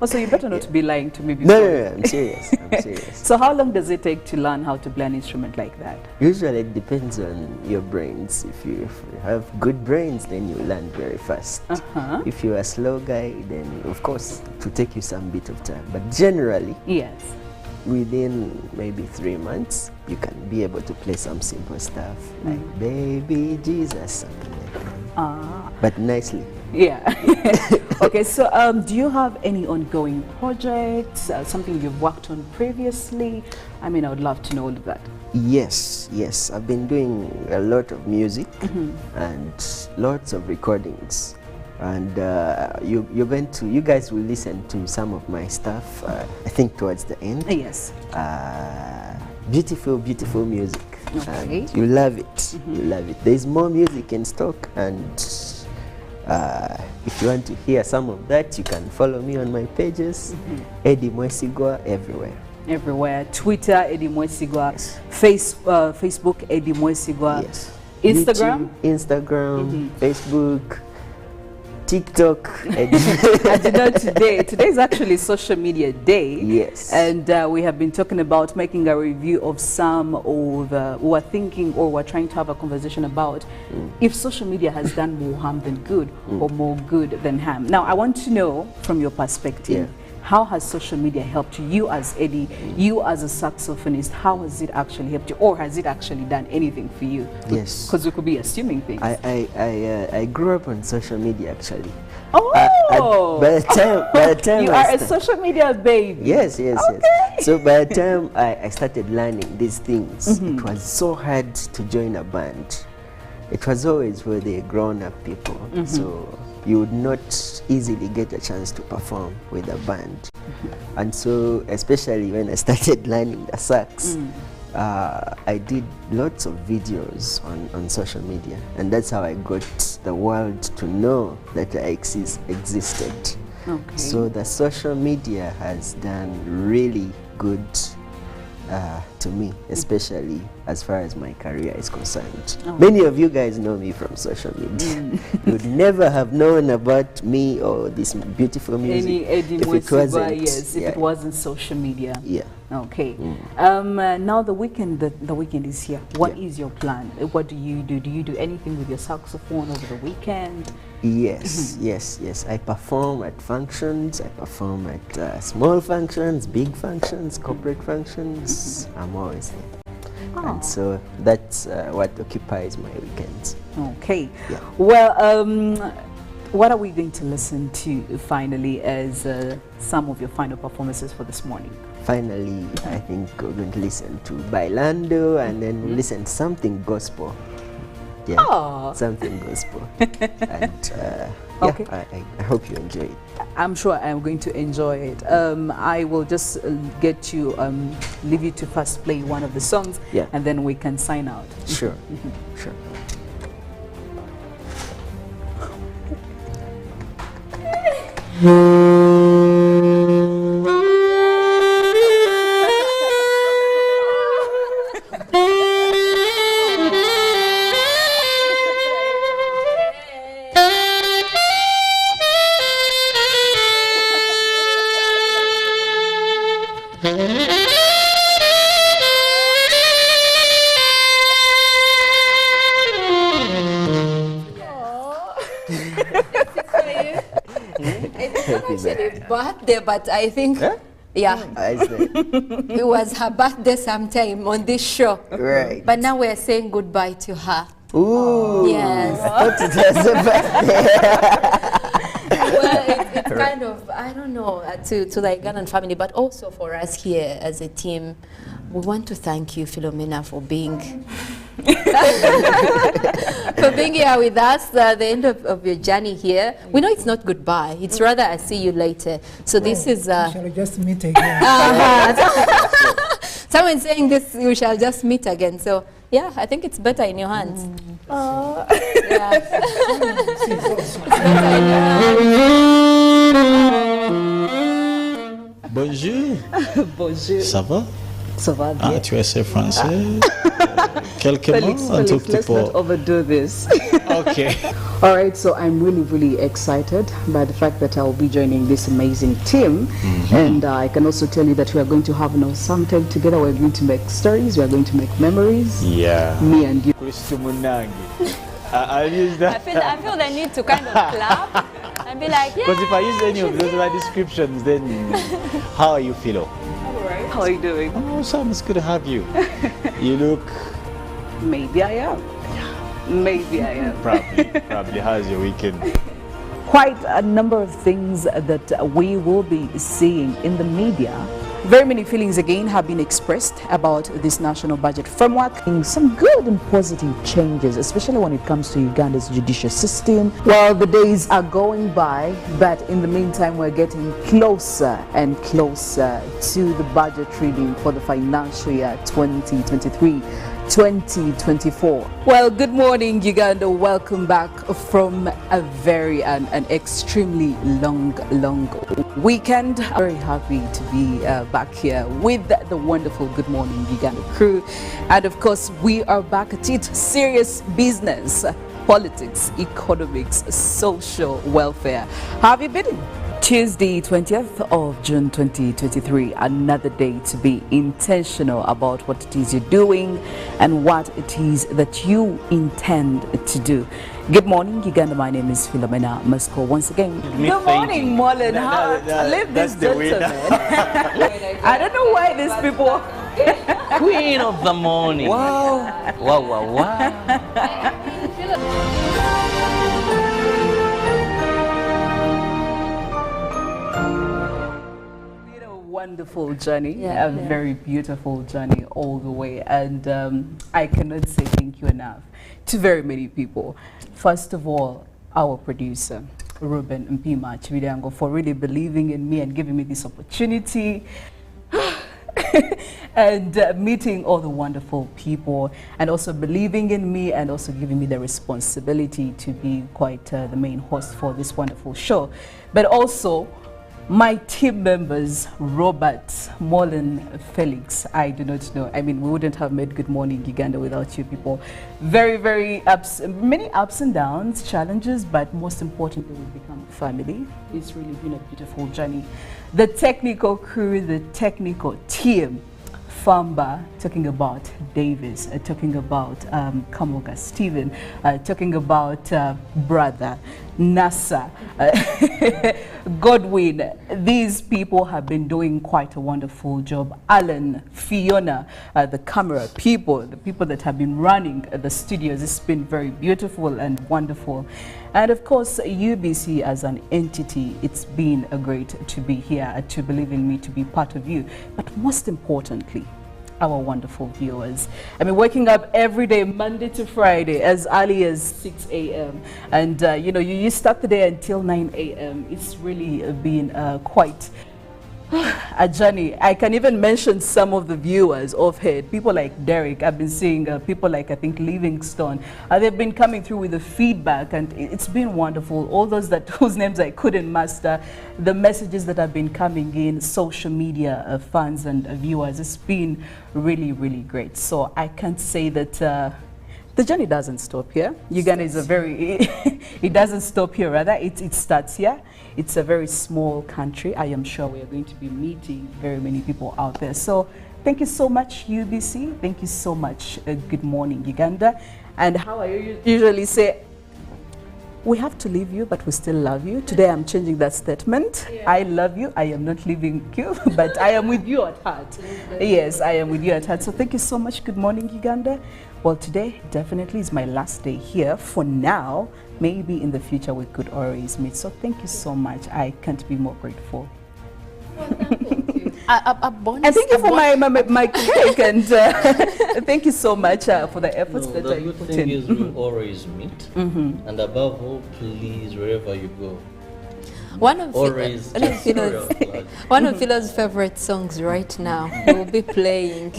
Also, you better not be lying to me before. No, I'm serious. I'm serious. So how long does it take to learn how to play an instrument like that? Usually it depends on your brains. If you have good brains, then you learn very fast. If you're a slow guy, then of course it will take you some bit of time. But generally, yes, within maybe 3 months, you can be able to play some simple stuff like Baby Jesus, something like that. But nicely. Yeah. Okay, so do you have any ongoing projects, something you've worked on previously? I mean, I would love to know all of that. Yes. I've been doing a lot of music and lots of recordings. And you guys will listen to some of my stuff, I think towards the end. Yes. Beautiful music. Okay. And you love it. You love it. There's more music in stock, and if you want to hear some of that, you can follow me on my pages, Eddie Mwesigwa, everywhere. Everywhere. Twitter, Eddie Mwesigwa. Yes. Facebook, Eddie Mwesigwa. Yes. Instagram? YouTube, Instagram, Facebook, TikTok. As you know, today is actually Social Media Day. Yes. And we have been talking about making a review of some of who are thinking or we're trying to have a conversation about if social media has done more harm than good or more good than harm. Now, I want to know from your perspective, how has social media helped you as Eddie, you as a saxophonist? How has it actually helped you, or has it actually done anything for you? Yes. Because we could be assuming things. I grew up on social media actually. Oh! By the time you are a social media baby. Yes. Okay. So by the time I started learning these things, it was so hard to join a band. It was always for the grown-up people. So you would not easily get a chance to perform with a band. And so, especially when I started learning the sax, I did lots of videos on social media, and that's how I got the world to know that I existed. Okay. So the social media has done really good to me, especially as far as my career is concerned. Many of you guys know me from social media. You would never have known about me or this beautiful music if it wasn't. Yes, if it wasn't social media. Yeah. Okay. Now the weekend is here. What is your plan? What do you do? Do you do anything with your saxophone over the weekend? Yes, yes. I perform at functions. I perform at small functions, big functions, corporate functions. I'm always there. And so that's what occupies my weekends. Okay. Yeah. Well, what are we going to listen to finally as some of your final performances for this morning? Finally, I think we're going to listen to Bailando and then we'll listen to something gospel. Yeah, something gospel. And okay. I hope you enjoy it. I'm sure I'm going to enjoy it. I will just leave you to first play one of the songs, and then we can sign out. Sure, sure. Birthday, but I think, it was her birthday sometime on this show. Right. But now we're saying goodbye to her. Ooh. Yes. I thought it was a birthday. Well, it's kind of, I don't know, to the Ugandan family, but also for us here as a team, we want to thank you, Philomena, for being here with us at the end of your journey here. We know it's not goodbye; it's rather I see you later. So this is. Shall we just meet again? Someone saying this, we shall just meet again. So yeah, I think it's better in your hands. Bonjour. Bonjour. Ça va? Ça va bien. Ah, tu es français? Quelques mots, un tout petit let's peu. not overdo this. Okay. All right, so I'm really excited by the fact that I'll be joining this amazing team. And I can also tell you that we are going to have some time together. We're going to make stories. We are going to make memories. Yeah. Me and you. I'll use that. I feel the need to kind of clap and be like, yeah. Because if I use any of those descriptions, then how are you, Philo? All right. How are you doing? Oh, Sam, it's good to have you. You look... Maybe I am. Maybe I am. Probably. How's your weekend? Quite a number of things that we will be seeing in the media. Very many feelings again have been expressed about this national budget framework. Some good and positive changes, especially when it comes to Uganda's judicial system. Well, the days are going by, but in the meantime, we're getting closer and closer to the budget reading for the financial year 2023-2024. Well, good morning, Uganda. Welcome back from a very an extremely long weekend. I'm very happy to be back here with the wonderful Good Morning Uganda crew. And of course, we are back at it. Serious business, politics, economics, social welfare. How have you been? Tuesday, 20th of June 2023, another day to be intentional about what it is you're doing and what it is that you intend to do. Good morning, Uganda. My name is Philomena Masco. Once again, good morning, Mullen. Leave this gentleman. I don't know why these people... Queen of the morning. Wow. Wonderful journey, a very beautiful journey all the way, and I cannot say thank you enough to very many people. First of all, our producer Ruben Mpima Chividango for really believing in me and giving me this opportunity and meeting all the wonderful people and also believing in me and also giving me the responsibility to be quite the main host for this wonderful show. But also My team members, Robert, Molin, Felix, I do not know. I mean, we wouldn't have made Good Morning Uganda without you people. Very, many ups and downs, challenges, but most importantly, we've become family. It's really been a beautiful journey. The technical crew, the technical team, Famba, talking about Davis, talking about Kamoga Stephen, talking about brother Nasa, Godwin. These people have been doing quite a wonderful job. Alan, Fiona, the camera people, the people that have been running the studios. It's been very beautiful and wonderful. And of course, UBC as an entity, it's been a great to be here, to believe in me, to be part of you. But most importantly, our wonderful viewers. I mean, waking up every day, Monday to Friday, as early as 6 a.m. And, you know, you start the day until 9 a.m. It's really been quite a journey. I can even mention some of the viewers offhead. People like Derek, I've been seeing people like, I think, Livingstone. They've been coming through with the feedback, and it's been wonderful. All those that whose names I couldn't master, the messages that have been coming in, social media, fans and viewers, it's been really, really great. So I can't say that the journey doesn't stop here. Uganda is a very, it doesn't stop here, rather, it starts here. It's a very small country. I am sure we are going to be meeting very many people out there. So thank you so much, UBC. Thank you so much, Good Morning Uganda. And how I usually say, we have to leave you, but we still love you. Today I'm changing that statement. Yeah. I love you. I am not leaving you, but I am with you at heart. Yes, I am with you at heart. So thank you so much, Good Morning Uganda. Well, today definitely is my last day here for now. Maybe in the future we could always meet. So thank you so much. I can't be more grateful. And thank you for my cake, and thank you so much for the efforts that you put in. The good thing is we'll always meet, and above all, please, wherever you go, one of Philo's favorite songs right now will be playing,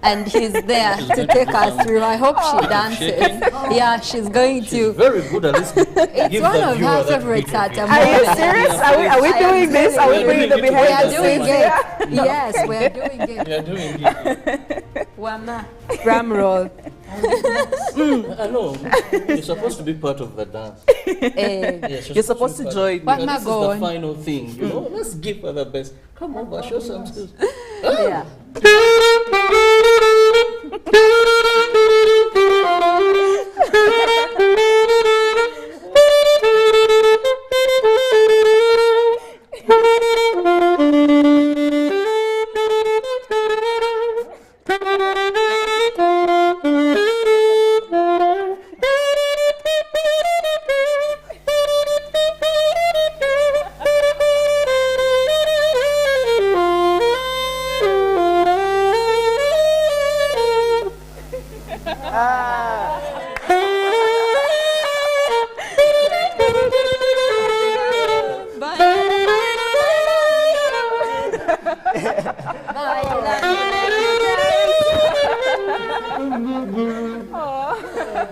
and he's there to take us through. I hope she dances. Yeah, she's going to. She's very good at listening. It's one of her favorites at the moment. Are you serious? Are we doing this? Are we doing the behind the scenes? Yes, we are doing it. We are doing it. Wama, drum roll. I know. You're supposed to be part of the dance. Yes, you're supposed to join. This is the final thing. You know, let's give her the best. Come over, show some skills. Yeah.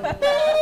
Bye.